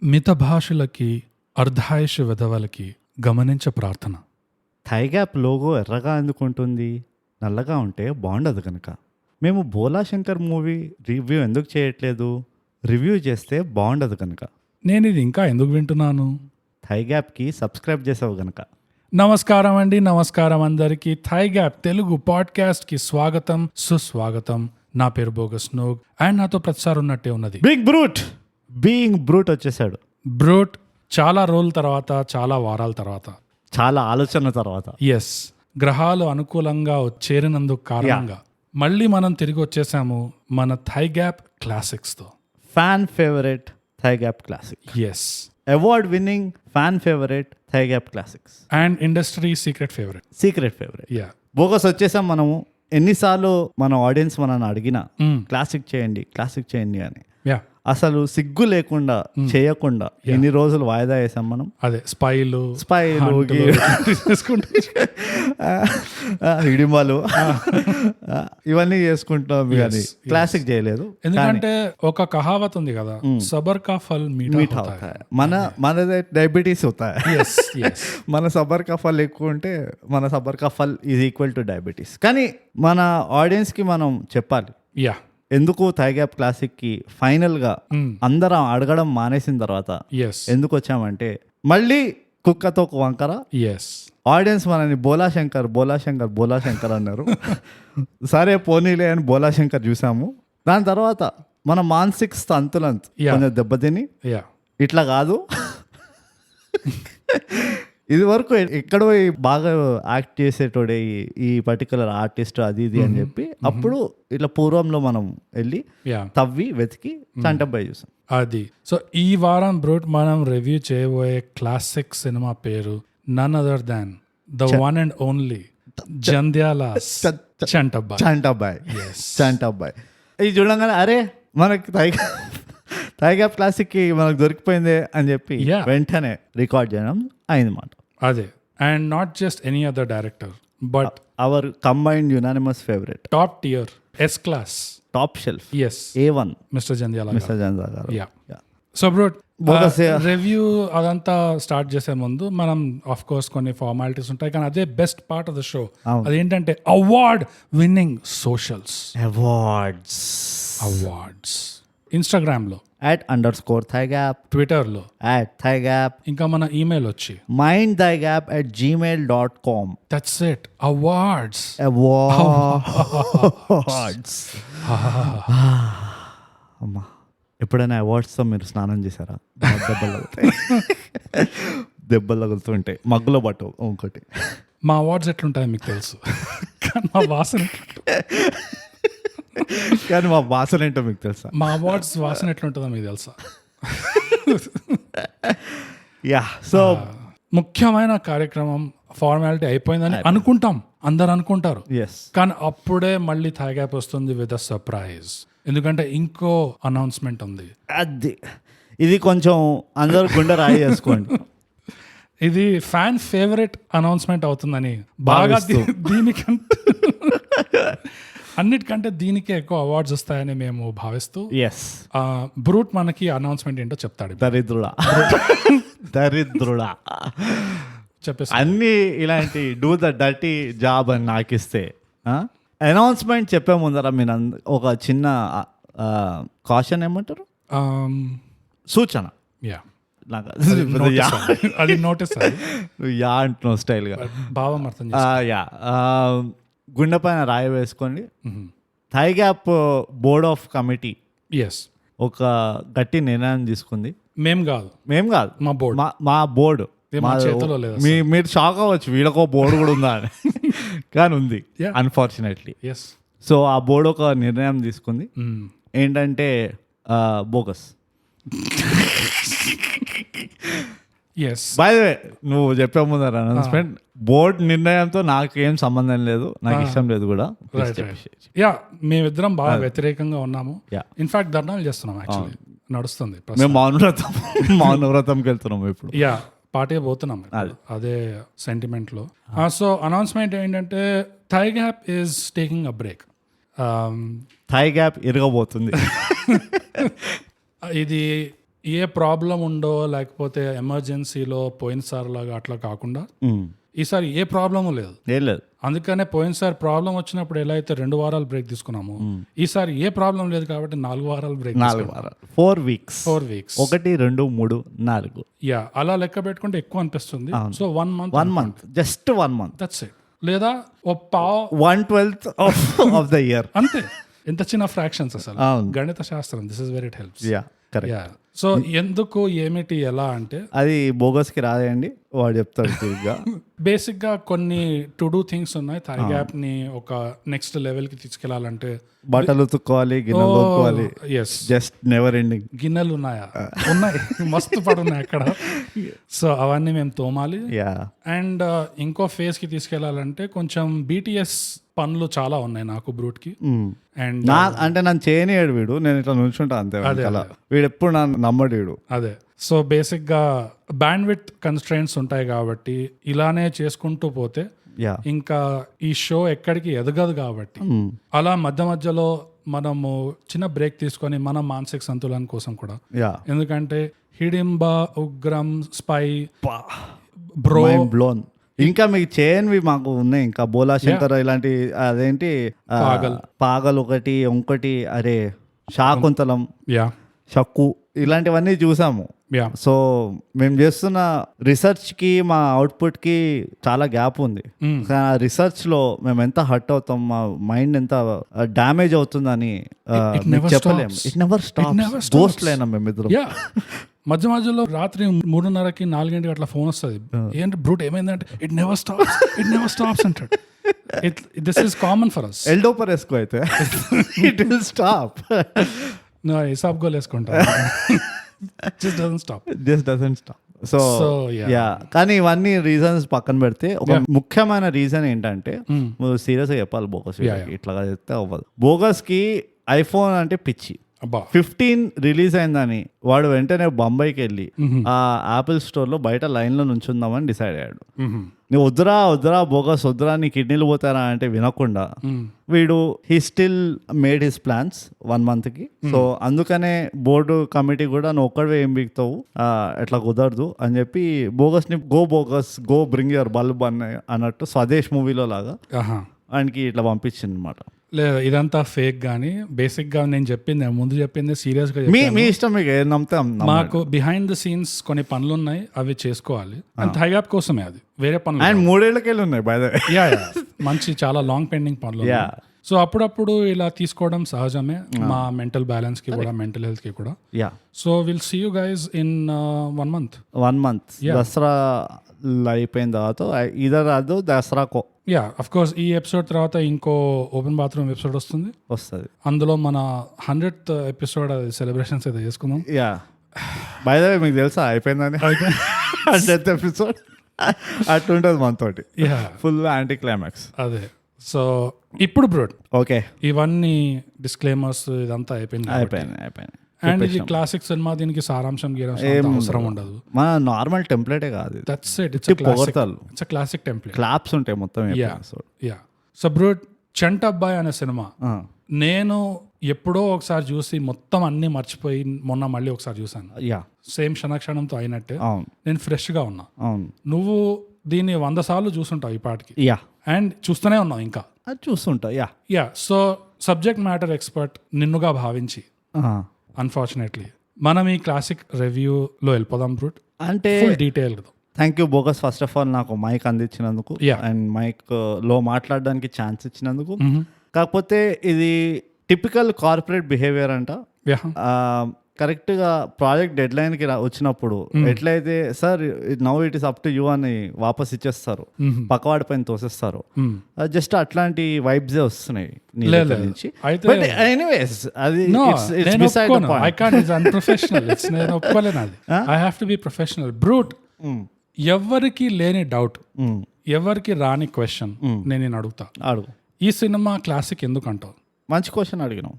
మితభాషులకి అర్ధాయుష విధవలకి గమనించ ప్రార్థన. Thigh gap logo ఎర్రగా ఎందుకుంటుంది? నల్లగా ఉంటే బాగుండదు కనుక. మేము భోలా శంకర్ మూవీ రివ్యూ ఎందుకు చేయట్లేదు? రివ్యూ చేస్తే బాగుండదు కనుక. నేను ఇది ఇంకా ఎందుకు వింటున్నాను? థై గ్యాప్కి సబ్స్క్రైబ్ చేసావు కనుక. నమస్కారం అండి, నమస్కారం అందరికీ. థై గ్యాప్ తెలుగు పాడ్కాస్ట్కి స్వాగతం, సుస్వాగతం. నా పేరు బోగస్ నోగ్ అండ్ నాతో ప్రతిసారి ఉన్నట్టే ఉన్నది బీయింగ్ బ్రూట్ వచ్చేసాడు. బ్రూట్ చాలా రోజుల తర్వాత, చాలా వారాల తర్వాత, చాలా ఆలోచన తర్వాత, ఎస్, గ్రహాలు అనుకూలంగా చేరినందుకు కారణంగా మళ్ళీ మనం తిరిగి వచ్చేసాము మన థై గ్యాప్ క్లాసిక్స్తో. Fan favourite Thai gap classic, yes, award winning fan favourite Thai gap classics and industry secret favourite. Ya, bogus వచ్చేసాం మనము. ఎన్నిసార్లు మన ఆడియన్స్ మనల్ని అడిగినా క్లాసిక్ చేయండి అని, అసలు సిగ్గు లేకుండా చేయకుండా ఎన్ని రోజులు వాయిదా వేసాం మనం. అదే స్పైలు హిడిమాలు ఇవన్నీ చేసుకుంటాం కానీ క్లాసిక్ చేయలేదు. ఎందుకంటే ఒక కహావత్ ఉంది కదా, సబర్ కా ఫల్ మీఠా హోతా హై. మనదే డయాబెటీస్ అవుతాయి. మన సబర్ కా ఫల్ ఎక్కువ ఉంటే మన సబర్ కా ఫల్ ఈజ్ ఈక్వల్ టు డయాబెటీస్. కానీ మన ఆడియన్స్ కి మనం చెప్పాలి ఎందుకు థై గ్యాప్ క్లాసిక్ కి ఫైనల్ గా అందరం అడగడం మానేసిన తర్వాత ఎందుకు వచ్చామంటే, మళ్ళీ కుక్కతో వంకర. ఆడియన్స్ మనని బోలా శంకర్ అన్నారు. సరే పోనీలే అని బోలా శంకర్ చూసాము. దాని తర్వాత మన మానసిక స్థంతులంత కొంచెం దెబ్బతిని ఇట్లా కాదు, ఇది వరకు ఎక్కడో బాగా యాక్ట్ చేసేటోడే ఈ పర్టికులర్ ఆర్టిస్ట్ అది ఇది అని చెప్పి అప్పుడు ఇట్లా పూర్వంలో మనం వెళ్ళి తవ్వి వెతికి చంటబ్బాయి చూసాం. అది సో ఈ వారం బ్రూట్ మనం రివ్యూ చేయబోయే క్లాసిక్ సినిమా పేరు none other than the one and only Jandhyala Chantabbai. ఇది చూడంగానే అరే మనకి థై గ్యాప్ క్లాసిక్ కి మనకు దొరికిపోయిందే అని చెప్పి వెంటనే రికార్డ్ చేయడం అయింది మాట. అదే, and not just any other director but our combined unanimous favourite, top tier, S class, top shelf, A1 mister Jandhyala garu. So brute, review అదంతా స్టార్ట్ చేసే ముందు మనం ఆఫ్ కోర్స్ కొన్ని ఫార్మాలిటీస్ ఉంటాయి, కానీ అదే best part of the show. అదేంటంటే award winning socials. Awards Instagram లో @_thaigap, ట్విట్టర్ లో @thaigap, ఇంకా మన ఈమెయిల్ వచ్చి mindthaigap@gmail.com. That's it. అవార్డ్స్. అమ్మా, ఎప్పుడైనా అవార్డ్స్తో మీరు స్నానం చేశారా? దెబ్బలు తగులుతుంటాయి, మగ్గులో పట్టు. ఇంకోటి, మా అవార్డ్స్ ఎట్లుంటాయో మీకు తెలుసు, కానీ మా వాసన ఏంటో మీకు తెలుసా? మా అవార్డ్స్ వాసన ఎట్లుంటుందో మీకు తెలుసా? సో ముఖ్యమైన కార్యక్రమం ఫార్మాలిటీ అయిపోయిందని అనుకుంటాం, అందరు అనుకుంటారు, కానీ అప్పుడే మళ్ళీ థై గ్యాప్ వస్తుంది విత్ అ సర్ప్రైజ్. ఎందుకంటే ఇంకో అనౌన్స్మెంట్ ఉంది. ఇది కొంచెం అందరు గుండె రాయి చేసుకోండి. ఇది ఫ్యాన్ ఫేవరెట్ అనౌన్స్మెంట్ అవుతుందని బాగా, దీనికంటే అన్నిటికంటే దీనికే ఎక్కువ అవార్డ్స్ వస్తాయని మేము భావిస్తూ బ్రూట్ మనకి అనౌన్స్మెంట్ ఏంటో చెప్తాడు. దరిద్రుడా చెప్పేసి అన్ని ఇలాంటి డూ ద డర్టీ జాబ్ అని నాకు ఇస్తే, అనౌన్స్మెంట్ చెప్పే ముందర మీరు ఒక చిన్న కాషన్ ఏమంటారు, సూచన, అది నోటీస్ అంటున్నావు స్టైల్గా, భావం అర్థం. గుండె పైన రాయి వేసుకోండి. Thigh gap board of committee ఒక గట్టి నిర్ణయం తీసుకుంది. మేం కాదు, మా బోర్డు. మీరు షాక్ అవ్వచ్చు, వీళ్ళకో బోర్డు కూడా ఉందా అని, కానీ ఉంది అన్ఫార్చునేట్లీ. సో ఆ బోర్డు ఒక నిర్ణయం తీసుకుంది. ఏంటంటే బోగస్. బై ద వే, నువ్వు చెప్పే ముందర అనౌన్స్మెంట్, బోర్డ్ నిర్ణయంతో నాకు ఏం సంబంధం లేదు, నాకు ఇష్టం లేదు కూడా. మేమిద్దరం బాగా వ్యతిరేకంగా ఉన్నాము. ఇన్ఫాక్ట్ ధర్నాలు చేస్తున్నాం, యాక్చువల్లీ నడుస్తుంది. మేము మౌనవ్రతంకి వెళ్తున్నాము ఇప్పుడు. పార్టీగా పోతున్నాం అదే సెంటిమెంట్ లో. సో అనౌన్స్మెంట్ ఏంటంటే Thai gap is taking a break. Thai gap ఇరగబోతుంది. ఇది ఏ ప్రాబ్లం ఉండో లేకపోతే ఎమర్జెన్సీలో పోయినసారి లాగా అట్లా కాకుండా ఈసారి ఏ ప్రాబ్లము లేదు. ఏం లేదు. అందుకనే పోయినసారి ప్రాబ్లం వచ్చినప్పుడు ఎలా అయితే 2 వారాలు బ్రేక్ తీసుకున్నాము, ఈసారి ఏ ప్రాబ్లం లేదు కాబట్టి 4 వారాలు బ్రేక్. 4 వారాలు 4 వీక్స్ 4 వీక్స్ 1 2 3 4 యా అలా లెక్క పెట్టుకుంటే ఎక్కువ అనిపిస్తుంది. So 1 month just 1 month that's it. లేదా ఓ 1/12 ఆఫ్ ద ఇయర్ అంతే. ఎంత చిన్న ఫ్రాక్షన్స్ అసలు గణిత శాస్త్రం. This is very it helps. Yeah so ఎందుకు ఏమిటి ఎలా అంటే అది బోగస్ కి రాదేయండి, వాడు చెప్తాడు. బేసిక్ గా కొన్ని టు డూ థింగ్స్ ఉన్నాయి. థై గ్యాప్ ని ఒక నెక్స్ట్ లెవెల్ కి తీసుకెళ్లాలంటే బట్టలు ఉతుక్కోవాలి, గిన్నెలు తోముకోవాలి. Yes, just never ending. గిన్నెలు ఉన్నాయా? ఉన్నాయి, మస్తు పడున్నాయి అక్కడ. సో అవన్నీ మేము తోమాలి. అండ్ ఇంకో ఫేజ్ కి తీసుకెళ్లాలంటే కొంచెం BTS పనులు చాలా ఉన్నాయి నాకు బ్రూట్ కి. అండ్ అంటే నన్ను చేయనియాడు వీడు, నేను ఇట్లా నుంచుంటా అంతే. వీడు ఎప్పుడు నమ్మడు వీడు. అదే. సో బేసిక్ గా బ్యాండ్ విడ్త్ కన్స్ట్రైంట్స్ ఉంటాయి కాబట్టి ఇలానే చేసుకుంటూ పోతే ఇంకా ఈ షో ఎక్కడికి ఎదగదు కాబట్టి అలా మధ్య మధ్యలో మనము చిన్న బ్రేక్ తీసుకొని మన మానసిక సంతులన కోసం కూడా. ఎందుకంటే హిడింబా, ఉగ్రం, స్పై, బ్రో, బ్లోన్, ఇంకా మీకు చేయనివి మాకు ఉన్నాయి. ఇంకా బోలా శంకర్ ఇలాంటి, అదేంటి పాగల్ ఒకటి, ఇంకోటి అరే శాకుంతలం, షక్కు, ఇలాంటివన్నీ చూసాము. సో మేము చేస్తున్న రీసెర్చ్ కి మా అవుట్పుట్ కి చాలా గ్యాప్ ఉంది. కానీ ఆ రీసెర్చ్ లో మేము ఎంత హర్ట్ అవుతాం, మా మైండ్ ఎంత డ్యామేజ్ అవుతుందని చెప్పలేము. It never stops. గోస్ట్ లైనా మేమిద్దరం. మధ్య మధ్యలో రాత్రి 3:30కి 4 అట్లా ఫోన్ వస్తుంది. ఏంటి బ్రూట్ ఏమైందంటే ఇట్ నెవర్ స్టాప్స్ అంటాడు. This is common for us. ఎల్డోపర్ వేసుకో అయితే ఇట్ విల్ స్టాప్. హిసాబ్ గోల్ వేసుకుంటా. Just doesn't stop. సో కానీ ఇవన్నీ రీజన్స్ పక్కన పెడితే ఒక ముఖ్యమైన రీజన్ ఏంటంటే, సీరియస్ గా చెప్పాలి, బోగస్ ఇట్లా చెప్తే అవ్వదు. బోగస్ కి ఐఫోన్ అంటే పిచ్చి. 15 రిలీజ్ అయిందని వాడు వెంటనే బొంబాయికి వెళ్ళి ఆ యాపిల్ స్టోర్ లో బయట లైన్ లో నుంచుందామని డిసైడ్ అయ్యాడు. నువ్వు వద్దురా బోగస్ వద్దురా, నీ కిడ్నీలు పోతారా అంటే వినకుండా వీడు he still made his plans 1 month కి. సో అందుకనే బోర్డు కమిటీ కూడా నువ్వు ఒక్కడే ఏం బిగుతావు, ఎట్లా కుదరదు అని చెప్పి బోగస్ ని గో బ్రింగ్ యువర్ బల్బ్ అన్నట్టు స్వదేశ్ మూవీలో లాగా ఆయనకి ఇట్లా పంపించింది అనమాట. లేదు, ఇదంతా ఫేక్. గానీ బేసిక్ గా నేను ముందు చెప్పింది సీరియస్ గా. మీ ఇష్టం, మీకు ఏం నమ్మితే మాకు బిహైండ్ ద సీన్స్ కొన్ని పనులు ఉన్నాయి, అవి చేసుకోవాలి. అండ్ థై గ్యాప్ కోసమే, అది వేరే పనులు. అండ్ 3 ఏళ్ళకెళ్ళి ఉన్నాయి బై ద వే. మంచి చాలా లాంగ్ పెండింగ్ పనులు. సో అప్పుడప్పుడు ఇలా తీసుకోవడం సహజమే, మా మెంటల్ బ్యాలెన్స్ కి కూడా, మెంటల్ హెల్త్ కి కూడా. So will see you guys in 1 month. Dasara అయిపోయిన తర్వాత ఇదర్ అదో దసరాకో. అఫ్ కోర్స్ ఈ ఎపిసోడ్ తర్వాత ఇంకో ఓపెన్ బాత్రూమ్ ఎపిసోడ్ వస్తుంది. అందులో మన 100th ఎపిసోడ్ సెలబ్రేషన్స్ అయితే చేసుకుందాం. బై ద వే మీకు తెలుసా అయిపోయిందని 100th ఎపిసోడ్ అట్లుంటది మనతోటి, ఫుల్ యాంటీ క్లైమాక్స్. అదే. సో ఇప్పుడు బ్రోడ్ ఓకే, ఇవన్నీ డిస్క్లైమర్స్ ఇదంతా అయిపోయింది. అండ్ ఇది క్లాసిక్ సినిమా, దీనికి సారాంశం అవసరం ఉండదు. మన నార్మల్ టెంప్లెటే కాదు. That's it. It's a classic template. Claps ఉంటాయి మొత్తం. సో బ్రూట్, చంటబ్బాయ్ అనే సినిమా నేను ఎప్పుడో ఒకసారి చూసి మొత్తం అన్ని మర్చిపోయి మొన్న మళ్ళీ ఒకసారి చూసాను. సేమ్ క్షణంతో అయినట్టే నేను ఫ్రెష్ గా ఉన్నా. నువ్వు దీన్ని 100 సార్లు చూసుంటావు ఈ పాటికి. అండ్ చూస్తూనే ఉన్నావు ఇంకా చూస్తుంటా. సో సబ్జెక్ట్ మ్యాటర్ ఎక్స్పర్ట్ నిన్నుగా భావించి అన్ఫార్చునేట్లీ మనం ఈ క్లాసిక్ రివ్యూలో వెళ్ళిపోదాం బ్రూట్. అంటే detail. Thank you bogus, first of all నాకు మైక్ అందించినందుకు అండ్ మైక్ లో మాట్లాడడానికి ఛాన్స్ ఇచ్చినందుకు. కాకపోతే ఇది టిపికల్ కార్పొరేట్ బిహేవియర్ అంట. కరెక్ట్ గా ప్రాజెక్ట్ డెడ్ లైన్ కి వచ్చినప్పుడు ఎట్లయితే sir now it is up to you అని వాపస్ ఇచ్చేస్తారు, పక్కవాడి పైన తోసేస్తారు. జస్ట్ అట్లాంటి వైబ్స్ వస్తున్నాయి నుంచి. ఎనీవేస్ అది బ్రూట్. ఎవరికి లేని డౌట్, ఎవరికి రాని క్వశ్చన్ నేను అడుగుతా. అడుగు. ఈ సినిమా క్లాసిక్ ఎందుకు అంటావు? మంచి క్వశ్చన్ అడిగినావు.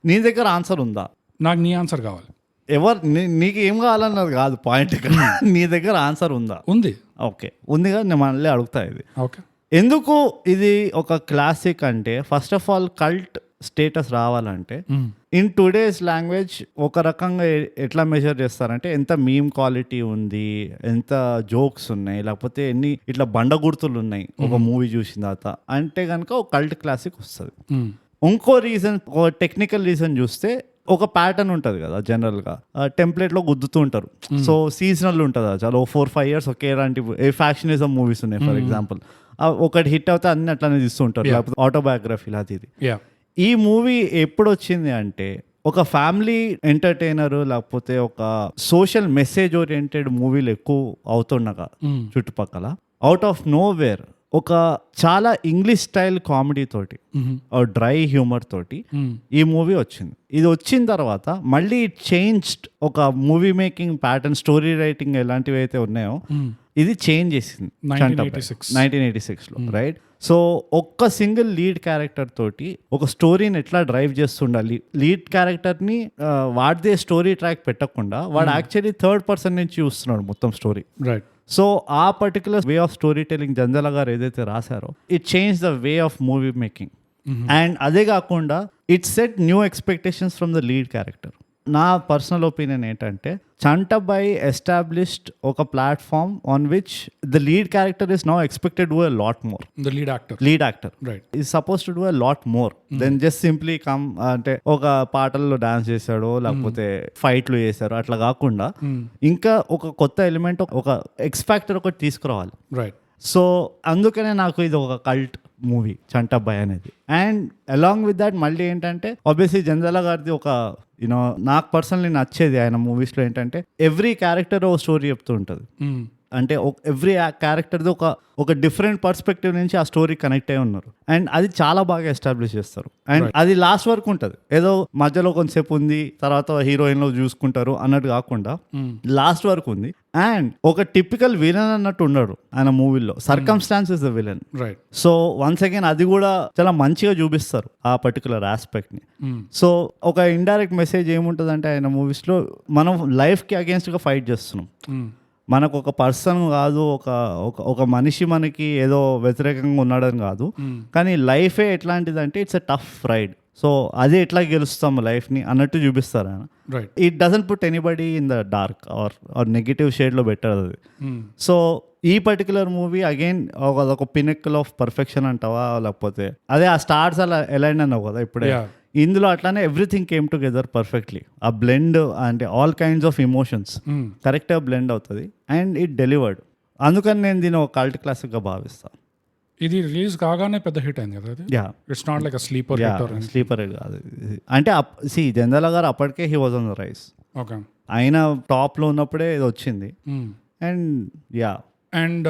నీ దగ్గర ఆన్సర్ ఉందా? నాకు నీ ఆన్సర్ కావాలి. నీకు ఏం కావాలన్నది కాదు పాయింట్. నీ దగ్గర ఆన్సర్ ఉందా? ఉంది. ఓకే, ఉందిగా. నేను మళ్ళీ అడుగుతా ఇది. ఓకే, ఎందుకు ఇది ఒక క్లాసిక్ అంటే, first of all cult status రావాలంటే ఇన్ టుడేస్ లాంగ్వేజ్ ఒక రకంగా ఎట్లా మెజర్ చేస్తారంటే ఎంత మీమ్ క్వాలిటీ ఉంది, ఎంత జోక్స్ ఉన్నాయి, లేకపోతే ఎన్ని ఇట్లా బండ గుర్తులు ఉన్నాయి ఒక మూవీ చూసిన తర్వాత అంటే కనుక ఒక కల్ట్ క్లాసిక్ వస్తుంది. ఇంకో రీజన్, ఒక టెక్నికల్ రీజన్ చూస్తే ఒక ప్యాటర్న్ ఉంటుంది కదా జనరల్గా, టెంప్లెట్లో గుద్దుతూ ఉంటారు. సో సీజనల్ ఉంటుంది చాలా 4-5 years ఒకే లాంటి ఫ్యాక్షనిజం మూవీస్ ఉన్నాయి ఫర్ ఎగ్జాంపుల్. ఒకటి హిట్ అవుతే అన్ని అట్లానే తీస్తూ ఉంటారు, లేకపోతే ఆటోబయోగ్రఫీ అది ఇది. ఈ మూవీ ఎప్పుడు వచ్చింది అంటే ఒక ఫ్యామిలీ ఎంటర్టైనర్ లేకపోతే ఒక సోషల్ మెసేజ్ ఓరియంటెడ్ మూవీలు ఎక్కువ అవుతుండగా చుట్టుపక్కల అవుట్ ఆఫ్ నో వేర్ ఒక చాలా ఇంగ్లీష్ స్టైల్ కామెడీ తోటి డ్రై హ్యూమర్ తోటి ఈ మూవీ వచ్చింది. ఇది వచ్చిన తర్వాత మళ్ళీ ఇట్ చేంజ్డ్ ఒక movie making pattern, story writing ఎలాంటివి అయితే ఉన్నాయో ఇది చేంజ్ చేసింది 1986లో, రైట్? సో ఒక్క సింగిల్ లీడ్ క్యారెక్టర్ తోటి ఒక స్టోరీని ఎట్లా డ్రైవ్ చేస్తుండాలి, లీడ్ క్యారెక్టర్ని వాడిదే స్టోరీ ట్రాక్ పెట్టకుండా వాడు యాక్చువల్లీ థర్డ్ పర్సన్ నుంచి చూస్తున్నాడు మొత్తం స్టోరీ, రైట్? సో ఆ particular way of story telling Janjala గారు ఏదైతే రాశారో it change the way of movie making. And అదే కాకుండా it set new expectations from the lead character. నా పర్సనల్ ఒపీనియన్ ఏంటంటే చంటబాయ్ ఎస్టాబ్లిష్డ్ ఒక platform on which the lead character is now expected to a lot more. The lead actor right is supposed to do a lot more than just simply come అంటే ఒక పాటల్లో dance చేశాడో లేకపోతే ఫైట్లు చేశారో అట్లా కాకుండా ఇంకా ఒక కొత్త ఎలిమెంట్, ఒక ఎక్స్ ఫ్యాక్టర్ ఒకటి తీసుకురావాలి, రైట్? సో అందుకనే నాకు ఇది ఒక కల్ట్ మూవీ చంటబ్బాయ్ అనేది. అండ్ అలాంగ్ విత్ దాట్ మళ్ళీ ఏంటంటే ఆబ్వియస్లీ జంజాల గారిది ఒక యూనో నాకు పర్సనలీ నచ్చేది ఆయన మూవీస్లో ఏంటంటే ఎవ్రీ క్యారెక్టర్ ఓ స్టోరీ చెప్తూ ఉంటుంది. అంటే ఎవ్రీ క్యారెక్టర్ది ఒక డిఫరెంట్ పర్స్పెక్టివ్ నుంచి ఆ స్టోరీ కనెక్ట్ అయి ఉన్నారు. అండ్ అది చాలా బాగా ఎస్టాబ్లిష్ చేస్తారు. అండ్ అది లాస్ట్ వరకు ఉంటుంది, ఏదో మధ్యలో కొంతసేపు ఉంది తర్వాత హీరోయిన్ లో చూసుకుంటారు అన్నట్టు కాకుండా లాస్ట్ వరకు ఉంది. అండ్ ఒక టిపికల్ విలన్ అన్నట్టు ఉండడు ఆయన మూవీలో, circumstances is the villain, right? So once again అది కూడా చాలా మంచిగా చూపిస్తారు ఆ పర్టికులర్ ఆస్పెక్ట్ ని. సో ఒక ఇండైరెక్ట్ మెసేజ్ ఏముంటుంది అంటే ఆయన మూవీస్ లో మనం లైఫ్ కి అగేన్స్ట్ గా ఫైట్ చేస్తున్నాం. మనకు ఒక పర్సన్ కాదు, ఒక మనిషి మనకి ఏదో వ్యతిరేకంగా ఉన్నాడని కాదు, కానీ లైఫే ఎట్లాంటిదంటే it's a tough ride. So అదే ఎట్లా గెలుస్తాము లైఫ్ని అన్నట్టు చూపిస్తారు ఆయన. It doesn't put anybody in the dark or negative షేడ్లో పెట్టారు అది. సో ఈ పర్టికులర్ మూవీ అగైన్ ఒక పినెక్కల్ ఆఫ్ పర్ఫెక్షన్ అంటావా, లేకపోతే అదే ఆ స్టార్స్ అలా ఎలైన్ అన్నావు కదా ఇప్పుడే, ఇందులో అట్లానే ఎవ్రీథింగ్ కేమ్ టుగెదర్ పర్ఫెక్ట్లీ. ఆ బ్లెండ్ అంటే ఆల్ కైండ్స్ ఆఫ్ ఎమోషన్స్ కరెక్ట్గా బ్లెండ్ అవుతుంది అండ్ ఇట్ డెలివర్డ్. అందుకని నేను దీన్ని ఒక కల్ట్ క్లాసిక్గా భావిస్తాను. ఇది రిలీజ్ కాగానే పెద్ద హిట్ అయింది కదా. It's not like sleeper sleeper కాదు అంటే జంజాల గారు అప్పటికే he was on the rise. Okay, ఆయన టాప్లో ఉన్నప్పుడే ఇది వచ్చింది. And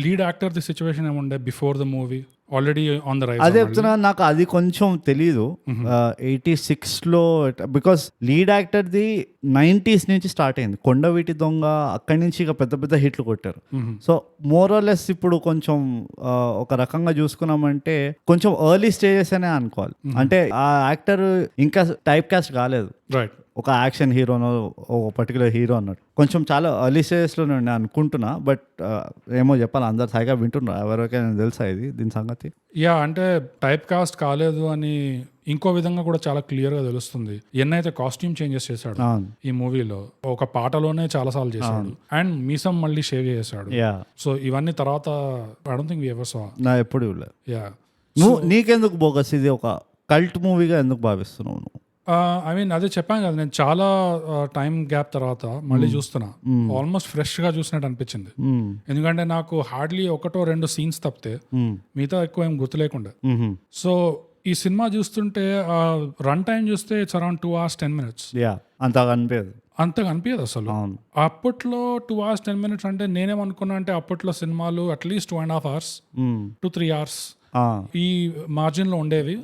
lead actor the situation ఏముండే before the movie? Already on the rise. అదే చెప్తున్నా, నాకు అది కొంచెం తెలీదు 86లో, బికాస్ లీడ్ యాక్టర్ది 90s నుంచి స్టార్ట్ అయింది. కొండవీటి దొంగ అక్కడి నుంచి ఇక పెద్ద పెద్ద హిట్లు కొట్టారు. సో మోర్ ఆర్ లెస్ ఇప్పుడు కొంచెం ఒక రకంగా చూసుకున్నామంటే కొంచెం ఎర్లీ స్టేజెస్ అనే అనుకోవాలి. అంటే ఆ యాక్టర్ ఇంకా టైప్ కాస్ట్ కాలేదు, రైట్? ఒక యాక్షన్ హీరోనో ఒక పర్టికులర్ హీరో అన్నట్టు కొంచెం చాలా ఎర్లీ స్టేజెస్లో నేను అనుకుంటున్నా. బట్ ఏమో చెప్పాలి, అందరు హాయిగా వింటున్నారు, ఎవరికైనా తెలుసా ఇది దీని సంగతి? అంటే టైప్ కాస్ట్ కాలేదు అని ఇంకో విధంగా కూడా చాలా క్లియర్ గా తెలుస్తుంది. ఎన్నైతే కాస్ట్యూమ్ చేంజెస్ చేశాడు ఈ మూవీలో, ఒక పాటలోనే చాలా సార్లు చేశాడు అండ్ మీసం మళ్ళీ షేవ్ చేశాడు. సో ఇవన్నీ తర్వాత I don't think we ever saw. నా ఎప్పుడు నువ్వు నీకెందుకు బోగస్ ఇది ఒక కల్ట్ మూవీగా ఎందుకు భావిస్తున్నావు నువ్వు? ఐ మీన్ అదే చెప్పాను కదా, నేను చాలా టైం గ్యాప్ తర్వాత మళ్ళీ చూస్తున్నా, ఆల్మోస్ట్ ఫ్రెష్ గా చూసినట్టు అనిపించింది. ఎందుకంటే నాకు హార్డ్లీ 1-2 సీన్స్ తప్పితే మిగతా ఎక్కువ ఏం గుర్తు లేకుండా. సో ఈ సినిమా చూస్తుంటే రన్ టైం చూస్తే ఇట్స్ అరౌండ్ 2 hours 10 minutes. అంతగా అనిపించదు అసలు. అప్పట్లో 2 hours 10 minutes అంటే నేనేమనుకున్నా అంటే అప్పట్లో సినిమాలు అట్లీస్ట్ 2.5 hours to 3 hours ఈ మార్జిన్ లో ఉండేవి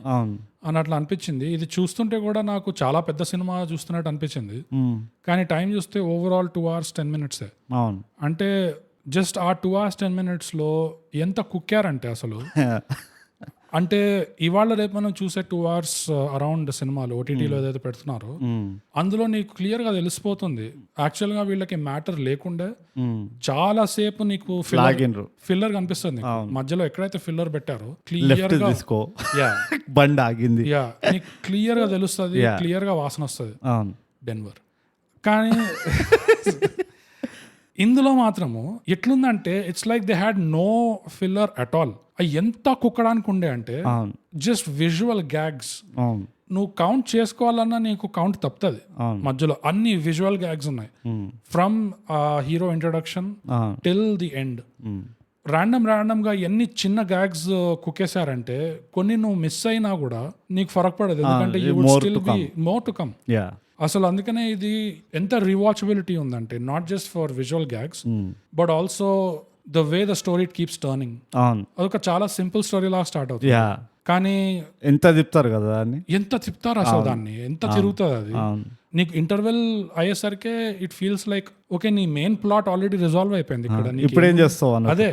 అని అట్లా అనిపించింది. ఇది చూస్తుంటే కూడా నాకు చాలా పెద్ద సినిమా చూస్తున్నట్టు అనిపించింది, కానీ టైం చూస్తే ఓవరాల్ 2 hours 10 minutes. అంటే జస్ట్ ఆ 2 hours 10 minutes లో ఎంత కుక్కారంటే అసలు అంటే ఇవాళ రేపు మనం చూసే 2 hours అరౌండ్ సినిమాలు ఓటీటీలో ఏదైతే పెడుతున్నారో అందులో నీకు క్లియర్ గా తెలిసిపోతుంది యాక్చువల్ గా వీళ్ళకి మ్యాటర్ లేకుండే చాలా సేపు నీకు ఫిల్లర్ కనిపిస్తుంది. మధ్యలో ఎక్కడైతే ఫిల్లర్ పెట్టారో క్లియర్ గా బండి ఆగింది, నీకు క్లియర్ గా తెలుస్తుంది, క్లియర్ గా వాసన వస్తుంది డెన్వర్. కానీ ఇందులో మాత్రము ఎట్లుందంటే it's like they had no filler at all. ఎంత కుక్కడానికి ఉండే అంటే జస్ట్ విజువల్ గ్యాగ్స్. నువ్వు కౌంట్ చేసుకోవాలన్నా నీకు కౌంట్ తప్పుతుంది మధ్యలో. అన్ని విజువల్ గ్యాగ్స్ ఉన్నాయి from hero introduction till the end. Random గా ఎన్ని చిన్న గ్యాగ్స్ కుక్కేశారంటే కొన్ని నువ్వు మిస్ అయినా కూడా నీకు ఫరక్ పడదు, ఎందుకంటే you would still be more to come. అసలు అందుకనే ఇది ఎంత రివాచబిలిటీ ఉందంటే not just for visual gags but also the way the story keeps turning. అదొక చాలా సింపుల్ స్టోరీ లాగా స్టార్ట్ అవుతుంది, కానీ ఎంత తిప్పుతారు కదా ఎంత తిప్పుతారు అసలు దాన్ని, ఎంత తిరుగుతుంది అది. నీకు ఇంటర్వెల్ అయ్యేసరికి ఇట్ ఫీల్స్ లైక్ ఓకే నీ మెయిన్ ప్లాట్ ఆల్రెడీ రిజాల్వ్ అయిపోయింది ఇక్కడ, ఇప్పుడు ఏం చేస్తావు అదే.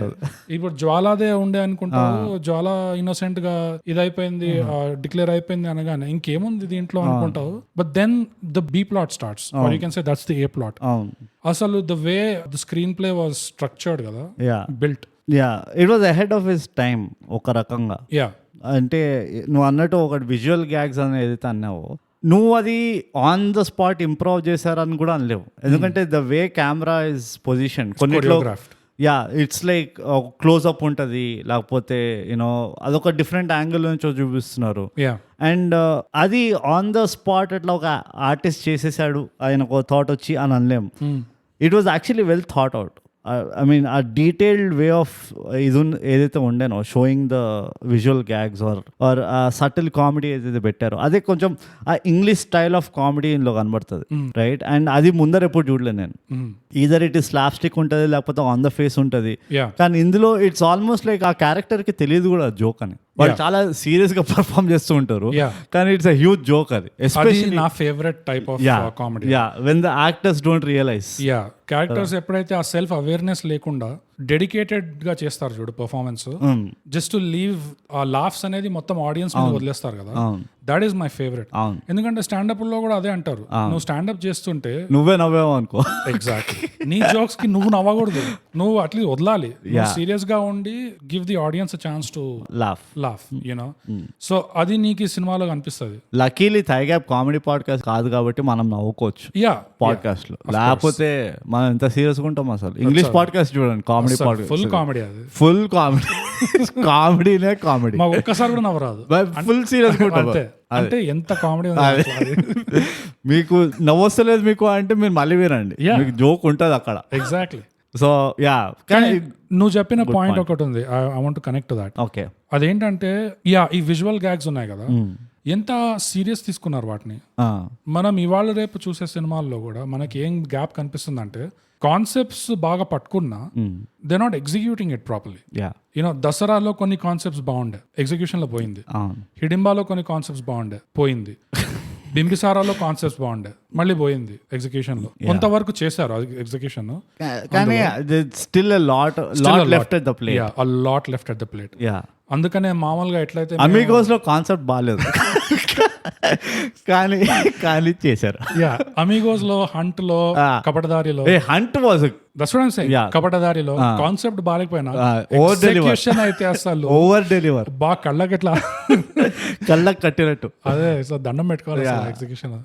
ఇప్పుడు జ్వాలాదే ఉండే అనుకుంటావు, జ్వాల ఇన్నోసెంట్ గా ఇదైపోయింది డిక్లేర్ అయిపోయింది అనగానే ఇంకేముంది దీంట్లో అనుకుంటావు. But then the B plot starts, or you can say that's the A plot. అసలు the way the screenplay was structured కదా, built. It was ahead of his time ఒక రకంగా. అంటే నువ్వు అన్నట్టు ఒకటి విజువల్ గ్యాగ్స్ అని ఏదైతే అన్నావో నువ్వు అది ఆన్ ద స్పాట్ ఇంప్రూవ్ చేశారని కూడా అనలేవు, ఎందుకంటే the way camera is position కొన్నిట్లో ఇట్స్ లైక్ క్లోజ్అప్ ఉంటుంది, లేకపోతే యూనో అదొక డిఫరెంట్ యాంగిల్ నుంచి చూపిస్తున్నారు. అండ్ అది ఆన్ ద స్పాట్ అట్లా ఒక ఆర్టిస్ట్ చేసేసాడు ఆయన ఒక థాట్ వచ్చి అని అనలేము. It was actually well thought out. I mean ఆ డీటెయిల్డ్ వే ఆఫ్ ఇది ఏదైతే ఉండేనో showing the visual gags or ఆ సటిల్ కామెడీ ఏదైతే పెట్టారో అదే కొంచెం ఆ ఇంగ్లీష్ స్టైల్ ఆఫ్ కామెడీ ఇందులో కనబడుతుంది, రైట్? అండ్ అది ముందర ఎప్పుడు చూడలేదు నేను. Either it is slapstick ఉంటుంది లేకపోతే ఆన్ ద ఫేస్ ఉంటుంది, కానీ ఇందులో ఇట్స్ ఆల్మోస్ట్ లైక్ ఆ క్యారెక్టర్ కి తెలియదు కూడా జోక్ అని. వాళ్ళు చాలా సీరియస్ గా పర్ఫార్మ్ చేస్తూ ఉంటారు, కానీ ఇట్స్ అ హ్యూజ్ జోక్ అది. ఎస్పెషల్లీ నా favourite type of comedy, when the actors don't realise. Characters ఎప్పుడైతే ఆ సెల్ఫ్ అవేర్నెస్ లేకుండా డెడికేటెడ్ గా చేస్తారు చూడు పర్ఫార్మెన్స్, జస్ట్ టు లీవ్ ఆ లాఫ్స్ అనేది మొత్తం ఆడియన్స్ మీద వదిలేస్తారు కదా, దట్ ఈస్ మై ఫేవరెట్. ఎందుకంటే స్టాండప్ లో కూడా అదే అంటారు, నువ్వు స్టాండప్ చేస్తుంటే నువ్వే నవ్వావు అనుకో, ఎగ్జాక్ట్లీ నీ జోక్స్ కి నువ్వు నవ్వకూడదు, నువ్వు అట్లీస్ట్ వదలాలి, సీరియస్ గా ఉండి give the audience chance to laugh you know. So అది నీకు ఈ సినిమాలో కనిపిస్తుంది. లక్కీలీ థైగ్యాప్ కామెడీ పాడ్కాస్ట్ కాదు కాబట్టి మనం నవ్వుకోవచ్చు పాడ్కాస్ట్ లో, లేకపోతే మనం ఎంత సీరియస్ గా ఉంటాం. అసలు ఇంగ్లీష్ పాడ్కాస్ట్ చూడండి, కామెడీ పాడ్కాస్ట్ ఫుల్ కామెడీ, అది ఫుల్ కామెడీ, కామెడీనే కామెడీ, ఒక్కసారి కూడా నవ్వరాదు, ఫుల్ సీరియస్ గా ఉంటుంది. అంటే ఎంత కామెడీ మీకు నవ్వొస్తలేదు మీకు అంటే మీరు మళ్ళీ వినండి, మీకు జోక్ ఉంటుంది అక్కడ. ఎగ్జాక్ట్లీ. సో కానీ నువ్వు చెప్పిన పాయింట్ ఒకటి ఉంది, I want to connect to that. Okay, అదేంటంటే ఈ విజువల్ గ్యాగ్స్ ఉన్నాయి కదా, ఎంత సీరియస్ తీసుకున్నారు వాటిని. మనం ఇవాళ రేపు చూసే సినిమాల్లో కూడా మనకి ఏం గ్యాప్ కనిపిస్తుంది అంటే కాన్సెప్ట్స్ బాగా పట్టుకున్నా they not executing it properly. You know దసరాలో కొన్ని కాన్సెప్ట్స్ బాగుండే, ఎగ్జిక్యూషన్ లో పోయింది. హిడింబాలో కొన్ని కాన్సెప్ట్స్ బాగుండే, పోయింది. బింబిసారాలో కాన్సెప్ట్స్ బాగుండే, మళ్ళీ పోయింది ఎగ్జిక్యూషన్ లో. కొంతవరకు చేశారు ఎగ్జిక్యూషన్, కానీ still a lot left at the plate. A lot left at the plate. అందుకనే మామూలుగా ఎట్లయితే అమిగోస్ లో కాన్సెప్ట్ బాగాలేదు కానీ చేశారు. అమిగోస్ లో, హంట్ లో, కపటదారిలో, హంట్ వాజ్ కపటదారిలో కాన్సెప్ట్ బాగాలేకపోయినా ఎగ్జిక్యూషన్ అయితే అసలు ఓవర్ డెలివర్, బాగా కళ్ళకి కట్టినట్టు. అదే సో దండం పెట్టుకోవాలి ఎగ్జిక్యూషన్.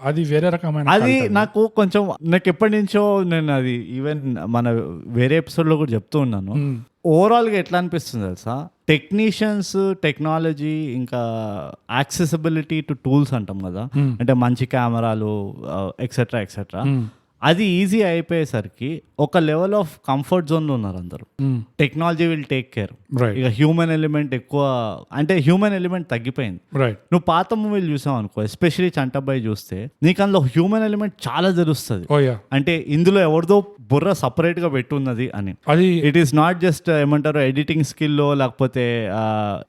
అది వేరే రకమైన, అది నాకు కొంచెం నాకు ఎప్పటి నుంచో నేను అది ఈవెన్ మన వేరే ఎపిసోడ్ లో కూడా చెప్తూ ఉన్నాను. ఓవరాల్ గా ఎట్లా అనిపిస్తుంది తెలుసా, టెక్నీషియన్స్, టెక్నాలజీ, ఇంకా యాక్సెసిబిలిటీ టు టూల్స్ అంటాం కదా, అంటే మంచి కెమెరాలు ఎక్సెట్రా ఎక్సెట్రా, అది ఈజీ అయిపోయేసరికి ఒక లెవెల్ ఆఫ్ కంఫర్ట్ జోన్ లో ఉన్నారు అందరూ. టెక్నాలజీ విల్ టేక్ కేర్, ఇక హ్యూమన్ ఎలిమెంట్ ఎక్కువ, అంటే హ్యూమన్ ఎలిమెంట్ తగ్గిపోయింది. నువ్వు పాత మూవీలు చూసావు అనుకో, ఎస్పెషలీ చంటబ్బాయి చూస్తే నీకు అందులో హ్యూమన్ ఎలిమెంట్ చాలా తెలుస్తుంది. అంటే ఇందులో ఎవరిదో బుర్ర సపరేట్ గా పెట్టున్నది అని. అది ఇట్ ఈస్ నాట్ జస్ట్ ఏమంటారు ఎడిటింగ్ స్కిల్లో, లేకపోతే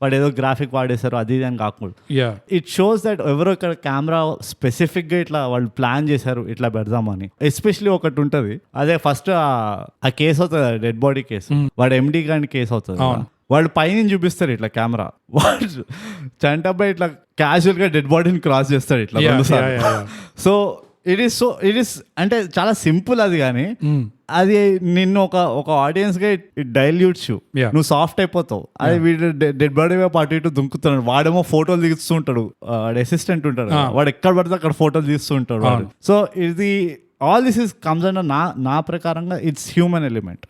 వాడు ఏదో గ్రాఫిక్ వాడేశారు అది అని కాకుండా, ఇట్ షోస్ దట్ ఎవరో ఇక్కడ కెమెరా స్పెసిఫిక్ గా ఇట్లా వాళ్ళు ప్లాన్ చేశారు ఇట్లా పెడదామని. ఎస్పెషలీ ఒకటి ఉంటది, అదే ఫస్ట్ ఆ కేసు అవుతుంది, డెడ్ బాడీ కేసు, వాడు ఎండి గాని కేసు అవుతుంది. వాళ్ళు పైన చూపిస్తారు ఇట్లా కెమెరా, వాడు చంటబ్బాయి ఇట్లా క్యాజువల్ గా డెడ్ బాడీని క్రాస్ చేస్తాడు ఇట్లా సో ఇట్ ఈస్ అంటే చాలా సింపుల్ అది, కానీ అది నిన్ను ఒక ఆడియన్స్ గా ఇట్ డైల్యూట్స్ యూ, నువ్వు సాఫ్ట్ అయిపోతావు. అది వీడు డెడ్ బాడీ వైపు అటు ఇటు దుంకుతున్నాడు, వాడేమో ఫోటోలు తీస్తూ ఉంటాడు, వాడు అసిస్టెంట్ ఉంటాడు, వాడు ఎక్కడ పడితే అక్కడ ఫోటోలు తీస్తూ ఉంటాడు వాడు. సో ఇది all this is comes under నా ప్రకారంగా ఇట్స్ హ్యూమన్ ఎలిమెంట్,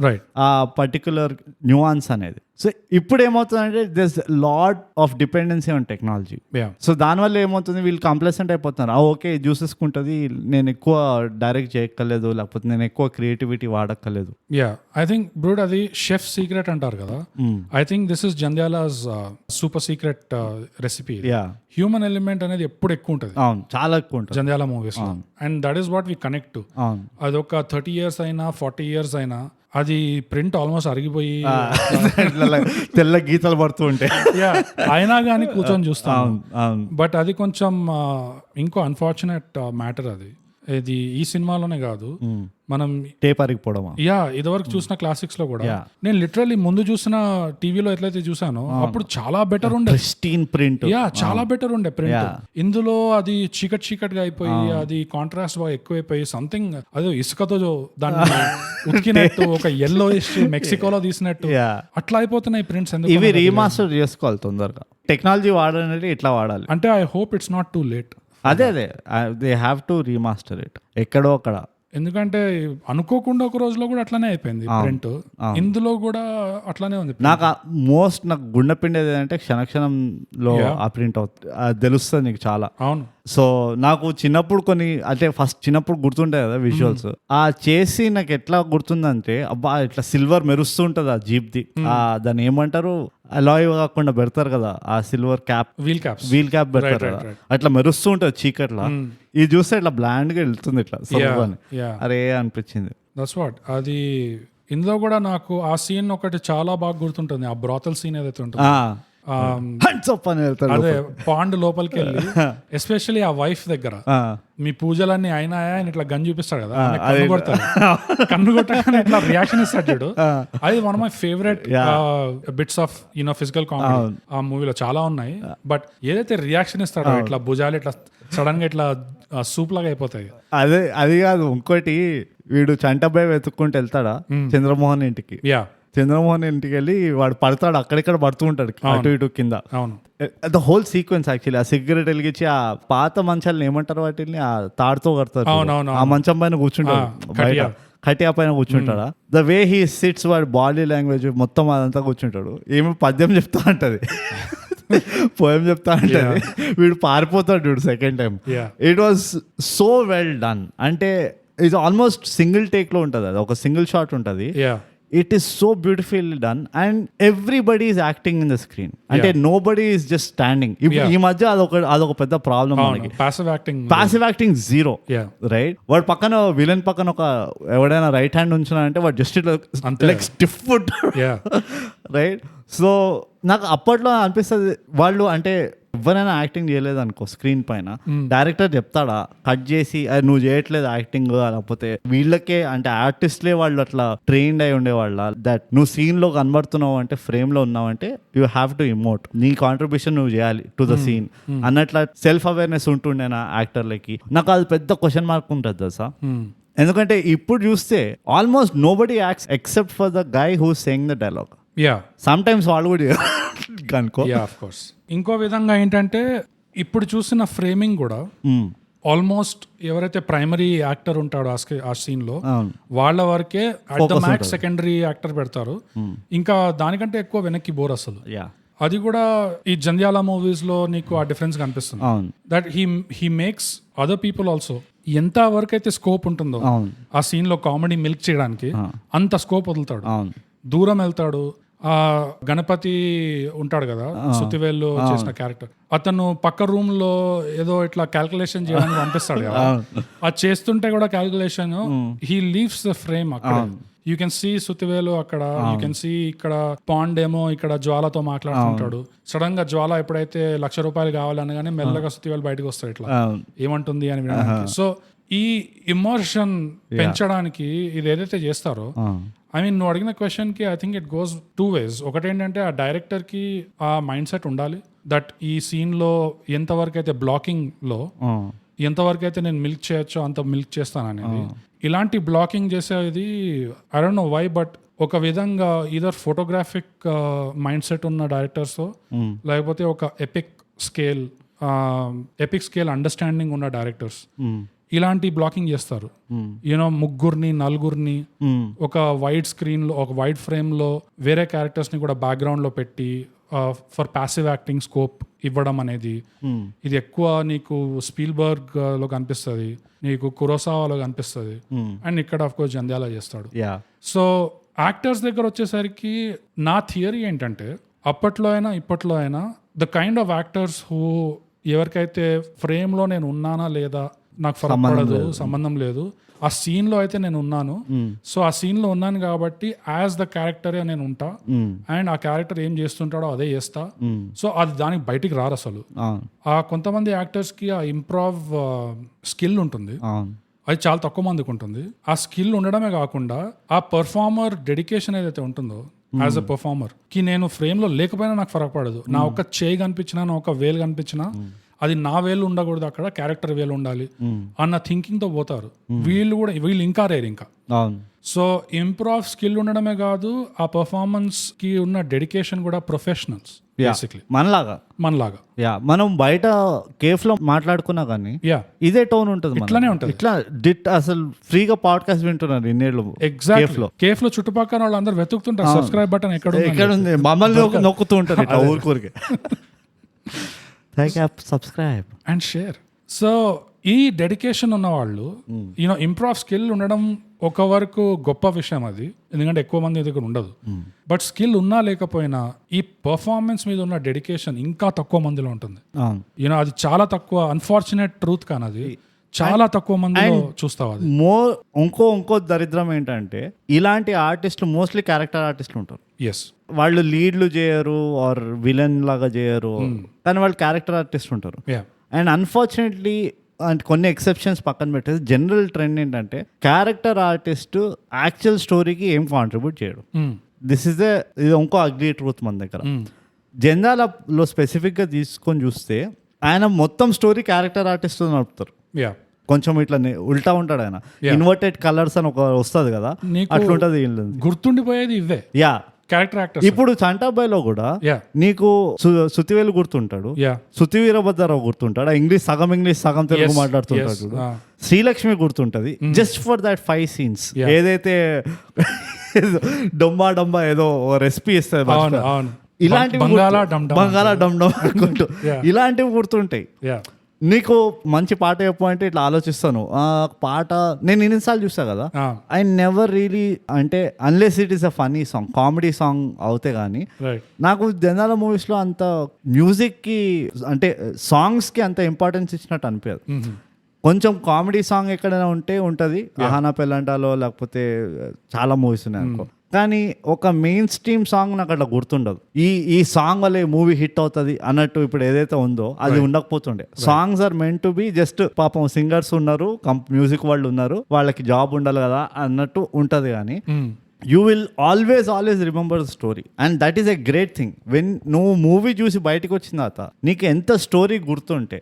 ఆ పర్టికులర్ న్యూయాన్స్ అనేది. సో ఇప్పుడు ఏమవుతుందంటే this lot of dependency on technology. So దానివల్ల ఏమవుతుంది, వీళ్ళు కంప్లసెంట్ అయిపోతున్నారు. ఓకే చూసేసుకుంటుంది, నేను ఎక్కువ డైరెక్ట్ చేయక్కర్లేదు, లేకపోతే నేను ఎక్కువ క్రియేటివిటీ వాడక్కర్లేదు. ఐ థింక్ బ్రూడ్ అది షెఫ్ సీక్రెట్ అంటారు కదా, I think this is Jandhyala's super secret recipe. Human element అనేది ఎప్పుడు ఎక్కువ ఉంటుంది, చాలా ఎక్కువ ఉంటుంది జంధ్యాల మూవీస్ లో, and that is what we connect to. అది ఒక 30 years అయినా 40 years అయినా అది ప్రింట్ ఆల్మోస్ట్ అరిగిపోయి తెల్ల గీతలు పడుతూ ఉంటాయి అయినా కానీ కూర్చొని చూస్తాం. బట్ అది కొంచెం ఇంకో అన్ఫార్చునేట్ మ్యాటర్ అది. ఇది ఈ సినిమాలోనే కాదు, మనం టేప్ అరిగిపోవడం, ఇదివరకు చూసిన క్లాసిక్స్ లో కూడా నేను లిటరల్లీ ముందు చూసిన టీవీలో ఎట్లయితే చూసానో అప్పుడు చాలా బెటర్ ఉండే ప్రింట్, చాలా బెటర్ ఉండే ప్రింట్. ఇందులో అది చీకట్ గా అయిపోయి అది కాంట్రాస్ట్ బాగా ఎక్కువైపోయి సంథింగ్ అదే ఇసుకతో దాన్ని ఉతికినట్టు ఒక ఎల్లో మెక్సికోలో తీసినట్టు అట్లా అయిపోతున్నాయి ప్రింట్స్. ఇవి రీమాస్టర్ చేసుకోవాలి తొందరగా, టెక్నాలజీ వాడాలంటే ఇట్లా వాడాలి. అంటే I hope it's not too late. అదే they have to remaster it ఎక్కడో అక్కడ. ఎందుకంటే అనుకోకుండా ఒక రోజులో కూడా అట్లానే అయిపోయింది ప్రింట్, ఇందులో కూడా అట్లానే ఉంది. నాకు గుండె పిండేది ఏంటంటే క్షణక్షణంలో ఆ ప్రింట్ అవుతుంది, అది తెలుస్తుంది నీకు చాలా. అవును. సో నాకు చిన్నప్పుడు కొన్ని అంటే ఫస్ట్ చిన్నప్పుడు గుర్తుంటాయి కదా విజువల్స్, ఆ చేసి నాకు ఎట్లా గుర్తుందంటే అబ్బా ఇట్లా సిల్వర్ మెరుస్తూ ఉంటుంది ఆ జీప్ ది, దాన్ని ఏమంటారు అలాయ్ కాకుండా పెడతారు కదా ఆ సిల్వర్ క్యాప్, వీల్ క్యాప్ పెడతారు కదా, అట్లా మెరుస్తూ ఉంటుంది చీకట్లా. ఇది చూస్తే ఇట్లా బ్లాండ్ గా వెళ్తుంది ఇట్లా అరే అనిపించింది. దట్స్ వాట్ అది. ఇందులో కూడా నాకు ఆ సీన్ ఒకటి చాలా బాగా గుర్తుంటుంది, ఆ బ్రాతల్ సీన్ ఏదైతే ఉంటుంది, అదే పాండ్ లోపలికి వెళ్ళి ఎస్పెషల్లీ ఆ వైఫ్ దగ్గర మీ పూజలన్నీ అయినాయా అని ఇట్లా గన్ చూపిస్తాడు కదా, కన్ను కొడతాడు, కన్ను కొట్టగానే ఇట్లా రియాక్షన్ ఇస్తాడు చూడు, అది one of my favourite bits of physical comedy ఆ మూవీలో చాలా ఉన్నాయి. బట్ ఏదైతే రియాక్షన్ ఇస్తాడో ఇట్లా భుజాలు ఇట్లా సడన్ గా ఇట్లా సూప్ లాగా అయిపోతాయి. అది కాదు, ఇంకోటి వీడు చంటబ్బాయి వెతుక్కుంటూ వెళ్తాడా చంద్రమోహన్ ఇంటికి, చంద్రమోహన్ ఇంటికి వెళ్ళి వాడు పడతాడు, అక్కడిక్కడ పడుతూ ఉంటాడు అటు ఇటు కింద. ద హోల్ సీక్వెన్స్ యాక్చువల్లీ ఆ సిగరెట్ వెలిగించి ఆ పాత మంచాలను ఏమంటారు వాటిని ఆ తాడుతో కడతారు, ఆ మంచం పైన కూర్చుంటాడు, బయట ఖటియా పైన కూర్చుంటాడా, ద వే హీ సిట్స్ వాడి బాడీ లాంగ్వేజ్ మొత్తం అదంతా కూర్చుంటాడు. ఏమో పద్యం చెప్తా ఉంటది, పోయం చెప్తా ఉంటది, వీడు పారిపోతాడు వీడు second time. It was so well done, అంటే ఇది ఆల్మోస్ట్ సింగిల్ టేక్ లో ఉంటది, అది ఒక సింగిల్ షాట్ ఉంటది. It is so beautifully done and everybody is acting in the screen. అంటే nobody is just standing. ఈ మధ్య అదొక పెద్ద ప్రాబ్లం మనకి. Passive acting zero, right? వాడు పక్కన విలన్ పక్కన ఒక ఎవడైనా రైట్ హ్యాండ్ ఉంచున్నా అంటే వాడు just like stiff foot, right? So నాకు అప్పట్లో అనిపిస్తుంది వాళ్ళు అంటే ఎవరైనా యాక్టింగ్ చేయలేదు అనుకో స్క్రీన్ పైన, డైరెక్టర్ చెప్తాడా కట్ చేసి నువ్వు చేయట్లేదు యాక్టింగ్, లేకపోతే వీళ్ళకే అంటే ఆర్టిస్ట్లే వాళ్ళు అట్లా ట్రైన్డ్ అయి ఉండేవాళ్ళ, దట్ నువ్వు సీన్ లో కనబడుతున్నావు అంటే ఫ్రేమ్ లో ఉన్నావు అంటే యూ హ్యావ్ టు ఇమోట్, నీ కాంట్రిబ్యూషన్ నువ్వు చేయాలి టు ద సీన్ అన్నట్లా సెల్ఫ్ అవేర్నెస్ ఉంటుండే నా యాక్టర్లకి. నాకు అది పెద్ద క్వశ్చన్ మార్క్ ఉంటుంది తెలుసా, ఎందుకంటే ఇప్పుడు చూస్తే almost nobody acts except for the guy who saying the dialogue. Some times వాళ్ళు కూడా కనుకో. ఇంకో విధంగా ఏంటంటే ఇప్పుడు చూసిన ఫ్రేమింగ్ కూడా ఆల్మోస్ట్ ఎవరైతే ప్రైమరీ యాక్టర్ ఉంటాడో ఆ సీన్ లో వాళ్ళ వరకే at the max secondary actor పెడతారు, ఇంకా దానికంటే ఎక్కువ వెనక్కి బోర్ అసలు. అది కూడా ఈ జంధ్యాల మూవీస్ లో నీకు ఆ డిఫరెన్స్ కనిపిస్తుంది, that he makes other people also ఎంత వరకు అయితే స్కోప్ ఉంటుందో ఆ సీన్ లో కామెడీ మిల్క్ చేయడానికి అంత స్కోప్ వదులుతాడు, దూరం వెళ్తాడు. ఆ గణపతి ఉంటాడు కదా సుతివేలు చేసిన క్యారెక్టర్, అతను పక్క రూమ్ లో ఏదో ఇట్లా క్యాల్కులేషన్ చేయడానికి పంపిస్తాడు కదా, అది చేస్తుంటే కూడా calculation he leaves the frame అక్కడ. యూ కెన్ సీ సుతివేలు అక్కడ, యూ కెన్ సీ ఇక్కడ పాండ్ ఏమో ఇక్కడ జ్వాలతో మాట్లాడుతుంటాడు. సడన్ గా జ్వాల ఎప్పుడైతే ₹1,00,000 కావాలనగానే మెల్లగా సుతివేలు బయటకు వస్తాడు ఇట్లా ఏమంటుంది అని వినడానికి. సో ఈ ఇమోషన్ పెంచడానికి ఇది ఏదైతే చేస్తారో ఐ మీన్ నువ్వు అడిగిన క్వశ్చన్కి I think it goes 2 ways. ఒకటి ఏంటంటే ఆ డైరెక్టర్కి ఆ మైండ్ సెట్ ఉండాలి దట్ ఈ సీన్లో ఎంతవరకు అయితే బ్లాకింగ్లో ఎంతవరకు అయితే నేను మిల్క్ చేయొచ్చో అంత మిల్క్ చేస్తాను అనేది. ఇలాంటి బ్లాకింగ్ చేసేది I don't know why, but ఒక విధంగా ఈదర్ ఫోటోగ్రాఫిక్ మైండ్ సెట్ ఉన్న డైరెక్టర్స్ లేకపోతే ఒక ఎపిక్ స్కేల్ అండర్స్టాండింగ్ ఉన్న డైరెక్టర్స్ ఇలాంటి బ్లాకింగ్ చేస్తారు. యూనో ముగ్గురిని నలుగురిని ఒక వైడ్ స్క్రీన్ లో, ఒక వైడ్ ఫ్రేమ్ లో వేరే క్యారెక్టర్స్ ని కూడా బ్యాక్గ్రౌండ్ లో పెట్టి ఫర్ ప్యాసివ్ యాక్టింగ్ స్కోప్ ఇవ్వడం అనేది ఇది ఎక్కువ నీకు స్పీల్బర్గ్ లో కనిపిస్తుంది, నీకు కురోసావాలో కనిపిస్తుంది, అండ్ ఇక్కడ ఆఫ్ కోర్స్ జంధ్యాల చేస్తాడు. సో యాక్టర్స్ దగ్గర వచ్చేసరికి నా థియరీ ఏంటంటే అప్పట్లో అయినా ఇప్పట్లో అయినా the kind of actors who ఎవరికైతే ఫ్రేమ్లో నేను ఉన్నానా లేదా నాకు ఫరక్ పడదు, సంబంధం లేదు, ఆ సీన్ లో అయితే నేను ఉన్నాను, సో ఆ సీన్ లో ఉన్నాను కాబట్టి యాజ్ ద క్యారెక్టరే నేను ఉంటా అండ్ ఆ క్యారెక్టర్ ఏం చేస్తుంటాడో అదే చేస్తా. సో అది దానికి బయటికి రారు అసలు. ఆ కొంతమంది యాక్టర్స్ కి ఆ ఇంప్రూవ్ స్కిల్ ఉంటుంది, అది చాలా తక్కువ మందికి ఉంటుంది. ఆ స్కిల్ ఉండడమే కాకుండా ఆ పర్ఫార్మర్ డెడికేషన్ ఏదైతే ఉంటుందో యాజ్ అ పర్ఫార్మర్ కి నేను ఫ్రేమ్ లో లేకపోయినా నాకు ఫరక్ పడదు, నా ఒక చేయి కనిపించినా నా ఒక వేలు కనిపించినా అది నా వేలు ఉండకూడదు, అక్కడ క్యారెక్టర్ వేలు ఉండాలి అన్న థింకింగ్ తో పోతారు. వీళ్ళు ఇంకా రేరు ఇంకా. సో ఇంప్రూవ్ స్కిల్ ఉండడమే కాదు, ఆ పర్ఫార్మెన్స్ కి ఉన్న డెడికేషన్ కూడా ప్రొఫెషనల్స్ బేసిక్లీ మనలాగా. మనం బయట కేఫ్ లో మాట్లాడుకున్నా కానీ ఇదే టోన్ ఉంటుంది, ఇట్లానే ఉంటుంది. ఇట్లా అసలు ఫ్రీగా పాడ్కాస్ట్ వింటున్నారు ఇన్నేళ్ళు. ఎగ్జాక్ట్లీ కేఫ్ లో చుట్టుపక్కల వాళ్ళందరూ వెతుకుతుంటారు సబ్స్క్రైబ్ బటన్ ఎక్కడ ఉంది, మమ్మల్ని నొక్కుతూ ఉంటారు ఊరికూరికి. Subscribe and share. సో ఈ డెడికేషన్ ఉన్న వాళ్ళు యూనో ఇంప్రూవ్ స్కిల్ ఉండడం ఒక వరకు గొప్ప విషయం అది, ఎందుకంటే ఎక్కువ మంది దగ్గర ఉండదు. బట్ స్కిల్ ఉన్నా లేకపోయినా ఈ పర్ఫార్మెన్స్ మీద ఉన్న డెడికేషన్ ఇంకా తక్కువ మందిలో ఉంటుంది. యూనో అది చాలా తక్కువ, అన్ఫార్చునేట్ ట్రూత్ కానీ అది చాలా తక్కువ మందిలో చూస్తావు. అది ఇంకో దరిద్రం ఏంటంటే ఇలాంటి ఆర్టిస్టులు మోస్ట్లీ క్యారెక్టర్ ఆర్టిస్టులు ఉంటారు. ఎస్, వాళ్ళు లీడ్లు చేయరు ఆర్ విలన్ లాగా చేయరు, కానీ వాళ్ళు క్యారెక్టర్ ఆర్టిస్ట్ ఉంటారు. అండ్ అన్ఫార్చునేట్లీ అంటే కొన్ని ఎక్సెప్షన్స్ పక్కన పెట్టేసి జనరల్ ట్రెండ్ ఏంటంటే క్యారెక్టర్ ఆర్టిస్ట్ యాక్చువల్ స్టోరీకి ఏం కాంట్రిబ్యూట్ చేయడు. ఇది ఇంకో అగ్లీ ట్రూత్ మన దగ్గర. జంధ్యాలలో స్పెసిఫిక్గా తీసుకొని చూస్తే ఆయన మొత్తం స్టోరీ క్యారెక్టర్ ఆర్టిస్ట్ నడుపుతారు. కొంచెం ఇట్లా ఉల్టా ఉంటాడు ఆయన. ఇన్వర్టెడ్ కలర్స్ అని ఒక వస్తుంది కదా, అట్లుంటది. గుర్తుండిపోయేది ఇవే క్యారెక్టర్ యాక్టర్. ఇప్పుడు చంటాబాయ్లో కూడా నీకు సుతివేలు గుర్తుంటాడు, సుతి వీరభద్రరావు గుర్తుంటాడు, ఇంగ్లీష్ సగం తెలుగు మాట్లాడుతుంటాడు. శ్రీలక్ష్మి గుర్తుంటది జస్ట్ ఫర్ దట్ 5 scenes. ఏదైతే డొంబా ఏదో రెసిపీ ఇస్తుంది, ఇలాంటివి బంగాళా డమ్ డమ్ అనుకుంటూ ఇలాంటివి గుర్తుంటాయి. నీకు మంచి పాట చెప్పు అంటే ఇట్లా ఆలోచిస్తాను. ఆ పాట నేను ఎన్నిసార్లు చూసా కదా, ఐ నెవర్ రియలీ అంటే unless it is a funny song, comedy song అవుతే గానీ నాకు జనాల మూవీస్ లో అంత మ్యూజిక్ కి అంటే సాంగ్స్ కి అంత ఇంపార్టెన్స్ ఇచ్చినట్టు అనిపించదు. కొంచెం కామెడీ సాంగ్ ఎక్కడైనా ఉంటది, ఆహానా పెళ్ళంటాలో లేకపోతే చాలా మూవీస్ ఉన్నాయి అనుకో, కానీ ఒక మెయిన్ స్ట్రీమ్ సాంగ్ నాకు అట్లా గుర్తుండదు. ఈ సాంగ్ వల్ల మూవీ హిట్ అవుతుంది అన్నట్టు ఇప్పుడు ఏదైతే ఉందో అది ఉండకపోతుండే. Songs are meant to be just పాపం సింగర్స్ ఉన్నారు, మ్యూజిక్ వాళ్ళు ఉన్నారు, వాళ్ళకి జాబ్ ఉండాలి కదా అన్నట్టు ఉంటది. కానీ you will always remember the story and that is a great thing. When నువ్వు మూవీ చూసి బయటకు వచ్చిన తర్వాత నీకు ఎంత స్టోరీ గుర్తుంటే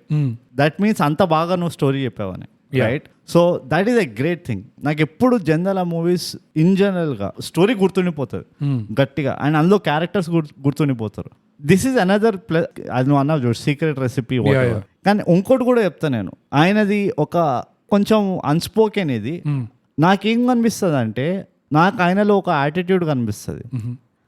దట్ మీన్స్ అంత బాగా నువ్వు స్టోరీ చెప్పావని, right? So that is a great thing. నాకు ఎప్పుడు జనరల్ మూవీస్ ఇన్ జనరల్ గా స్టోరీ గుర్తుండిపోతుంది గట్టిగా, అండ్ అందులో క్యారెక్టర్స్ గుర్తుండిపోతారు. This is another plus. అది నువ్వు అన్నావు చూడు సీక్రెట్ రెసిపీ. కానీ ఇంకోటి కూడా చెప్తా నేను, ఆయనది ఒక కొంచెం అన్స్పోకెన్. ఇది నాకేం కనిపిస్తుంది అంటే నాకు ఆయనలో ఒక యాటిట్యూడ్ కనిపిస్తుంది.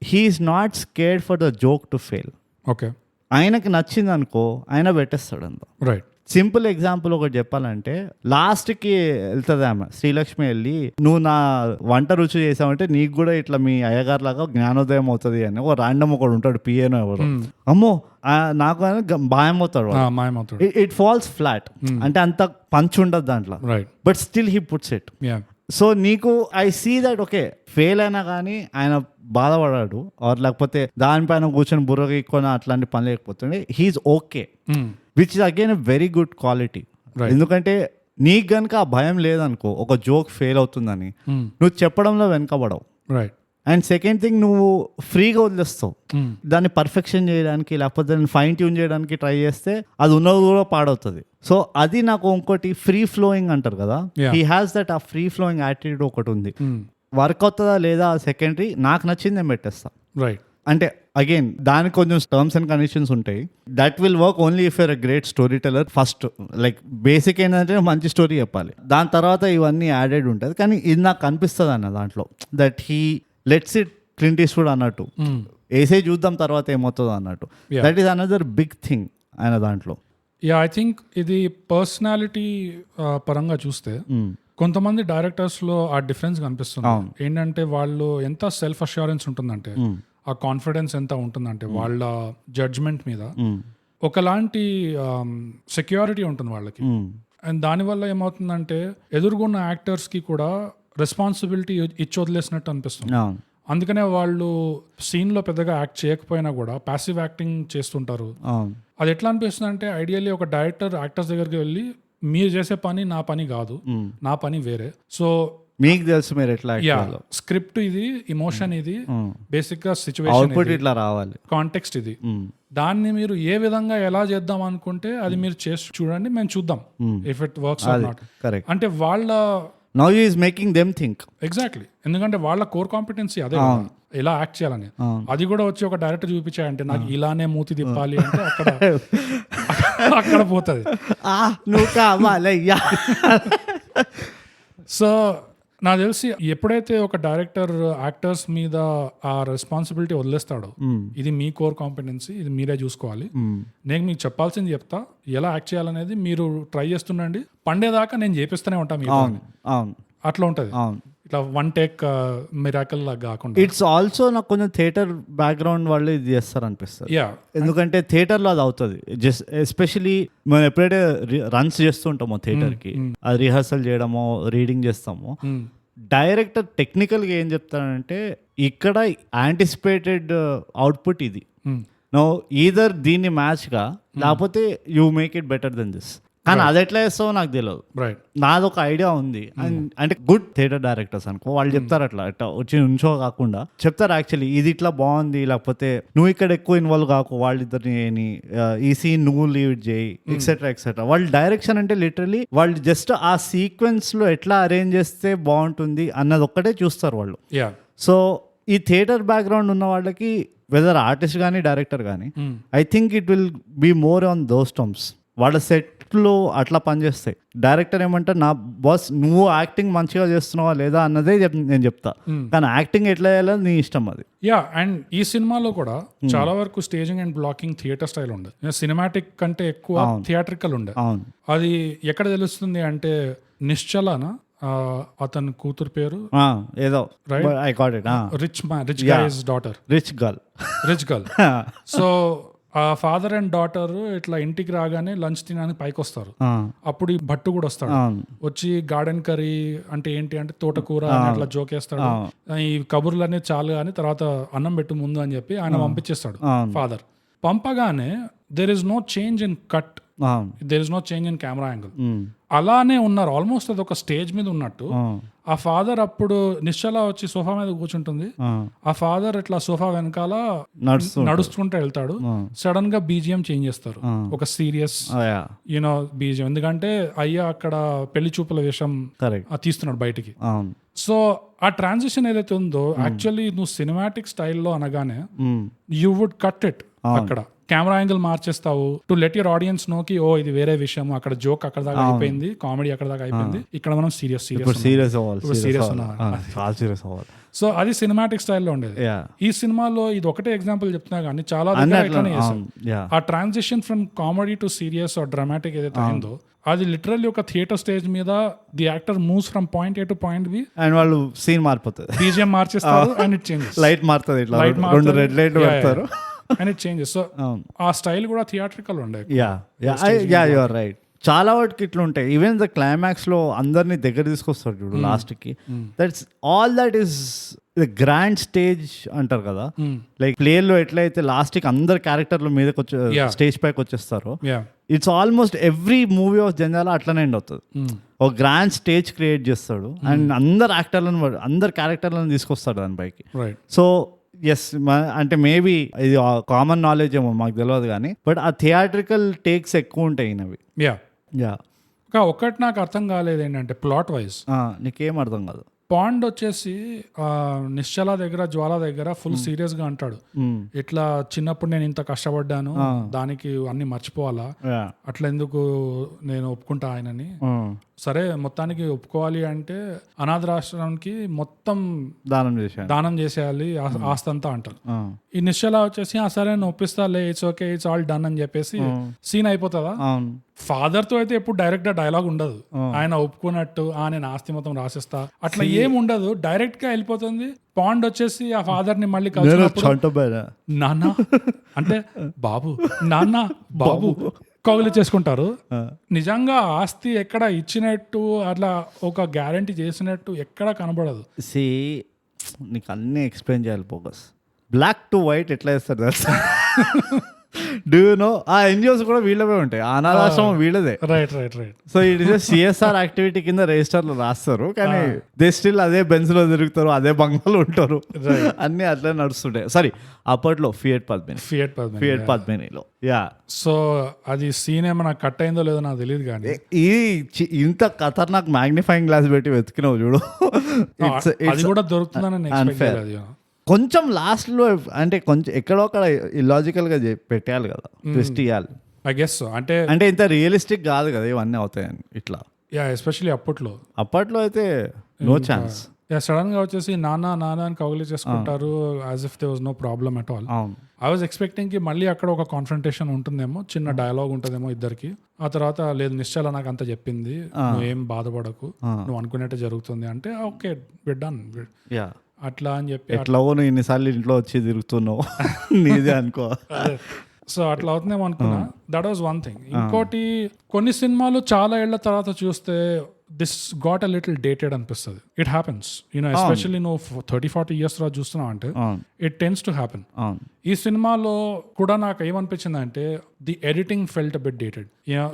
He is not scared for the joke to fail. Okay, ఆయనకి నచ్చింది అనుకో ఆయన పెట్టేస్తాడు అంత. రైట్. సింపుల్ ఎగ్జాంపుల్ ఒకటి చెప్పాలంటే లాస్ట్కి వెళ్తుంది ఆమె శ్రీలక్ష్మి వెళ్ళి, నువ్వు నా వంట రుచి చేసావంటే నీకు కూడా ఇట్లా మీ అయ్యగారు లాగా జ్ఞానోదయం అవుతుంది అని ఒక ర్యాండమ్ ఒకడు ఉంటాడు, పిఏనో ఎవరు, అమ్మో నాకు మాయమవుతాడు. ఇట్ ఫాల్స్ ఫ్లాట్, అంటే అంత పంచ్ ఉండదు దాంట్లో, but still he puts it. So నీకు I see that okay fail అయినా కానీ ఆయన బాధపడాడు, ఆర్ లేకపోతే దానిపైన కూర్చొని బుర్రగా ఎక్కువ అట్లాంటి పని లేకపోతుండే, he is okay, which is again a very good quality. ఎందుకంటే నీకు గనుక ఆ భయం లేదనుకో ఒక జోక్ ఫెయిల్ అవుతుందని నువ్వు చెప్పడంలో వెనకబడవు. రైట్. అండ్ సెకండ్ థింగ్, నువ్వు ఫ్రీగా వదిలేస్తావు. దాన్ని పర్ఫెక్షన్ చేయడానికి లేకపోతే దాన్ని ఫైన్ ట్యూన్ చేయడానికి ట్రై చేస్తే అది ఉన్నది కూడా పాడవుతుంది. సో అది నాకు ఇంకోటి ఫ్రీ ఫ్లోయింగ్ అంటారు కదా, హీ హ్యాస్ దట్ ఆ ఫ్రీ ఫ్లోయింగ్ యాటిట్యూడ్ ఒకటి ఉంది. వర్క్ అవుతుందా లేదా సెకండరీ, నాకు నచ్చింది నేను పెట్టేస్తా. రైట్. అంటే అగైన్ దానికి కొంచెం టర్మ్స్ అండ్ కండిషన్స్ ఉంటాయి. That will work only if you're a great story teller. First like basic ఏంటంటే మంచి స్టోరీ చెప్పాలి, దాని తర్వాత ఇవన్నీ యాడెడ్ ఉంటుంది. కానీ ఇది నాకు అనిపిస్తుంది అన్న దాంట్లో that he lets it Clint Eastwood అన్నట్టు, వేసే చూద్దాం తర్వాత ఏమవుతుందో అన్నట్టు. That is another big thing ఆయన దాంట్లో. యా, ఐ థింక్ ఇది పర్సనాలిటీ పరంగా చూస్తే కొంతమంది డైరెక్టర్స్ లో ఆ డిఫరెన్స్ కనిపిస్తుంది. ఏంటంటే వాళ్ళు ఎంత సెల్ఫ్ అష్యూరెన్స్ ఉంటుందంటే, ఆ కాన్ఫిడెన్స్ ఎంత ఉంటుందంటే వాళ్ళ జడ్జ్మెంట్ మీద ఒకలాంటి సెక్యూరిటీ ఉంటుంది వాళ్ళకి. అండ్ దానివల్ల ఏమవుతుందంటే ఎదురుగున్న యాక్టర్స్ కి కూడా రెస్పాన్సిబిలిటీ ఇచ్చి వదిలేసినట్టు అనిపిస్తుంది. అందుకనే వాళ్ళు సీన్ లో పెద్దగా యాక్ట్ చేయకపోయినా కూడా ప్యాసివ్ యాక్టింగ్ చేస్తుంటారు. అది ఎట్లా అనిపిస్తుంది అంటే, ఐడియల్లీ ఒక డైరెక్టర్ యాక్టర్స్ దగ్గరికి వెళ్ళి మీరు చేసే పని నా పని కాదు, నా పని వేరే, సో మీకు తెలుసు మీరు ఎట్లా స్క్రిప్ట్ ఇది, ఇమోషన్ ఇది, బేసిక్ గా సిచ్యువేషన్ ఇట్లా రావాలి, కాంటెక్స్ట్ ఇది, దాన్ని మీరు ఏ విధంగా ఎలా చేద్దాం అనుకుంటే అది మీరు చేసి చూడండి, మేము చూద్దాం if it works or not. అంటే వాళ్ళ now he is making them think. Exactly, ఎందుకంటే వాళ్ళ కోర్ కాంపిటెన్సీ అదే, ఎలా యాక్ట్ చేయాలని. అది కూడా వచ్చి ఒక డైరెక్టర్ చూపించాయంటే నాకు ఇలానే మూతి తిప్పాలి అంటే అక్కడ పోతుంది. సో నాకు తెలిసి ఎప్పుడైతే ఒక డైరెక్టర్ యాక్టర్స్ మీద ఆ రెస్పాన్సిబిలిటీ వదిలేస్తాడో, ఇది మీ కోర్ కాంపిటెన్సీ, ఇది మీరే చూసుకోవాలి, నేను మీకు చెప్పాల్సింది చెప్తా, ఎలా యాక్ట్ చేయాలనేది మీరు ట్రై చేస్తుండండి, పండేదాకా నేను చేపిస్తూనే ఉంటాను, అట్లా ఉంటుంది. ఇట్లా వన్ టేక్ మిరాకల్ లాగా కాకుండా. ఇట్స్ ఆల్సో నాకు కొంచెం థియేటర్ బ్యాక్గ్రౌండ్ వాళ్ళు ఇది చేస్తారు అనిపిస్తుంది. ఎందుకంటే థియేటర్లో అది అవుతుంది. జస్ట్ ఎస్పెషలీ మనం ఎప్పుడైతే రన్స్ చేస్తుంటామో థియేటర్కి, అది రిహర్సల్ చేయడమో రీడింగ్ చేస్తామో, డైరెక్టర్ టెక్నికల్గా ఏం చెప్తాడంటే ఇక్కడ యాంటిసిపేటెడ్ అవుట్పుట్ ఇది, నో ఈదర్ దీన్ని మ్యాచ్గా లేకపోతే you make it better then this. కానీ అది ఎట్లా చేస్తావో నాకు తెలియదు. నాది ఒక ఐడియా ఉంది. అంటే గుడ్ థియేటర్ డైరెక్టర్స్ అనుకో, వాళ్ళు చెప్తారు అట్లా వచ్చి నుంచో కాకుండా చెప్తారు యాక్చువల్లీ ఇది ఇట్లా బాగుంది, లేకపోతే నువ్వు ఇక్కడ ఎక్కువ ఇన్వాల్వ్ కాకు, వాళ్ళిద్దరిని ఈ సీన్ నువ్వు లీవ్ చేయి, ఎక్సెట్రా ఎక్సెట్రా. వాళ్ళ డైరెక్షన్ అంటే లిటరలీ వాళ్ళు జస్ట్ ఆ సీక్వెన్స్ లో ఎట్లా అరేంజ్ చేస్తే బాగుంటుంది అన్నది ఒక్కటే చూస్తారు వాళ్ళు. సో ఈ థియేటర్ బ్యాక్గ్రౌండ్ ఉన్న వాళ్ళకి వెదర్ ఆర్టిస్ట్ కానీ డైరెక్టర్ కానీ, I think it will be more on those terms. వాళ్ళ సెట్లో అట్లా పనిచేస్తాయి. డైరెక్టర్ ఏమంటారు, నా బాస్ నువ్వు యాక్టింగ్ మంచిగా చేస్తున్నావా లేదా అన్నదే నేను చెప్తా, కానీ యాక్టింగ్ ఎట్లా చేయాలో నీ ఇష్టం అది. అండ్ ఈ సినిమాలో కూడా చాలా వరకు staging and blocking theatre style ఉండే, సినిమాటిక్ కంటే ఎక్కువ థియేట్రికల్ ఉండే. అది ఎక్కడ తెలుస్తుంది అంటే, నిశ్చలనా అతని కూతురు పేరు ఏదో rich guys daughter, rich girl. So ఆ ఫాదర్ అండ్ డాటర్ ఇట్లా ఇంటికి రాగానే లంచ్ తినడానికి పైకి వస్తారు. అప్పుడు ఈ భట్టు కూడా వస్తాడు, వచ్చి గార్డెన్ కర్రీ అంటే ఏంటి అంటే తోటకూర అని అట్లా జోకేస్తాడు. ఈ కబుర్లు అనేది చాలు అని తర్వాత అన్నం పెట్టు ముందు అని చెప్పి ఆయన పంపించేస్తాడు ఫాదర్. పంపగానే there is no change in cut, there is no change in camera angle, అలానే ఉన్నారు. ఆల్మోస్ట్ అది ఒక స్టేజ్ మీద ఉన్నట్టు. ఆ ఫాదర్ అప్పుడు నిశ్చల వచ్చి సోఫా మీద కూర్చుంటుంది, ఆ ఫాదర్ ఇట్లా సోఫా వెనకాల నడుస్తుంటే వెళ్తాడు. సడన్ గా బీజిఎం చేంజ్ చేస్తారు, ఒక సీరియస్ యూనో బీజిఎం, ఎందుకంటే అయ్యా అక్కడ పెళ్లి చూపుల విషయం తీస్తున్నాడు బయటికి. సో ఆ ట్రాన్సిషన్ ఏదైతే ఉందో, యాక్చువల్లీ నువ్వు సినిమాటిక్ స్టైల్లో అనగానే యూ వుడ్ కట్ ఇట్, అక్కడ కెమెరా యాంగిల్ మార్చేస్తావు to let your audience know కి ఓ ఇది వేరే విషయం, అక్కడ జోక్ అక్కడ దాకా అయిపోయింది, కామెడీ అక్కడ దాకా అయిపోయింది, ఇక్కడ మనం సీరియస్ అవ్వాలి. సో అది సినిమాటిక్ స్టైల్లో ఉండేది. ఈ సినిమాలో ఇది ఒకటే ఎగ్జాంపుల్ చెప్తున్నా కానీ చాలా ఆ transition from comedy to serious or dramatic ఏదైతే అయిందో, అది లిటరల్లీ ఒక థియేటర్ స్టేజ్ మీద the actor moves from point A to point B, and వాళ్ళు సీన్ మారిపోతుంది, బీజిఎం మార్చేస్తారు అండ్ ఇట్ చేంజెస్, లైట్ మారుతుంది, రెండు రెడ్ లైట్ పెడతారు అండ్ ఇట్ చేంజెస్. సో ఆ స్టైల్ కూడా థియేట్రికల్ ఉండే. You are right. చాలా వాటికి ఇట్లా ఉంటాయి. ఈవెన్ ద క్లైమాక్స్ లో అందరినీ దగ్గర తీసుకొస్తాడు చూడు లాస్ట్ కి, that's all that is grand stage అంటారు కదా, లైక్ ప్లేయర్లో ఎట్లయితే లాస్ట్కి అందరు క్యారెక్టర్ల మీదకి వచ్చే స్టేజ్ పైకి వచ్చేస్తారో, it's almost every movie of Jandhyala అట్లనే ఎండ్ అవుతుంది. ఒక గ్రాండ్ స్టేజ్ క్రియేట్ చేస్తాడు అండ్ అందరు యాక్టర్లను అందరు క్యారెక్టర్లను తీసుకొస్తాడు దాని పైకి. సో ఎస్, అంటే మేబీ ఇది కామన్ నాలెడ్జ్ ఏమో మాకు తెలియదు కానీ, బట్ ఆ థియేట్రికల్ టేక్స్ ఎక్కువ ఉంటాయి ఈయనవి. ఒకటి నాకు అర్థం కాలేదు ఏంటంటే ప్లాట్ వైజ్ నీకేం అర్థం కాదు. పాండ్ వచ్చేసి నిశ్చల దగ్గర జ్వాల దగ్గర ఫుల్ సీరియస్ గా అంటాడు, ఇట్లా చిన్నప్పుడు నేను ఇంత కష్టపడ్డాను దానికి అన్ని మర్చిపోవాలా, అట్లా ఎందుకు నేను ఒప్పుకుంటా ఆయనని. సరే మొత్తానికి ఒప్పుకోవాలి అంటే అనాథరాశ్రమానికి మొత్తం దానం చేసేయాలి ఆస్తి అంతా అంటారు. ఈ నిశ్చల వచ్చేసి సరే నేను ఒప్పిస్తాలే, it's okay it's all done అని చెప్పేసి సీన్ అయిపోతుందా. ఫాదర్ తో అయితే ఎప్పుడు డైరెక్ట్ గా డైలాగ్ ఉండదు, ఆయన ఒప్పుకున్నట్టు నేను ఆస్తి మొత్తం రాసిస్తా అట్లా ఏం ఉండదు, డైరెక్ట్ గా వెళ్ళిపోతుంది. పాండ్ వచ్చేసి ఆ ఫాదర్ ని మళ్ళీ నాన్న అంటే బాబు, నాన్న బాబు కౌలు చేసుకుంటారు. నిజంగా ఆస్తి ఎక్కడ ఇచ్చినట్టు అట్లా ఒక గ్యారంటీ చేసినట్టు ఎక్కడ కనబడదు. నీకు అన్ని ఎక్స్ప్లెయిన్ చేయాలి. ఫోకస్ బ్లాక్ టు వైట్ ఎట్లా వేస్తారు తెలుసా? Do you know? ఆ ఎన్జిఓస్ కూడా వీళ్ళవే ఉంటాయి, అనాథాశ్రమం వీళ్ళదే. Right. So it is CSR activity కింద రిజిస్టర్లో రాస్తారు, కానీ దే స్టిల్ అదే బెంచ్ లో తిరుగుతారు, అదే బంగ్లాలో ఉంటారు, అన్ని అట్లా నడుస్తుంటాయి. సారీ, అప్పట్లో ఫియట్ పద్మినిలో. సో అది సీన్ ఏమైనా కట్ అయిందో లేదో నాకు తెలియదు, కానీ ఇంత ఖతర్నాక్ మ్యాగ్నిఫైయింగ్ గ్లాస్ పెట్టి వెతికినావు చూడు, అది కూడా దొరుకుతుందని కొంచెం లాస్ట్లో అంటే కొంచెం ఎక్కడో అక్కడ ఇలాజికల్ గా పెట్టాలి కదా, ట్విస్ట్ ఇవ్వాలి. I guess so. అంటే ఇంత రియలిస్టిక్ కాదు కదా ఇవన్నీ అవుతాయని ఇట్లా. ఎస్పెషల్లీ అప్పట్లో అయితే నో ఛాన్స్. సడన్ గా వచ్చేసి నాన్న అని కౌగులి చేసుకుంటారు, as if they was no problem at all. I was expecting కి మళ్ళీ అక్కడ ఒక కాన్ఫ్రంటేషన్ ఉంటుందేమో, చిన్న డైలాగ్ ఉంటుందేమో ఇద్దరికి. ఆ తర్వాత లేదు నిశ్చల నాకు అంత చెప్పింది, నువ్వు ఏం బాధపడకు, నువ్వు అనుకునేట్టు జరుగుతుంది అంటే ఓకే డన్ అట్లా అని చెప్పి. ఎట్లా నువ్వు ఇన్నిసార్లు ఇంట్లో వచ్చి తిరుగుతున్నావు నీదే అనుకో. సో అట్లా అవుతుందేమో అనుకున్నా. That was one thing. ఇంకోటి, కొన్ని సినిమాలు చాలా ఏళ్ల తర్వాత చూస్తే this got a little dated అనిపిస్తుంది. ఇట్ హ్యాపెన్స్, ఎస్పెషల్లీ నువ్వు 30-40 years తర్వాత చూస్తున్నావు అంటే ఇట్ టెన్స్ టు హ్యాపెన్. ఈ సినిమాలో కూడా నాకు ఏమనిపించింది అంటే the editing felt a bit dated.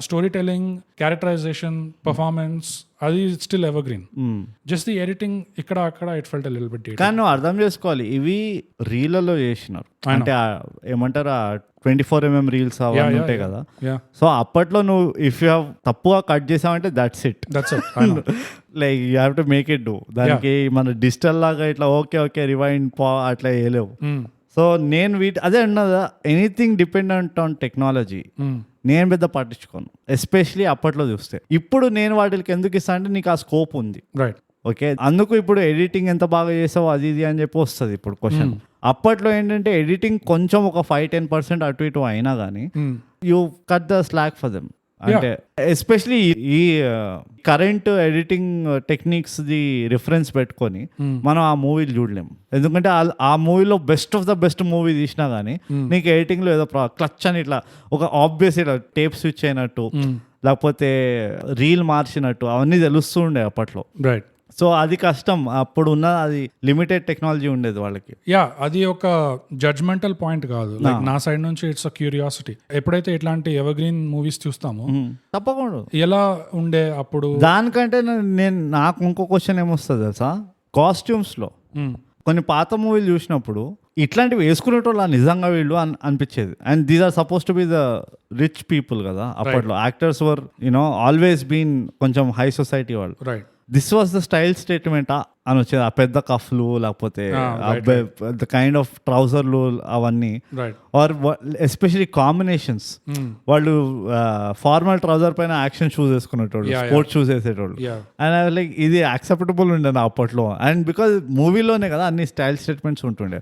Storytelling, characterisation, performance అది still evergreen. Just the editing ఇక్కడ అక్కడ it felt a little bit dated. కానీ నువ్వు అర్థం చేసుకోవాలి, ఇవి రీలలో చేసినారు అంటే ఏమంటారు 24mm రీల్స్ అవన్నీ ఉంటాయి కదా. సో అప్పట్లో నువ్వు ఇఫ్ యూ తప్పుగా కట్ చేసావంటే that's it. Like you have to make it do. దానికి మన డిజిటల్ లాగా ఇట్లా ఓకే రివైండ్ అట్లా వేయలేవు. సో నేను అదే అన్నదా, ఎనీథింగ్ డిపెండెంట్ ఆన్ టెక్నాలజీ నేను పెద్ద పట్టించుకోను, ఎస్పెషలీ అప్పట్లో చూస్తే. ఇప్పుడు నేను వాటికి ఎందుకు ఇస్తా అంటే నీకు ఆ స్కోప్ ఉంది, రైట్? ఓకే, అందుకు ఇప్పుడు ఎడిటింగ్ ఎంత బాగా చేసావు అది ఇది అని చెప్పి వస్తుంది ఇప్పుడు క్వశ్చన్. అప్పట్లో ఏంటంటే ఎడిటింగ్ కొంచెం ఒక 5-10% అటు ఇటు అయినా కానీ you cut the slack for them. అంటే ఎస్పెషలీ ఈ current editing techniques the reference పెట్టుకొని మనం ఆ మూవీలు చూడలేము. ఎందుకంటే ఆ మూవీలో best of the best movie తీసినా కానీ నీకు ఎడిటింగ్ లో ఏదో క్లచ్ అని ఇట్లా ఒక ఆబ్వియస్ ఇట్లా టేప్ స్విచ్ అయినట్టు లేకపోతే రీల్ మార్చినట్టు అవన్నీ తెలుస్తూ ఉండే అప్పట్లో, రైట్? సో అది కష్టం. అప్పుడు ఉన్న అది లిమిటెడ్ టెక్నాలజీ ఉండేది వాళ్ళకి. అది ఒక జడ్జ్మెంటల్ పాయింట్ కాదు, లైక్ నా సైడ్ నుంచి ఇట్స్ అ క్యూరియాసిటీ. ఎప్పుడైతే ఇట్లాంటి ఎవర్ గ్రీన్ మూవీస్ చూస్తామో తప్పకుండా ఎలా ఉండే అప్పుడు దానికంటే నాకు ఇంకో క్వశ్చన్ ఏమొస్తుంది తెలుసా, కాస్ట్యూమ్స్ లో కొన్ని పాత మూవీలు చూసినప్పుడు ఇట్లాంటివి వేసుకునేటోళ్ళు నిజంగా వీళ్ళు అనిపించేది. And these are suppose to be the rich people కదా అప్పట్లో. యాక్టర్స్ వర్ ఆల్వేస్ బీన్ కొంచెం హై సొసైటీ వాళ్ళు, right? This was the style statement అని వచ్చేది. ఆ పెద్ద కఫ్లు లేకపోతే ద కైండ్ ఆఫ్ ట్రౌజర్లు అవన్నీ, ఆర్ ఎస్పెషలీ కాంబినేషన్స్. వాళ్ళు ఫార్మల్ ట్రౌజర్ పైన యాక్షన్ షూస్ వేసుకునేటోళ్ళు, స్పోర్ట్స్ షూస్ వేసేటోళ్ళు. అండ్ లైక్ ఇది యాక్సెప్టబుల్ ఉండే నా అప్పట్లో. అండ్ బికాజ్ మూవీలోనే కదా అన్ని స్టైల్ స్టేట్మెంట్స్ ఉంటుండే.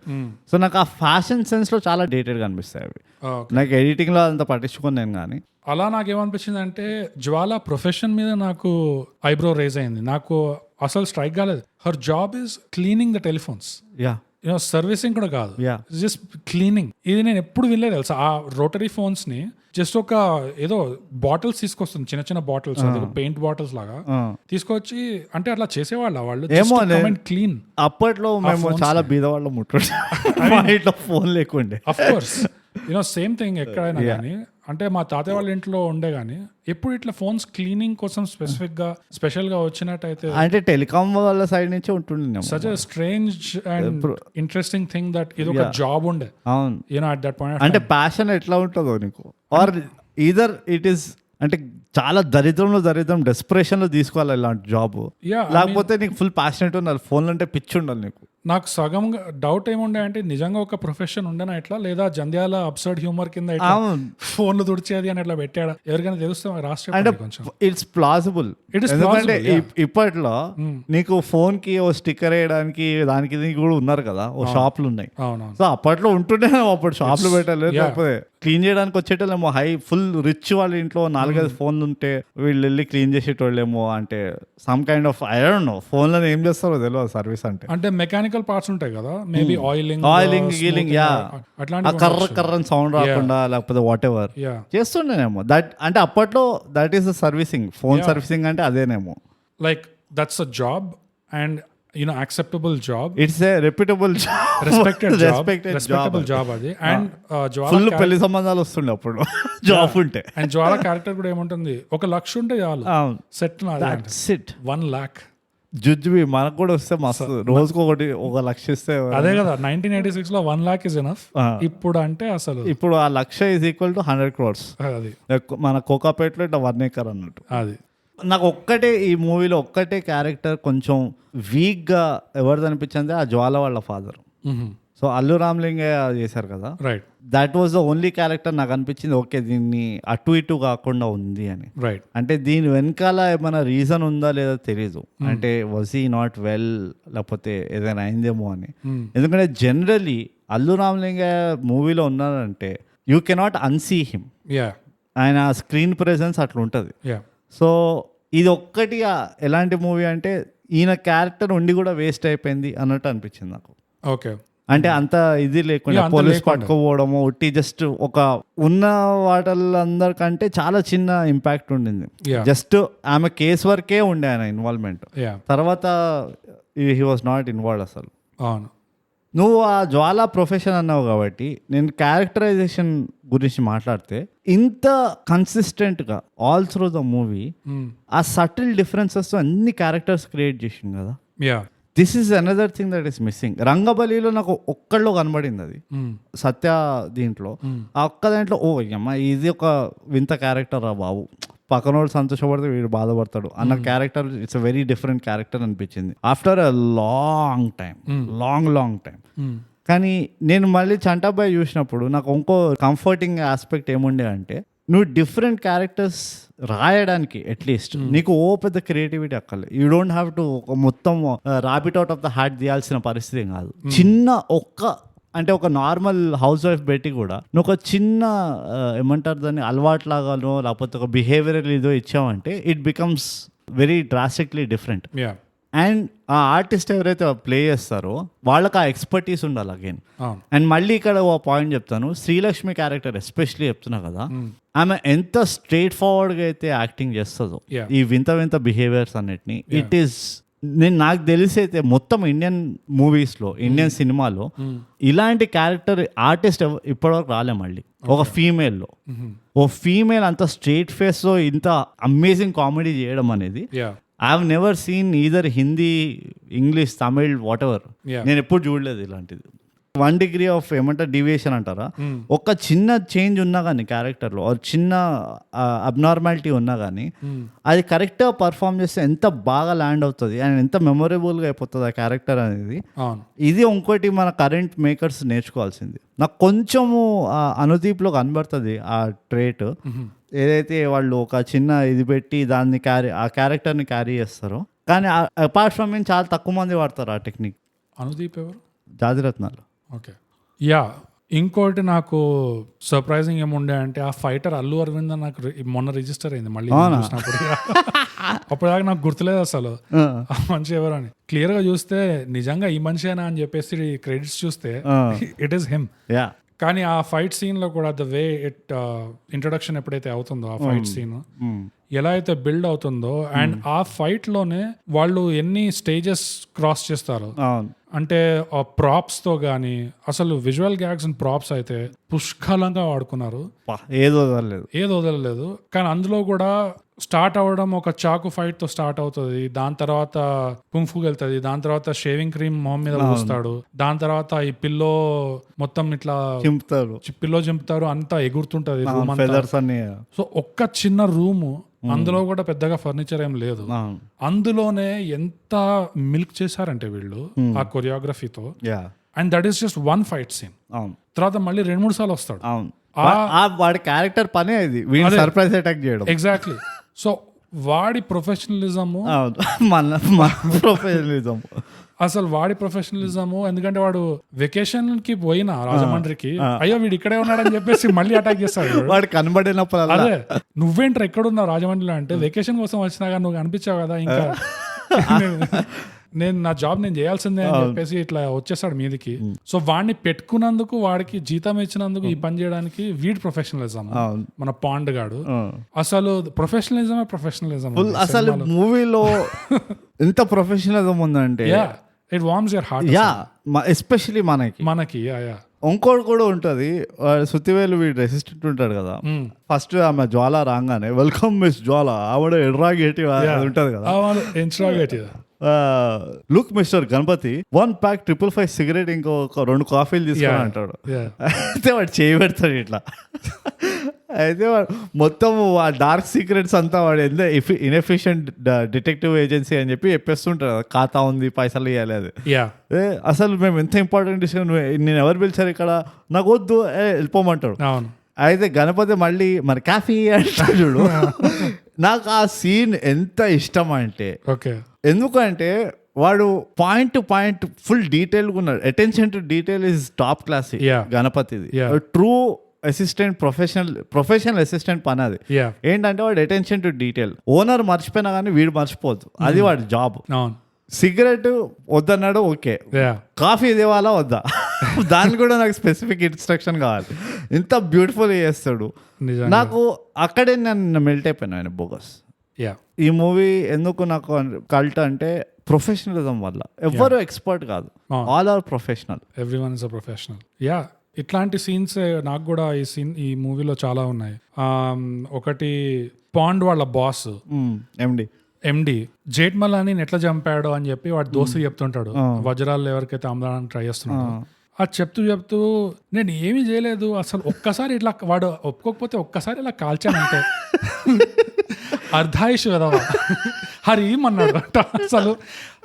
సో నాకు ఆ ఫ్యాషన్ సెన్స్ లో చాలా డేటెడ్ గా అనిపిస్తాయి అవి. నాకు ఎడిటింగ్ లో అంత పట్టించుకుని నేను కానీ అలా నాకేమనిపించింది అంటే జ్వాల ప్రొఫెషన్ మీద నాకు ఐబ్రో రేజ్ అయింది. నాకు అసలు స్ట్రైక్ కాలేదు. Her job is cleaning the telephones. You know servicing కూడా కాదు, Yeah. Just cleaning. ఇది నేను ఎప్పుడు వినలేదు తెలుసా. ఆ రోటరీ ఫోన్స్ ని జస్ట్ ఒక ఏదో బాటిల్స్ తీసుకొస్తుంది, చిన్న చిన్న బాటిల్స్, పెయింట్ బాటిల్స్ లాగా తీసుకొచ్చి, అంటే అట్లా చేసేవాళ్ళ వాళ్ళు ఏమో క్లీన్. అప్పట్లో మేము చాలా బీదవాళ్ళం ముట్టుండే ఇట్లా ఫోన్ లేకుండే. Of course you know same thing ఎక్కడైనా కానీ, అంటే మా తాతయ్య వాళ్ళ ఇంట్లో ఉండే గానీ ఎప్పుడు ఇట్లా ఫోన్స్ క్లీనింగ్ కోసం స్పెషల్ గా వచ్చినట్టయితే, అంటే టెలికాం వాళ్ళ సైడ్ నుంచి ఉంటుండే. Such strange and interesting thing that ఇది ఒక జాబ్ ఉండే. అవును, యూనో అట్ దట్ పాయింట్. అంటే ప్యాషన్ ఎట్లా ఉంటుందో నీకు, ఆర్ ఈదర్ ఇట్ ఈస్ అంటే చాలా దరిద్రం డెస్పరేషన్ లో తీసుకోవాలి ఇలాంటి జాబ్. లేకపోతే నీకు ఫుల్ ప్యాషనెట్ ఉండాలి, ఫోన్లు అంటే పిచ్చి ఉండాలి నీకు. నాకు సగం డౌట్ ఏముండే అంటే నిజంగా ఒక ప్రొఫెషన్ ఉండేనా ఇట్లా, లేదా జంధ్యాల అబ్సర్డ్ హ్యూమర్ కింద ఫోన్లు తుడిచేది అని అట్లా పెట్టాడా, ఎవరికైనా తెలుస్తే రాష్ట్రం అంటే ఇట్స్ ప్లాసిబుల్. ఎందుకంటే ఇప్పట్లో నీకు ఫోన్ కి ఓ స్టిక్కర్ వేయడానికి దానికి దీనికి కూడా ఉన్నారు కదా, ఓ షాప్లు ఉన్నాయి. సో అప్పట్లో ఉంటుండే, అప్పుడు షాప్లు పెట్టలేదు, లేకపోతే క్లీన్ చేయడానికి వచ్చేటోళ్ళేమో, ఫుల్ రిచ్ వాళ్ళ ఇంట్లో 4-5 ఫోన్లు ఉంటే వీళ్ళు వెళ్ళి క్లీన్ చేసేటోళ్ళేమో. అంటే some kind of I don't no ఫోన్లను ఏం చేస్తారో తెలియదు సర్వీస్ అంటే మెకానికల్ పార్ట్స్ ఉంటాయి కదా, మేబీ ఆయిలింగ్ గీలింగ్, కర్ర సౌండ్ రాకుండా లేకపోతే వాట్ ఎవర్ చేస్తుండేనేమో. దట్ అంటే అప్పట్లో that is servicing, phone servicing అంటే అదేనేమో. Like that's a job and you know acceptable job, it's a reputable job, respectable job అది. అండ్ ఫుల్ పెళ్లి సంబంధాలు వస్తుండే అప్పుడు జాబ్ ఉంటే. అండ్ జ్వాల క్యారెక్టర్ కూడా ఏముంటుంది, 1 లక్ష ఉంటే చాలు సెట్, 1 lakh. జుజ్బి మనకు కూడా వస్తే మస్తు, రోజుకు 1 లక్ష ఇస్తే అదే కదా. 1986 లో 1 lakh ఇస్ ఎనఫ్. ఇప్పుడు అంటే అసలు ఇప్పుడు ఆ లక్ష ఈజ్ ఈక్వల్ టు 100 crores. అది మన కోకాపేటలో ఇట్లా 1 acre అన్నట్టు. అది నాకు ఒక్కటే ఈ మూవీలో ఒక్కటే క్యారెక్టర్ కొంచెం వీక్ గా ఎవరిది అనిపించింది, ఆ జ్వాల వాళ్ళ ఫాదర్. సో అల్లు రామలింగయ్య చేశారు కదా, right. That was the only character నాకు అనిపించింది, ఓకే దీన్ని అటు ఇటు కాకుండా ఉంది అని. రైట్. అంటే దీని వెనకాల ఏమైనా రీజన్ ఉందా లేదా తెలీదు. అంటే వాజ్ హీ నాట్ వెల్, లేకపోతే ఏదైనా అయిందేమో అని. ఎందుకంటే జనరలీ అల్లు రామలింగయ్య మూవీలో ఉన్నారంటే యూ కెనాట్ అన్సీ హిమ్. ఆయన స్క్రీన్ ప్రెజెన్స్ అట్లా ఉంటుంది. సో ఇది ఒక్కటి ఎలాంటి మూవీ అంటే ఈయన క్యారెక్టర్ ఉండి కూడా వేస్ట్ అయిపోయింది అన్నట్టు అనిపించింది నాకు. ఓకే. అంటే అంత ఇది లేకుండా పోలీస్ పట్టుకోవడము, ఒట్టి జస్ట్ ఒక ఉన్న వాటలందరికంటే చాలా చిన్న ఇంపాక్ట్ ఉండింది. జస్ట్ ఆమె కేసు వరకే ఉండే ఆయన ఇన్వాల్వ్మెంట్, తర్వాత హీ వాజ్ నాట్ ఇన్వాల్వ్ అసలు. అవును. నువ్వు ఆ జ్వాల ప్రొఫెషన్ అన్నావు కాబట్టి నేను క్యారెక్టరైజేషన్ గురించి మాట్లాడితే, ఇంత కన్సిస్టెంట్గా ఆల్ త్రూ ద మూవీ ఆ సటిల్ డిఫరెన్సెస్ అన్ని క్యారెక్టర్స్ క్రియేట్ చేసింది కదా. This is another thing that is missing. రంగబలిలో నాకు ఒక్కళ్ళు కనబడింది అది, సత్య దీంట్లో. ఆ ఒక్క దాంట్లో ఓ అమ్మ ఇది ఒక వింత క్యారెక్టర్ రా బాబు, పక్కనోడు సంతోషపడితే వీడు బాధపడతాడు అన్న character, it's a very different character అనిపించింది ఆఫ్టర్ అ లాంగ్ టైం. కానీ నేను మళ్ళీ చంటాబాయ్ చూసినప్పుడు నాకు ఇంకో కంఫర్టింగ్ ఆస్పెక్ట్ ఏముండే అంటే, నువ్వు డిఫరెంట్ క్యారెక్టర్స్ రాయడానికి అట్లీస్ట్ నీకు ఓ పెద్ద క్రియేటివిటీ అక్కర్లేదు. యూ డోంట్ హ్యావ్ టు మొత్తం rabbit out of the hat తీయాల్సిన పరిస్థితి కాదు. చిన్న అంటే ఒక నార్మల్ హౌస్ వైఫ్ పెట్టి కూడా నువ్వు ఒక చిన్న ఏమంటారు దాన్ని అలవాట్లాగానో లేకపోతే ఒక బిహేవియరల్ ఇదో ఇచ్చావంటే it becomes very drastically different. And ఆ ఆర్టిస్ట్ ఎవరైతే ప్లే చేస్తారో వాళ్ళకి ఆ ఎక్స్పర్టీస్ ఉండాలి అగైన్. అండ్ మళ్ళీ ఇక్కడ ఓ పాయింట్ చెప్తాను, శ్రీలక్ష్మి క్యారెక్టర్ ఎస్పెషలీ చెప్తున్నా కదా, ఆమె ఎంత స్ట్రైట్ ఫార్వర్డ్గా అయితే యాక్టింగ్ చేస్తుందో ఈ వింత బిహేవియర్స్ అన్నిటిని, ఇట్ ఈస్ నాకు తెలిసి అయితే మొత్తం ఇండియన్ మూవీస్లో, ఇండియన్ సినిమాలో ఇలాంటి క్యారెక్టర్ ఆర్టిస్ట్ ఇప్పటివరకు రాలే. మళ్ళీ ఒక ఫీమేల్లో ఓ ఫీమేల్ అంత స్ట్రైట్ ఫేస్లో ఇంత అమేజింగ్ కామెడీ చేయడం అనేది I have never seen either Hindi, English, Tamil, what ever. నేను ఎప్పుడు చూడలేదు ఇలాంటిది. 1 degree ఆఫ్ ఏమంటారు డీవియేషన్ అంటారా, ఒక చిన్న చేంజ్ ఉన్నా కానీ క్యారెక్టర్లో, చిన్న అబ్నార్మాలిటీ ఉన్నా కానీ అది కరెక్ట్గా పర్ఫామ్ చేస్తే ఎంత బాగా ల్యాండ్ అవుతుంది అండ్ ఎంత మెమొరబుల్గా అయిపోతుంది ఆ క్యారెక్టర్ అనేది. ఇది ఇంకోటి మన కరెంట్ మేకర్స్ నేర్చుకోవాల్సింది. నాకు కొంచెము అనుదీప్లో కనబడుతుంది ఆ ట్రేట్, ఏదైతే వాళ్ళు ఒక చిన్న ఇది పెట్టి దాన్ని ఆ క్యారెక్టర్ని క్యారీ చేస్తారో. కానీ అపార్ట్ ఫ్రమ్ చాలా తక్కువ మంది వాడతారు ఆ టెక్నిక్. అనుదీప్ ఎవరు? జాతిరత్నాలు. ఓకే. యా, ఇంకోటి నాకు సర్ప్రైజింగ్ ఏముండే అంటే ఆ ఫైటర్ అల్లు అరవింద్ నాకు మొన్న రిజిస్టర్ అయింది మళ్ళీ చూసినప్పుడు. అప్పటిదాకా నాకు గుర్తులేదు అసలు ఆ మనిషి ఎవరు అని. క్లియర్ గా చూస్తే నిజంగా ఈ మనిషేనా అని చెప్పేసి క్రెడిట్స్ చూస్తే ఇట్ ఈస్ హిమ్. కానీ ఆ ఫైట్ సీన్ లో కూడా ద వే ఇట్ ఇంట్రొడక్షన్ ఎప్పుడైతే అవుతుందో ఆ ఫైట్ సీన్ ఎలా అయితే బిల్డ్ అవుతుందో అండ్ ఆ ఫైట్ లోనే వాళ్ళు ఎన్ని స్టేజెస్ క్రాస్ చేస్తారు అంటే ప్రాప్స్ తో గానీ అసలు విజువల్ గ్యాగ్స్ అండ్ ప్రాప్స్ అయితే పుష్కలంగా వాడుకున్నారు. ఏదో వదలలేదు. కానీ అందులో కూడా స్టార్ట్ అవ్వడం ఒక చాకు ఫైట్ తో స్టార్ట్ అవుతుంది, దాని తర్వాత కుంఫుకి వెళ్తుంది, దాని తర్వాత షేవింగ్ క్రీమ్ మొహం మీద పూస్తాడు, దాని తర్వాత ఈ పిల్లో మొత్తం ఇట్లా పిల్లో చింపుతారు, అంతా ఎగురుతుంటది రూమ్ అంతా. సో ఒక్క చిన్న రూము, అందులో కూడా పెద్దగా ఫర్నిచర్ ఏం లేదు, అందులోనే ఎంత మిల్క్ చేశారంటే వీళ్ళు ఆ కొరియోగ్రఫీతో. And that is just one fight scene. తర్వాత మళ్ళీ 2-3 సార్లు వస్తాడు. వాడి క్యారెక్టర్ పనే అది, సర్ప్రైజ్ అటాక్ చేయడం. ఎగ్జాక్ట్లీ. సో వాడి ప్రొఫెషనలిజము అసలు వాడి ప్రొఫెషనలిజము, ఎందుకంటే వాడు వెకేషన్ కి పోయినా రాజమండ్రికి అయ్యో వీడు ఇక్కడే ఉన్నాడని చెప్పేసి మళ్ళీ అటాక్ చేస్తాడు. వాడు కనబడినప్పుడు అదే నువ్వేంట్రా ఎక్కడున్నావు రాజమండ్రిలో అంటే వెకేషన్ కోసం వచ్చినా కానీ నువ్వు కనిపించావు కదా, ఇంకా నేను నా జాబ్ నేను చేయాల్సిందే అని చెప్పేసి ఇట్లా వచ్చేసాడు మీదికి. సో వాడిని పెట్టుకున్నందుకు, వాడికి జీతం ఇచ్చినందుకు ఈ పని చేయడానికి వీడి ప్రొఫెషనలిజం మన పాండ్ గాడు. అసలు ప్రొఫెషనలిజం అసలు మూవీలో ఎంత ప్రొఫెషనలిజం ఉందంటే it worms your heart. Especially మనకి ఇంకోటి కూడా ఉంటది. సుత్తివేలు వీడు రెసిస్టెంట్ ఉంటాడు కదా, ఫస్ట్ ఆమె జ్వాల రాగానే వెల్కమ్ మిస్ జ్వాల ఆవిడ ఎడ్రాగేటివ్ ఉంటది కదా, look mister Ganapathi 1 pack 555 cigarette ఇంకో 2 కాఫీలు తీసుకొని అంటాడు. అయితే వాడు చేయబెడతాడు ఇట్లా. అయితే వాడు మొత్తం ఆ డార్క్ సీక్రెట్స్ అంతా వాడు ఎంత ఇన్ఎఫిషియంట్ డిటెక్టివ్ ఏజెన్సీ అని చెప్పి చెప్పేస్తుంటాడు కదా, ఖాతా ఉంది పైసలు ఇవ్వాలి అది. అసలు మేము ఎంత ఇంపార్టెంట్ డిసిషన్, నేను ఎవరు పిలిచారు ఇక్కడ, నాకు వద్దు వెళ్ళిపోమంటాడు. అయితే గణపతి మళ్ళీ మరి కాఫీ అంటాడు చూడు. నాకు ఆ సీన్ ఎంత ఇష్టం అంటే, ఎందుకంటే వాడు point to point full detail గా ఉన్నాడు. Attention to detail is top class గణపతిది. ట్రూ అసిస్టెంట్, ప్రొఫెషనల్ అసిస్టెంట్ పని అది. ఏంటంటే వాడు అటెన్షన్ టు డీటెయిల్. ఓనర్ మర్చిపోయినా కానీ వీడు మర్చిపోద్దు, అది వాడి జాబ్. సిగరెట్ వద్దన్నాడు, ఓకే, కాఫీ దేవాలా వద్దా, దాన్ని కూడా నాకు స్పెసిఫిక్ ఇన్స్ట్రక్షన్ కావాలి. ఇంత బ్యూటిఫుల్ చేస్తాడు. నాకు అక్కడే నేను మెల్ట్ అయిపోయినా ఆయన బోగస్. ఈ మూవీ ఎందుకు నాకు కల్ట్ అంటే ప్రొఫెషనలిజం వల్ల. ఎవరు ఎక్స్పర్ట్ కాదు, all are professional, everyone is a professional. ఇట్లాంటి సీన్స్ నాకు కూడా ఈ మూవీలో చాలా ఉన్నాయి. ఒకటి పాండ్ వాళ్ళ బాస్ ఎండి జేట్మలాని ఎట్లా చంపాడు అని చెప్పి వాడి దోస్తు చెప్తుంటాడు, వజ్రాలు ఎవరికైతే అమ్మడానికి ట్రై చేస్తున్నాడు. అది చెప్తూ నేను ఏమీ చేయలేదు అసలు, ఒక్కసారి ఇట్లా వాడు ఒప్పుకోకపోతే ఒక్కసారి ఇలా కాల్చానంటే అర్ధాయుష్ కదవా హరీమన్నాడు అంట. అసలు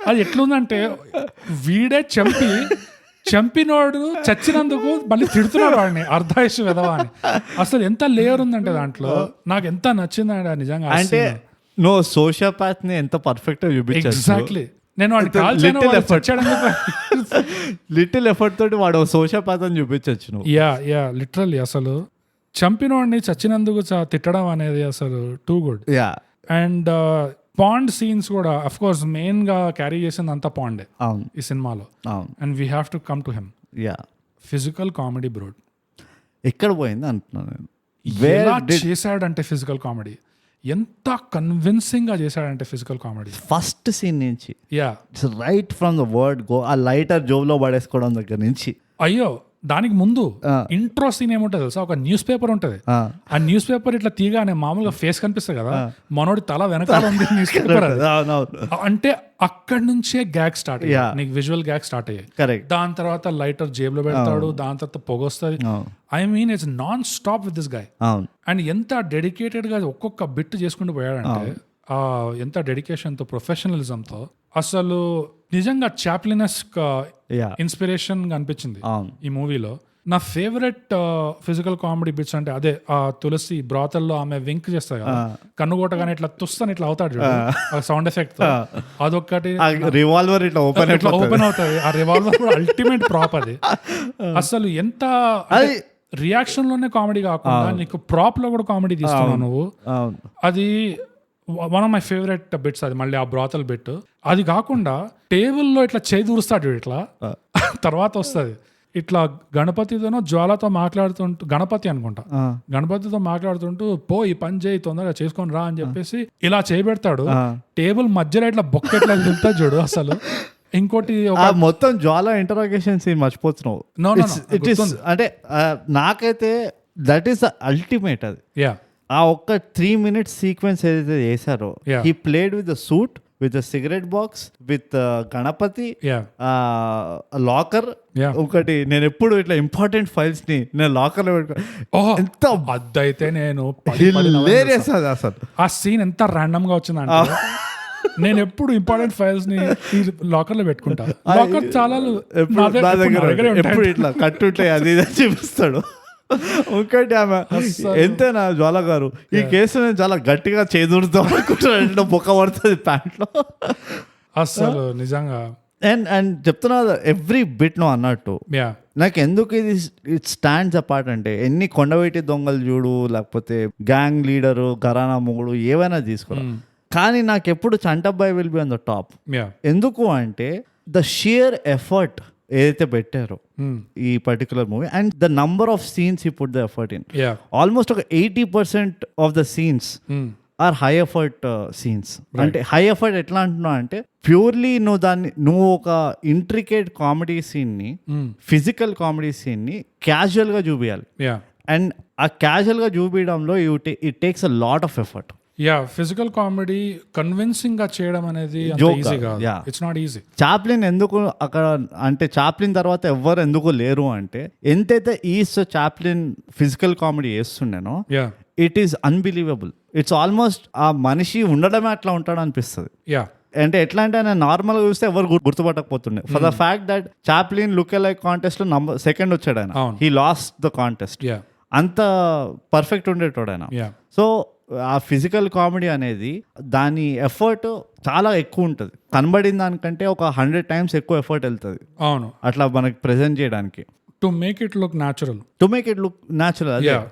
అది ఎట్లుందంటే వీడే చంపినోడు చచ్చినందుకు మళ్ళీ తిడుతున్నాడు వాడిని అర్ధాయుష్ వెదవా అని. అసలు ఎంత లేయర్ ఉందంటే దాంట్లో, నాకు ఎంత నచ్చిందండి నిజంగా. అంటే నువ్వు సోషియోపాత్ ని ఎంత పర్ఫెక్ట్ గా చూపించావు. ఎగ్జాక్ట్లీ. నేను లిటిల్ ఎఫర్ట్ తోటి వాడు సోషియోపాత్ అని చూపించచ్చు నువ్వు. లిటరల్లీ అసలు చంపినోడిని చచ్చినందుకు తిట్టడం అనేది అసలు too good. And pond scenes కూడా అఫ్ కోర్స్ మెయిన్ గా క్యారీ చేసింది అంతా పాండే ఈ సినిమాలో. And we have to come to him. Physical comedy broad ఎక్కడ పోయింది అంటున్నాను నేను. ఎలా చేశాడంటే ఫిజికల్ కామెడీ ఎంత కన్విన్సింగ్ గా చేశాడంటే ఫిజికల్ కామెడీ ఫస్ట్ సీన్ నుంచి right from the word go, ఆ లైటర్ జోబ్ లో పడేసుకోవడం దగ్గర నుంచి. అయ్యో దానికి ముందు ఇంట్రో సీన్ ఏముంటుంది తెలుసా, ఒక న్యూస్ పేపర్ ఉంటది. ఆ న్యూస్ పేపర్ ఇట్లా తీగానే మామూలుగా ఫేస్ కనిపిస్తుంది కదా, మనోడి తల వెనకాల ఉంది న్యూస్ పేపర్. అంటే అక్కడి నుంచే గ్యాగ్ స్టార్ట్ అయ్యాయి, నీకు విజువల్ గ్యాగ్ స్టార్ట్ అయ్యాయి. దాని తర్వాత లైటర్ జేబులో పెడతాడు, దాని తర్వాత పొగ వస్తుంది. I mean it's non stop with this guy. And ఎంత డెడికేటెడ్ గా ఒక్కొక్క బిట్ చేసుకుంటూ పోయాడంటే, ఎంత డెడికేషన్ తో ప్రొఫెషనలిజంతో అసలు నిజంగా చాప్లినెస్ ఇన్స్పిరేషన్ గా అనిపించింది ఈ మూవీలో. నా ఫేవరెట్ ఫిజికల్ కామెడీ బిట్స్ అంటే అదే ఆ తులసి బ్రాతల్లో ఆమె వింక్ చేస్తాయి కదా, కన్నుగొట్టగానే ఇట్లా తుస్తని ఇట్లా అవుతాడు సౌండ్ ఎఫెక్ట్, అదొక్కటి రివాల్వర్ ఇట్లా ఓపెన్ అవుతుంది. ఆ రివాల్వర్ కూడా అల్టిమేట్ ప్రాప్ అది. అసలు ఎంత రియాక్షన్ లోనే కామెడీ కాకుండా నీకు ప్రాప్ లో కూడా కామెడీ తీస్తున్నావు నువ్వు. అది one of my favourite bits అది. మళ్ళీ ఆ బ్రాతల్ బిట్ అది కాకుండా టేబుల్లో ఇట్లా చేయి దూరుస్తాడు ఇట్లా, తర్వాత వస్తుంది ఇట్లా గణపతితోనో జ్వాలతో మాట్లాడుతుంటూ, గణపతి అనుకుంటా, గణపతితో మాట్లాడుతుంటూ పో ఈ పని చేయి తొందరగా చేసుకొని రా అని చెప్పేసి ఇలా చేయబెడతాడు. టేబుల్ మధ్యలో ఇట్లా బొక్క ఎట్లా వెళ్తా చూడు అసలు. ఇంకోటి మొత్తం జ్వాల ఇంటరాగేషన్ సీన్ మర్చిపోతున్నావు. అంటే నాకైతే దట్ ఈస్ ద అల్టిమేట్ అది. ఆ ఒక్క 3 minutes సీక్వెన్స్ ఏదైతే చేశారో, he played with the suit, with cigarette box, with Ganapathi, locker. ఒకటి నేను ఎప్పుడు ఇట్లా ఇంపార్టెంట్ ఫైల్స్ ని నేను లాకర్ లో ఎంత అద్దయితే నేను అసలు ఆ సీన్ ఎంత ర్యాండమ్ గా వచ్చిందంటే నేను ఎప్పుడు ఇంపార్టెంట్ ఫైల్స్ ని లాకర్ లో పెట్టుకుంటా. లాకర్ చాలా ఎప్పుడు ఇట్లా కట్టుంటాయి అది చూపిస్తాడు. ఒకటి ఆమె ఎంతేనా జ్వాల గారు ఈ కేసు నేను చాలా గట్టిగా చేదురుతాం అనుకుంటున్నా, బొక్క పడుతుంది ప్యాంట్ లో అసలు నిజంగా. అండ్ చెప్తున్నా ఎవ్రీ బిట్ నువ్వు అన్నట్టు నాకు ఎందుకు ఇది ఇట్ స్టాండ్స్ అపార్ట్ అంటే, ఎన్ని కొండవేటి దొంగలు చూడు, లేకపోతే గ్యాంగ్ లీడరు, ఘరానా మొగుడు, ఏవైనా తీసుకోరా, కానీ నాకు ఎప్పుడు Chantabbayi will be on the top. ఎందుకు అంటే ద షియర్ ఎఫర్ట్ ఏదైతే పెట్టారో ఈ particular movie, and the number of scenes he put the effort in. Almost ఒక 80% of the scenes are high effort scenes. అంటే హై ఎఫర్ట్ ఎట్లా అంటున్నావు అంటే ప్యూర్లీ నువ్వు ఒక ఇంట్రికేట్ కామెడీ సీన్ ని, ఫిజికల్ కామెడీ సీన్ ని క్యాజువల్ గా చూపించాలి. అండ్ ఆ క్యాజువల్ గా చూపించడంలో it takes a lot of effort. Physical comedy convincing గా చేయడం అనేది ఇట్స్ నాట్ ఈజీ. చాప్లిన్ ఎందుకు అక్కడ అంటే, చాప్లిన్ తర్వాత ఎవ్వరు ఎందుకు లేరు అంటే, ఎంతైతే చాప్లిన్ ఫిజికల్ కామెడీ చేస్తుండేనో it is unbelievable. It's almost ఆ మనిషి ఉండడమే అట్లా ఉంటాడు అనిపిస్తుంది. అంటే ఎట్లా అంటే ఆయన నార్మల్ గా చూస్తే ఎవరు గుర్తుపట్టకపోతుండే, for the fact that Chaplin look like contest లో సెకండ్ వచ్చాడు ఆయన. He lost the contest. అంత పర్ఫెక్ట్ ఉండేటోడు ఆయన. సో ఆ ఫిజికల్ కామెడీ అనేది దాని ఎఫర్ట్ చాలా ఎక్కువ ఉంటుంది. కనబడిన దానికంటే ఒక 100 times ఎక్కువ ఎఫర్ట్ వెళ్తుంది. అవును, అట్లా మనకి ప్రెజెంట్ చేయడానికి. To make it look natural,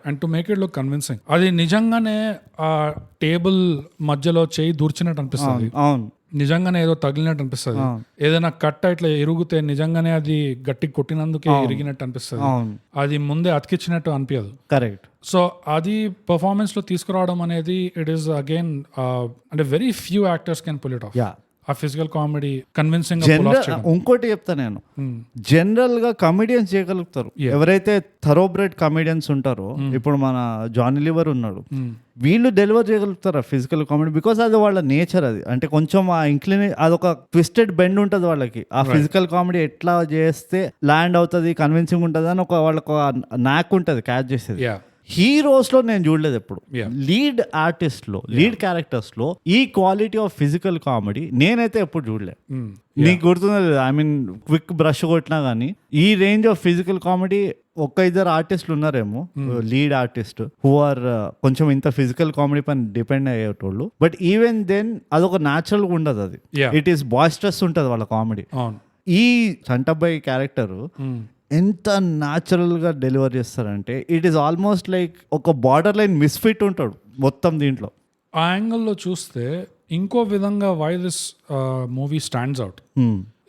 and to make it look convincing. అది నిజంగానే ఆ టేబుల్ మధ్యలో చేయి దూర్చినట్టు అనిపిస్తుంది. అవును, నిజంగానే ఏదో తగిలినట్టు అనిపిస్తుంది. ఏదైనా కట్ట ఇట్లా ఇరుగుతే నిజంగానే అది గట్టి కొట్టినందుకే ఇరిగినట్టు అనిపిస్తుంది. అది ముందే అతికిచ్చినట్టు అనిపించదు. కరెక్ట్. సో అది పర్ఫార్మెన్స్ లో తీసుకురావడం అనేది ఇట్ ఈస్ అగైన్ అంటే very few actors can pull it off. ఆ ఫిజికల్ కామెడీ కన్విన్సింగ్. ఇంకోటి చెప్తా నేను, జనరల్ గా కమెడియన్స్ చేయగలుగుతారు ఎవరైతే థరోబ్రెడ్ కమెడియన్స్ ఉంటారో. ఇప్పుడు మన జానీ లివర్ ఉన్నాడు, వీళ్ళు డెలివర్ చేయగలుగుతారు ఫిజికల్ కామెడీ, బికాస్ అది వాళ్ళ నేచర్. అది అంటే కొంచెం ఆ అదొక ట్విస్టెడ్ బెండ్ ఉంటుంది వాళ్ళకి. ఆ ఫిజికల్ కామెడీ ఎట్లా చేస్తే ల్యాండ్ అవుతుంది, కన్విన్సింగ్ ఉంటుంది అని వాళ్ళకు నాక్ ఉంటుంది క్యాచ్ చేసేది. హీరోస్ లో నేను చూడలేదు ఎప్పుడు. లీడ్ ఆర్టిస్ట్ లో, లీడ్ క్యారెక్టర్స్ లో ఈ క్వాలిటీ ఆఫ్ ఫిజికల్ కామెడీ నేనైతే ఎప్పుడు చూడలేదు. నీకు గుర్తుంది, ఐ మీన్ క్విక్ బ్రష్ కొట్టినా గానీ ఈ రేంజ్ ఆఫ్ ఫిజికల్ కామెడీ ఒక్క ఇద్దరు ఆర్టిస్టులు ఉన్నారేమో, లీడ్ ఆర్టిస్ట్ హూ ఆర్ కొంచెం ఇంత ఫిజికల్ కామెడీ పైన డిపెండ్ అయ్యేటోళ్ళు. బట్ ఈవెన్ దెన్ అదొక న్యాచురల్ గా ఉండదు. అది ఇట్ ఈస్ బాయిస్టరస్ ఉంటుంది వాళ్ళ కామెడీ. ఈ చంటబ్బాయి క్యారెక్టర్ ఎంత న్యాచురల్ గా డెలివర్ చేస్తారంటే ఇట్ ఈస్ ఆల్మోస్ట్ లైక్ ఒక బార్డర్ లైన్ మిస్ఫిట్ ఉంటాడు మొత్తం దీంట్లో. ఆ యాంగిల్లో చూస్తే ఇంకో విధంగా why this movie stands out,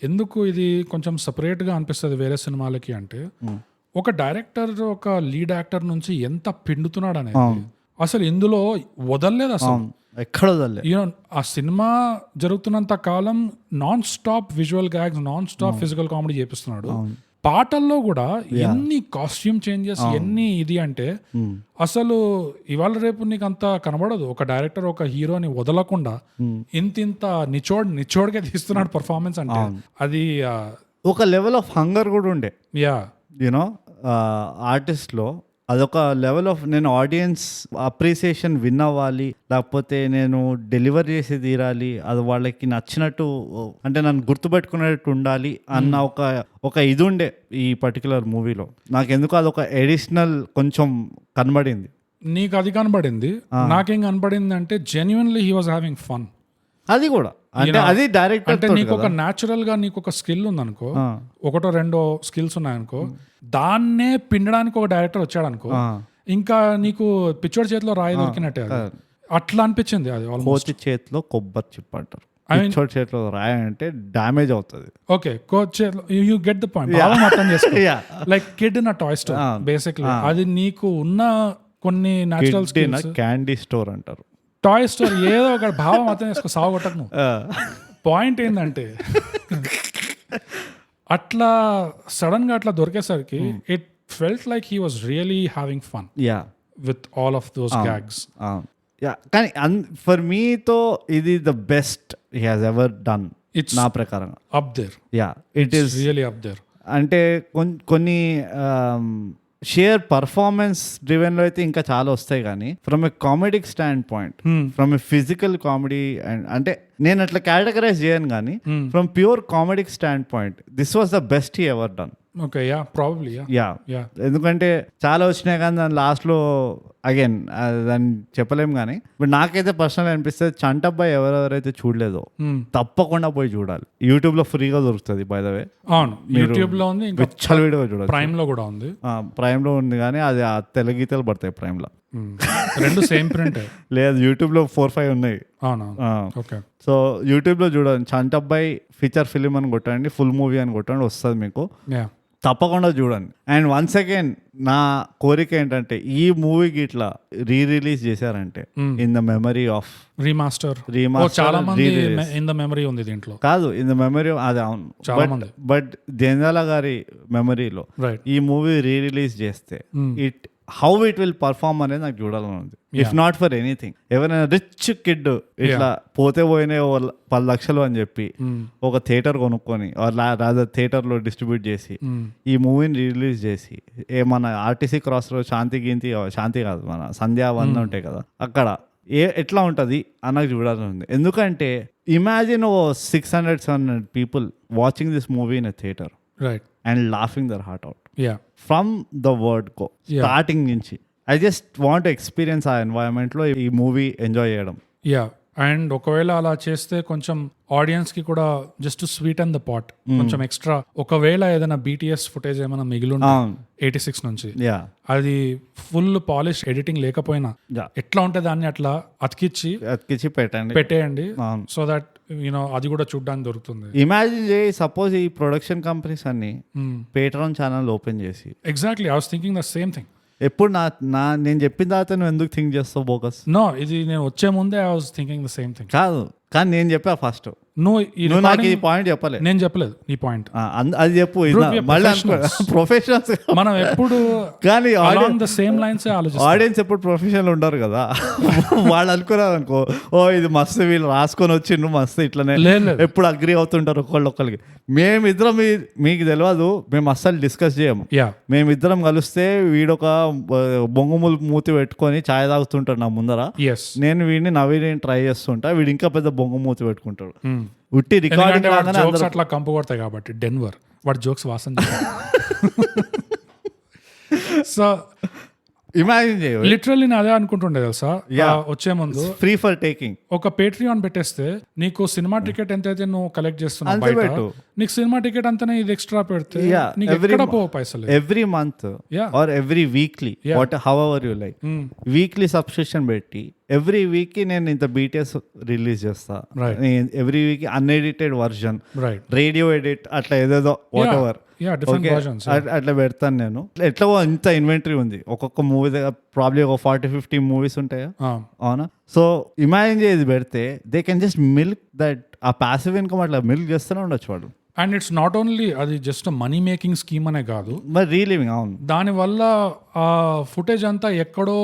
ఎందుకు ఇది కొంచెం సపరేట్ గా అనిపిస్తుంది వేరే సినిమాలకి అంటే, ఒక డైరెక్టర్ ఒక లీడ్ యాక్టర్ నుంచి ఎంత పిండుతున్నాడు అనేది అసలు ఇందులో వదలలేదు. అసలు ఎక్కడ వదలలేదు. ఆ సినిమా జరుగుతున్నంత కాలం non stop visual gags, non stop physical comedy చేపిస్తున్నాడు. పాటల్లో కూడా ఎన్ని కాస్ట్యూమ్ చేంజెస్, ఎన్ని ఇది అంటే అసలు ఇవాళ రేపు నీకు అంత కనబడదు. ఒక డైరెక్టర్ ఒక హీరోని వదలకుండా ఇంత నిచోడ్గా తీస్తున్నాడు పర్ఫార్మెన్స్ అంటే. అది ఒక లెవెల్ ఆఫ్ హంగర్ కూడా ఉండే. యూనో ఆర్టిస్ట్ లో అదొక లెవెల్ ఆఫ్ నేను ఆడియన్స్ అప్రిసియేషన్ విన్ అవ్వాలి, లేకపోతే నేను డెలివర్ చేసి తీరాలి, అది వాళ్ళకి నచ్చినట్టు అంటే నన్ను గుర్తుపెట్టుకునేటట్టు ఉండాలి అన్న ఒక ఇది ఉండే ఈ పర్టికులర్ మూవీలో. నాకు ఎందుకు అదొక ఎడిషనల్ కొంచెం కనబడింది. నీకు అది కనబడింది, నాకేం కనబడింది అంటే genuinely he was having fun. అది కూడా అంటే అది డైరెక్టర్ అంటే నీకు ఒక న్యాచురల్ గా నీకు ఒక స్కిల్ ఉందనుకో, ఒకటో రెండో స్కిల్స్ ఉన్నాయనుకో, దాన్నే పిండడానికి ఒక డైరెక్టర్ వచ్చాడు అనుకో, ఇంకా నీకు పిచ్చోడి చేతిలో రాయి దొరికినట్టే. అట్లా అనిపించింది. అది కోతి చేతిలో కొబ్బరి చిప్ అంటారు, పిచ్చోడి చేతిలో రాయి అంటే డ్యామేజ్ అవుతుంది. Okay, coach you get the point. అర్థం చేసుకో. Like kid in a toy store basically. అది నీకు ఉన్న కొన్ని న్యాచురల్ స్కిల్స్. క్యాండీ స్టోర్ అంటారు, టాయ్ స్టోర్, ఏదో ఒక భావం అర్థం చేసుకో, సాగొట్టకు నువ్వు. పాయింట్ ఏంటంటే అట్లా సడన్ గా అట్లా దొరికేసరికి it felt like he was really having fun with all of those gags. కానీ ఫర్ మీతో ఇది the best he has ever done నా ప్రకారం. Up there, it is really up there. అంటే కొన్ని షేర్ పర్ఫార్మెన్స్ డ్రివెన్ లో అయితే ఇంకా చాలా వస్తాయి, కానీ from a comedic stand point, from a physical comedy and అంటే నేను అట్లా కేటగరైజ్ చేయను, కానీ from pure comedic stand point this was the best he ever done. Okay, yeah, probably yeah. ఎందుకంటే చాలా వచ్చినాయి కానీ దాని లాస్ట్లో అగైన్ దాన్ని చెప్పలేం, కానీ బట్ నాకైతే పర్సనల్ అనిపిస్తుంది చంటబ్బాయి ఎవరెవరైతే చూడలేదో తప్పకుండా పోయి చూడాలి. యూట్యూబ్ లో ఫ్రీగా దొరుకుతుంది బై ద వే. అవును, యూట్యూబ్ లో ఉంది, ఇంకా వీడియో చూడాలి. ప్రైమ్ లో కూడా ఉంది. ప్రైమ్ లో ఉంది, కానీ అది ఆ తెలుగు గీతలు పడతాయి ప్రైమ్ లో. రెండు సేమ్ ప్రింట్ లేదు, యూట్యూబ్ లో 4-5 ఉన్నాయి. ఓకే, సో యూట్యూబ్ లో చూడండి, చంటబ్బాయి ఫీచర్ ఫిలిం అని కొట్టండి, ఫుల్ మూవీ అని కొట్టండి, వస్తుంది మీకు. తప్పకుండా చూడండి. అండ్ వన్స్ అగైన్ నా కోరిక ఏంటంటే ఈ మూవీకి ఇట్లా రిలీజ్ చేశారంటే in the memory of remaster చాలా మంది ఇన్ ద మెమరీ ఉంది దీంట్లో, కాదు ఇన్ ద మెమరీ, అది అవును, బట్ జంధ్యాల గారి మెమరీలో ఈ మూవీ రిలీజ్ చేస్తే it how it will perform అనేది నాకు చూడాలని ఉంది. ఇఫ్ నాట్ ఫర్ ఎనీథింగ్, ఎవరైనా రిచ్ కిడ్ ఇట్లా పోతే పోయినా 10 లక్షలు అని చెప్పి ఒక థియేటర్ కొనుక్కొని రాజా థియేటర్ లో డిస్ట్రిబ్యూట్ చేసి ఈ మూవీని రిలీజ్ చేసి మన ఆర్టీసీ క్రాస్ రోడ్ శాంతి కాదు, మన సంధ్యా వన్ ఉంటాయి కదా, అక్కడ ఎట్లా ఉంటుంది అన్నకు చూడాలని ఉంది. ఎందుకంటే imagine 600-700 people watching this movie in a theatre and laughing their heart out from the word go, starting నుంచి. ఐ జస్ట్ వాంట్ ఎక్స్పీరియన్స్ ఆ ఎన్వైరన్మెంట్ లో ఈ మూవీ ఎంజాయ్ చేయడం. అండ్ ఒకవేళ అలా చేస్తే కొంచెం ఆడియన్స్ కి కూడా just sweet and the pot, కొంచెం ఎక్స్ట్రా. ఒకవేళ ఏదైనా BTS ఫుటేజ్ ఏమైనా మిగిలింది 86 నుంచి, అది ఫుల్ పాలిష్ ఎడిటింగ్ లేకపోయినా ఎట్లా ఉంటే దాన్ని అట్లా అతికిచ్చి పెట్టేయండి, సో దట్ యూనో అది కూడా చూడడానికి దొరుకుతుంది. ఇమాజిన్ చేయి, సపోజ్ ఈ ప్రొడక్షన్ కంపెనీస్ అన్ని పేట్రాన్ ఛానల్ ఓపెన్ చేసి. Exactly, I was thinking the same thing. ఎప్పుడు నేను చెప్పిన తర్వాత నువ్వు ఎందుకు థింక్ చేస్తావు బోకస్? నో, ఇది నేను వచ్చే ముందే I was thinking the same thing. కాదు, కానీ నేను చెప్పా ఫస్ట్, నువ్వు నాకు ఈ పాయింట్ చెప్పలేదు. నేను చెప్పలేదు ఈ పాయింట్, అది చెప్పు. ప్రొఫెషనల్స్ మనం ఎప్పుడు కానీ ద సేమ్ లైన్స్ ఆడియన్స్ ఎప్పుడు ప్రొఫెషనల్ ఉండరు కదా. వాళ్ళు అనుకున్నారు అనుకో, ఓ ఇది మస్తు వీళ్ళు రాసుకొని వచ్చిండ్రు మస్తు ఇట్లనే ఎప్పుడు అగ్రి అవుతుంటారు ఒకళ్ళొక్కరికి. మేమిద్దరం మీకు తెలియదు, మేము అస్సలు డిస్కస్ చేయము. మేమిద్దరం కలిస్తే వీడొక బొంగుములు మూతి పెట్టుకొని ఛాయ్ తాగుతుంటాడు నా ముందర, నేను వీడిని నవీని ట్రై చేస్తుంటా, వీడు ఇంకా పెద్ద బొంగు మూతి పెట్టుకుంటాడు. ఉట్టి రికార్డింగ్ అట్లా కంపు కొడతాయి కాబట్టి డెన్వర్ వాడి జోక్స్ వాసన. సో ఇమాజిన్ చేయ, లిటరల్లీ నేను అదే అనుకుంటుండే తెలుసా వచ్చే ముందు, ఫ్రీ ఫర్ టేకింగ్ ఒక పేట్రియాన్ పెట్టేస్తే నీకు సినిమా టికెట్ ఎంతైతే నువ్వు కలెక్ట్ చేస్తున్నావు బయట, నీకు సినిమా టికెట్ అంతనే ఇది ఎక్స్ట్రా పెడితే పైసలు every month or every weekly, what however you like, weekly subscription పెట్టి ఎవ్రీ వీక్ కి నేను ఇంత BTS రిలీజ్ చేస్తా, every week unedited version, radio edit, అట్లా ఏదేదో వాట్ ఎవర్ అట్లా పెడతాను నేను. ఎట్లా ఇంత ఇన్వెంటరీ ఉంది, ఒక్కొక్క మూవీ దగ్గర ప్రాబ్లీ ఒక 40-50 మూవీస్ ఉంటాయా, అవునా? సో ఇమాజిన్ చేసి పెడితే they can just milk that, ఆ ప్యాసివ్ ఇన్కమ్ అట్లా మిల్క్ చేస్తూనే ఉండొచ్చు వాడు. అండ్ ఇట్స్ నాట్ ఓన్లీ అది జస్ట్ మనీ మేకింగ్ స్కీమ్ అనే కాదు, మరి రీలివింగ్. అవును, దానివల్ల ఆ ఫుటేజ్ అంతా ఎక్కడో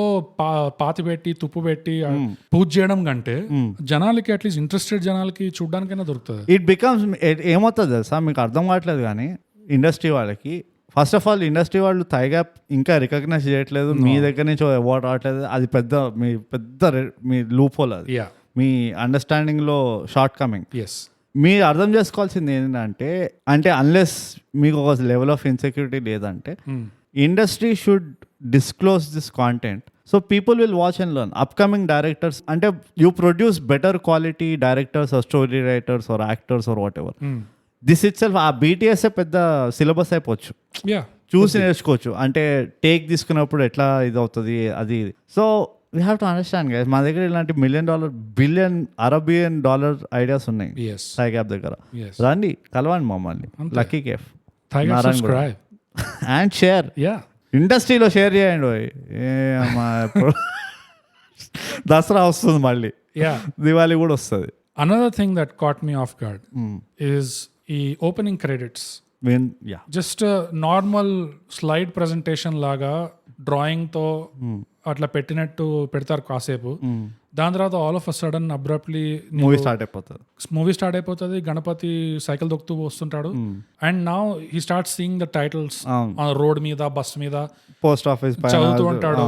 పాతి పెట్టి తుప్పు పెట్టి పూజ చేయడం కంటే జనాలకి అట్లీస్ట్ ఇంట్రెస్టెడ్ జనాలకి చూడడానికైనా దొరుకుతుంది. ఇట్ బికమ్స్ ఏమవుతుంది తెలుసా, మీకు అర్థం కావట్లేదు కానీ ఇండస్ట్రీ వాళ్ళకి ఫస్ట్ ఆఫ్ ఆల్ ఇండస్ట్రీ వాళ్ళు థైగ్యాప్ ఇంకా రికగ్నైజ్ చేయట్లేదు, మీ దగ్గర నుంచి అవార్డు రావట్లేదు, అది మీ లూప్ హోల్, అది యా మీ అండర్స్టాండింగ్లో షార్ట్ కమింగ్. ఎస్ మీరు అర్థం చేసుకోవాల్సింది ఏంటంటే, అంటే అన్లెస్ మీకు ఒక లెవెల్ ఆఫ్ ఇన్సెక్యూరిటీ లేదంటే, industry should disclose this content so people will watch and learn. Upcoming directors అంటే you produce better quality directors or story writers or actors or whatever. This it self ఆ BTS పెద్ద syllabus అయిపోవచ్చు, yeah చూసి నేర్చుకోవచ్చు. అంటే take తీసుకున్నప్పుడు ఎట్లా ఇది అవుతుంది అది. So we have to understand guys, మా దగ్గర ఇలాంటి $1 million billion Arabian dollar ideas ఉన్నాయి ఎస్ థైగ్యాప్ దగ్గర. ఎస్ రండి కలవండి మమ్మల్ని, lucky cafe thigh gap subscribe and share. Yeah ఇండస్ట్రీలో షేర్ చేయండి పోయి. దసరా వస్తుంది మళ్ళీ, యా దివాళీ కూడా వస్తుంది. Another thing that caught me off guard is ఈ opening credits. Just normal slide presentation లాగా డ్రాయింగ్ తో అట్లా పెట్టినట్టు పెడతారు కాసేపు, దాని తర్వాత all of a sudden abruptly movie start అయిపోతుంది. గణపతి సైకిల్ దొక్కుతూ వస్తుంటాడు and now he start seeing the titles road మీద, బస్ మీద, పోస్ట్ ఆఫీస్ చదువుతూ ఉంటాడు.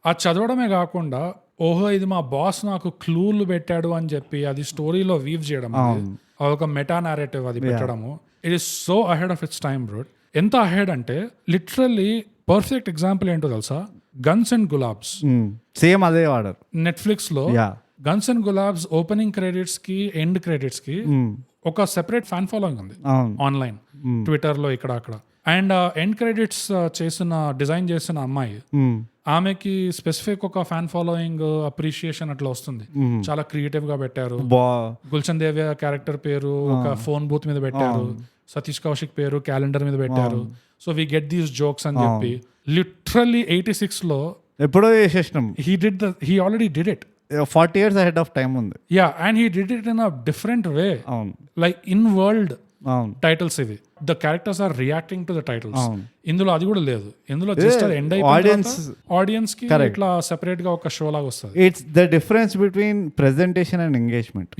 ఆ చదవడమే కాకుండా ఓహో ఇది మా బాస్ నాకు క్లూలు పెట్టాడు అని చెప్పి అది స్టోరీలో వీవ్ చేయడం, ఒక మెటా నారేటివ్ అది పెట్టడము. It is so ahead of it's time bro. ఎంత అహెడ్ అంటే లిటరల్లీ పర్ఫెక్ట్ ఎగ్జాంపుల్ ఏంటో తెలుసా, గన్స్ అండ్ గులాబ్స్. సేమ్ అదే వాడరు నెట్ఫ్లిక్స్ లో. Guns and Gulaabs opening credits కి ఎండ్ క్రెడిట్స్ కి ఒక సెపరేట్ ఫ్యాన్ ఫాలోయింగ్ ఉంది ఆన్లైన్, ట్విట్టర్ లో, ఇక్కడ అక్కడ. అండ్ ఎండ్ క్రెడిట్స్ డిజైన్ చేసిన అమ్మాయి, ఆమెకి స్పెసిఫిక్ ఒక ఫ్యాన్ ఫాలోయింగ్ అప్రిషియేషన్ అట్లా వస్తుంది. చాలా క్రియేటివ్ గా పెట్టారు. గుల్షన్ దేవ్య క్యారెక్టర్ పేరు ఒక ఫోన్ బూత్ మీద పెట్టారు, సతీష్ కౌశిక్ పేరు క్యాలెండర్ మీద పెట్టారు. So we get these jokes అని చెప్పి లిటరల్లీ 86 లో ఎప్పుడో చేసేసినాం. He already did it 40 years ahead of time ఉంది. Yeah and he did it in a different way, like in world titles ఇవి. The characters are reacting to the titles. ఇందులో అది కూడా లేదు, ఇందులో జస్ట్ అది ఎండ్ అయిపోయింది, ఆడియన్స్ కి ఇట్లా సెపరేట్ గా ఒక షో లాగా వస్తుంది. It's the difference between presentation and engagement.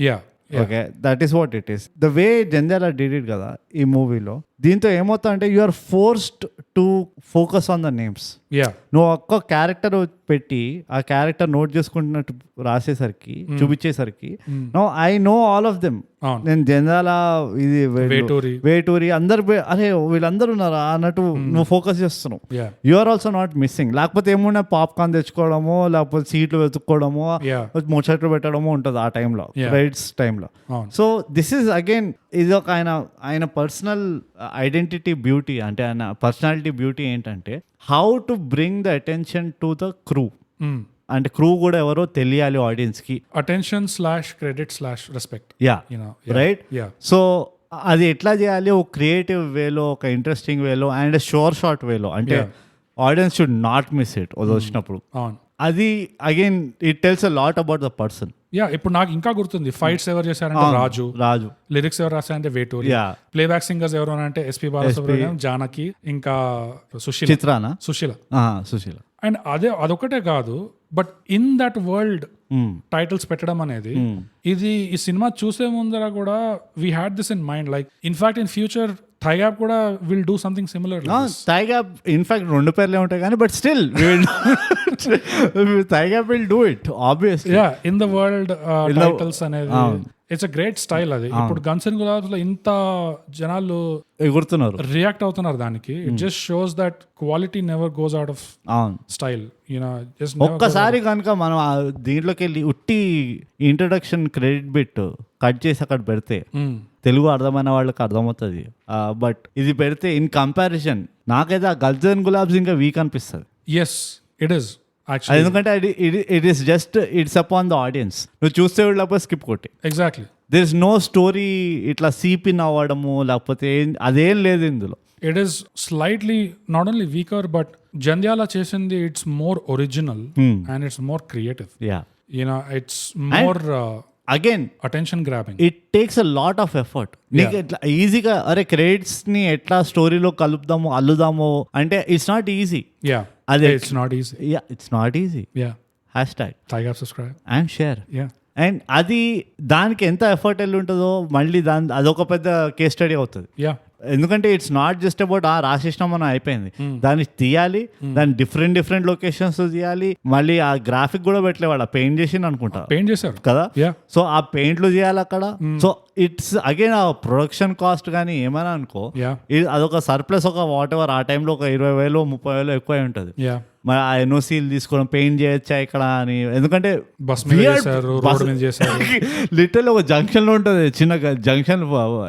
Okay, that is what it is. The way Jandhyala did it కదా ఈ మూవీలో, దీంతో ఏమవుతా అంటే you are forced to focus on the names. నువ్వు ఒక్క క్యారెక్టర్ పెట్టి ఆ క్యారెక్టర్ నోట్ చేసుకుంటున్నట్టు రాసేసరికి, చూపించేసరికి no I know all of them. నేను జంధ్యాల, ఇది వేటూరి అందరు, అరే వీళ్ళందరూ ఉన్నారా అన్నట్టు నువ్వు ఫోకస్ చేస్తున్నావు. You are also not missing. లేకపోతే ఏమున్నా పాప్కార్న్ తెచ్చుకోవడమో, లేకపోతే సీట్లు వెతుక్కోవడమో, ముచ్చట్లు పెట్టడమో ఉంటుంది ఆ టైంలో, రైడ్స్ టైంలో. సో దిస్ ఈస్ అగైన్ ఇది ఒక ఆయన పర్సనల్ ఐడెంటిటీ బ్యూటీ, అంటే ఆయన పర్సనాలిటీ బ్యూటీ ఏంటంటే how to bring the attention to the crew. అంటే క్రూ కూడా ఎవరో తెలియాలి ఆడియన్స్ కి. Attention /credit /respect. Right. So అది ఎట్లా చేయాలి, ఒక క్రియేటివ్ వేలో, ఒక ఇంట్రెస్టింగ్ వేలో అండ్ షోర్ షార్ట్ వేలో. అంటే audience should not miss it వచ్చినప్పుడు. అది again it tells a lot about the person. ఇప్పుడు నాకు ఇంకా గుర్తుంది, ఫైట్స్ ఎవరు చేశారంటే రాజు, లిరిక్స్ ఎవరు రాశారంటే వేటూరి, ప్లేబ్యాక్ సింగర్స్ ఎవరు అంటే SP బాలసుబ్రహ్మణ్యం, జానకి, ఇంకా సుశీల. అండ్ అదొకటే కాదు, but in that world titles పెట్టడం అనేది, ఇది ఈ సినిమా చూసే ముందర కూడా we had this in mind. Like in fact in future Thigap కూడా will do something similar. Thigap in fact 2 పేర్లే ఉంటాయి కానీ, but still Thigap will do it obviously. In the world titles అనేది ఇట్స్ అ గ్రేట్ స్టైల్. అది ఇప్పుడు guns and Gulaabs లో ఇంత జనాలు ఎగురుతున్నారు, రియాక్ట్ అవుతున్నారు దానికి. It just shows that quality never goes out of style. ఒక్కసారి కనుక మనం దీంట్లోకి వెళ్ళి ఉట్టి ఇంట్రడక్షన్ క్రెడిట్ బిట్ కట్ చేసి అక్కడ పెడితే తెలుగు అర్థమైన వాళ్ళకి అర్థమవుతుంది. బట్ ఇది పెడితే ఇన్ కంపారిజన్ నాకైతే ఆ గన్స్ అండ్ గులాబ్స్ ఇంకా వీక్ అనిపిస్తుంది. Yes it is. ఎందుకంటే it is just it's upon the audience. నువ్వు చూస్తే లేకపోతే స్కిప్ కొట్టి. Exactly. There is no story ఇట్లా సీపిన్ అవ్వడము లేకపోతే అదేం లేదు ఇందులో. It is slightly not only weaker, but Jandhyala చేసింది it's more original and it's more creative. It's more again attention grabbing. It takes a lot of effort. నీకు ఎట్లా ఈజీగా అరే క్రెడిట్స్ ని ఎట్లా స్టోరీలో కలుపుదాము అల్లుదాము అంటే ఇట్స్ నాట్ ఈజీ. అదే it's not easy. It's not easy. #Thaigraph subscribe and share. And అది దానికి ఎంత ఎఫర్ట్ వెళ్ళి ఉంటుందో మళ్ళీ అదొక పెద్ద కేస్ స్టడీ అవుతుంది. ఎందుకంటే ఇట్స్ నాట్ జస్ట్ అబౌట్ రాసేసినాం మనం అయిపోయింది, దాన్ని తీయాలి, దాన్ని డిఫరెంట్ లొకేషన్స్ తీయాలి, మళ్ళీ ఆ గ్రాఫిక్ కూడా పెట్టలేవాడు, పెయింట్ చేసి అనుకుంటా, పెయింట్ చేశారు కదా. సో ఆ పెయింట్లు చేయాలి అక్కడ. సో ఇట్స్ అగైన్ ఆ ప్రొడక్షన్ కాస్ట్ కానీ ఏమైనా అనుకో, అదొక సర్ప్లస్, ఒక వాట్ ఎవర్ ఆ టైంలో ఒక 20,000 30,000 ఎక్కువ ఉంటుంది. మరి ఆ ఎన్ఓసీలు తీసుకోవడం, పెయింట్ చేయొచ్చా ఇక్కడ అని, ఎందుకంటే లిటరల్ ఒక జంక్షన్ లో ఉంటుంది, చిన్న జంక్షన్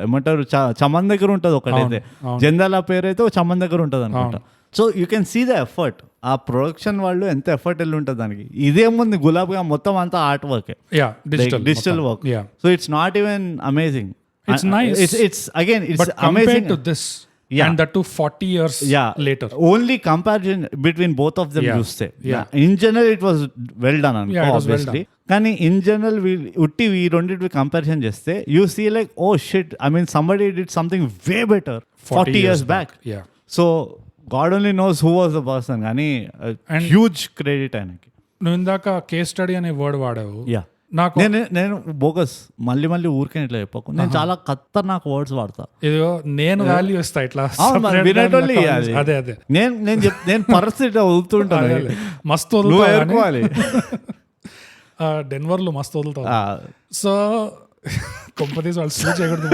ఏమంటారు చమన్ దగ్గర ఉంటుంది ఒకటైతే, జందాల పేరు అయితే చమన్ దగ్గర ఉంటుంది అనమాట. So you can see the effort, ఆ ప్రొడక్షన్ వాళ్ళు ఎంత ఎఫర్ట్ వెళ్ళి ఉంటుంది దానికి. ఇదేముంది గులాబ్గా మొత్తం అంతా art work, digital work. So it's not even amazing, it's nice, it's again it's amazing to this. And that too 40 years later. Only comparison between both of them you say. In general it was well done, obviously. కానీ in general ఉట్టి ఈ రెండింటి comparison చేస్తే you see like, oh shit, I mean somebody did something way better 40 years back. So God only knows who was the person, కానీ huge credit ఆయనకి. నువ్వు ఇందాక case study అనే వర్డ్ వాడావు. నాకు నేను బోగస్ మళ్ళీ ఊరికే ఇట్లా చెప్పకు, నేను చాలా ఖతర్నాక్ వర్డ్స్ వాడతా. ఇదిగో నేను వాల్యూ ఇస్తా ఇట్లా అదే అదే నేను పరిస్థితి వదులుతుంటాను, మస్తు వదులుకోవాలి. డెన్వర్ లో మస్తు వదులుతా. సో కొంపతీసి వాళ్ళు సూ చేయకూడదు.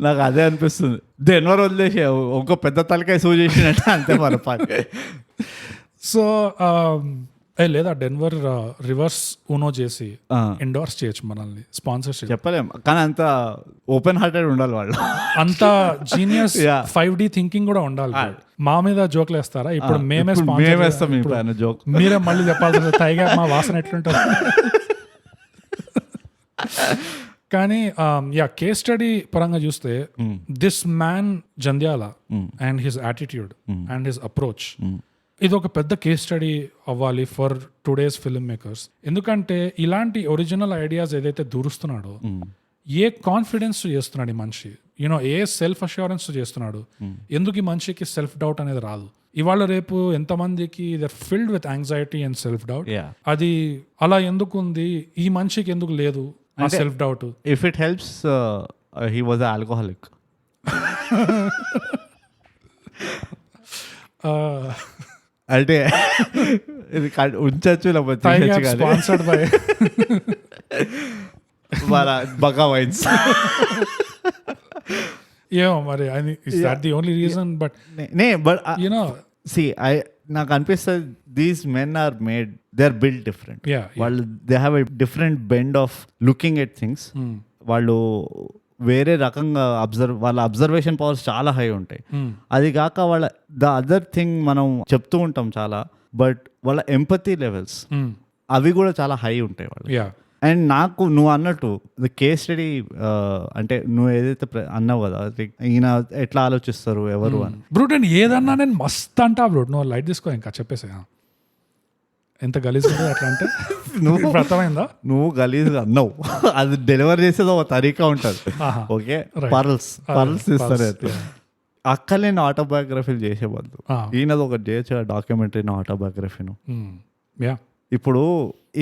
నాకు అదే అనిపిస్తుంది, డెన్వర్ వదిలేసి ఒక పెద్ద తలకాయ సూ చేసినట్టు అంతే మన పని. సో లేదా డెన్వర్ రివర్స్ ఊనో చేసి ఎండోర్స్ చేయొచ్చు మనల్ని, స్పాన్సర్షిప్ చెప్పలేం, కానీ అంత ఓపెన్ హార్టెడ్ ఉండాలి వాళ్ళు, అంత జీనియస్ 5D థింకింగ్ కూడా ఉండాలి. మా మీద జోక్లు వేస్తారా ఇప్పుడు, మేమే స్పాన్సర్ జోక్, మీరే మళ్ళీ చెప్పాల్సింది తైగా మా వాసన ఎట్లుంటుంది. కానీ కేస్ స్టడీ పరంగా చూస్తే this man Jandhyala and his attitude and his approach, ఇది ఒక పెద్ద కేస్ స్టడీ అవ్వాలి ఫర్ టుడేస్ ఫిల్మ్ మేకర్స్. ఎందుకంటే ఇలాంటి ఒరిజినల్ ఐడియాస్ ఏదైతే దూరుస్తున్నాడో, ఏ కాన్ఫిడెన్స్ చేస్తున్నాడు ఈ మనిషి, యూనో ఏ సెల్ఫ్ అష్యూరెన్స్ చేస్తున్నాడు, ఎందుకు ఈ మనిషికి సెల్ఫ్ డౌట్ అనేది రాదు. ఇవాళ రేపు ఎంతమందికి they're filled with anxiety and self doubt, అది అలా ఎందుకు ఉంది, ఈ మనిషికి ఎందుకు లేదు ఆ self doubt. If it helps, he was alcoholic. అంటే ఇది ఉంచచ్చు, లేకపోతే స్పాన్సర్డ్ బై బగా వైన్స్. ఏమో మరి, is that the only reason? But you know see నాకు అనిపిస్తుంది these men are made, they are build different. వాళ్ళు they have a different bend of looking at things. వాళ్ళు వేరే రకంగా వాళ్ళ అబ్జర్వేషన్ పవర్స్ చాలా హై ఉంటాయి. అది కాక వాళ్ళ ద అదర్ థింగ్ మనం చెప్తూ ఉంటాం చాలా, బట్ వాళ్ళ ఎంపతి లెవెల్స్ అవి కూడా చాలా హై ఉంటాయి వాళ్ళు. అండ్ నాకు నువ్వు అన్నట్టు ద కేస్ స్టడీ, అంటే నువ్వు ఏదైతే అన్నావు కదా, ఈయన ఎట్లా ఆలోచిస్తారు ఎవరు అని. బ్రూట్ అండ్ ఏదన్నా నేను మస్త్ అంటా బ్రూట్, నువ్వు లైట్ తీసుకో ఇంకా చెప్పేసా. ఎంత గలీజ్ ఉంటుంది అట్లా అంటే నువ్వు అర్థమైందా? నువ్వు గలీజ్గా అన్నావు, అది డెలివర్ చేసేది ఒక తరీకా ఉంటుంది. ఓకే, పర్ల్స్ ఇస్తారు. అక్కలేని ఆటోబయోగ్రఫీలు చేసే బదులు ఈయనది ఒకటి చేయొచ్చు, డాక్యుమెంటరీ ఆటోబయోగ్రఫీను. ఇప్పుడు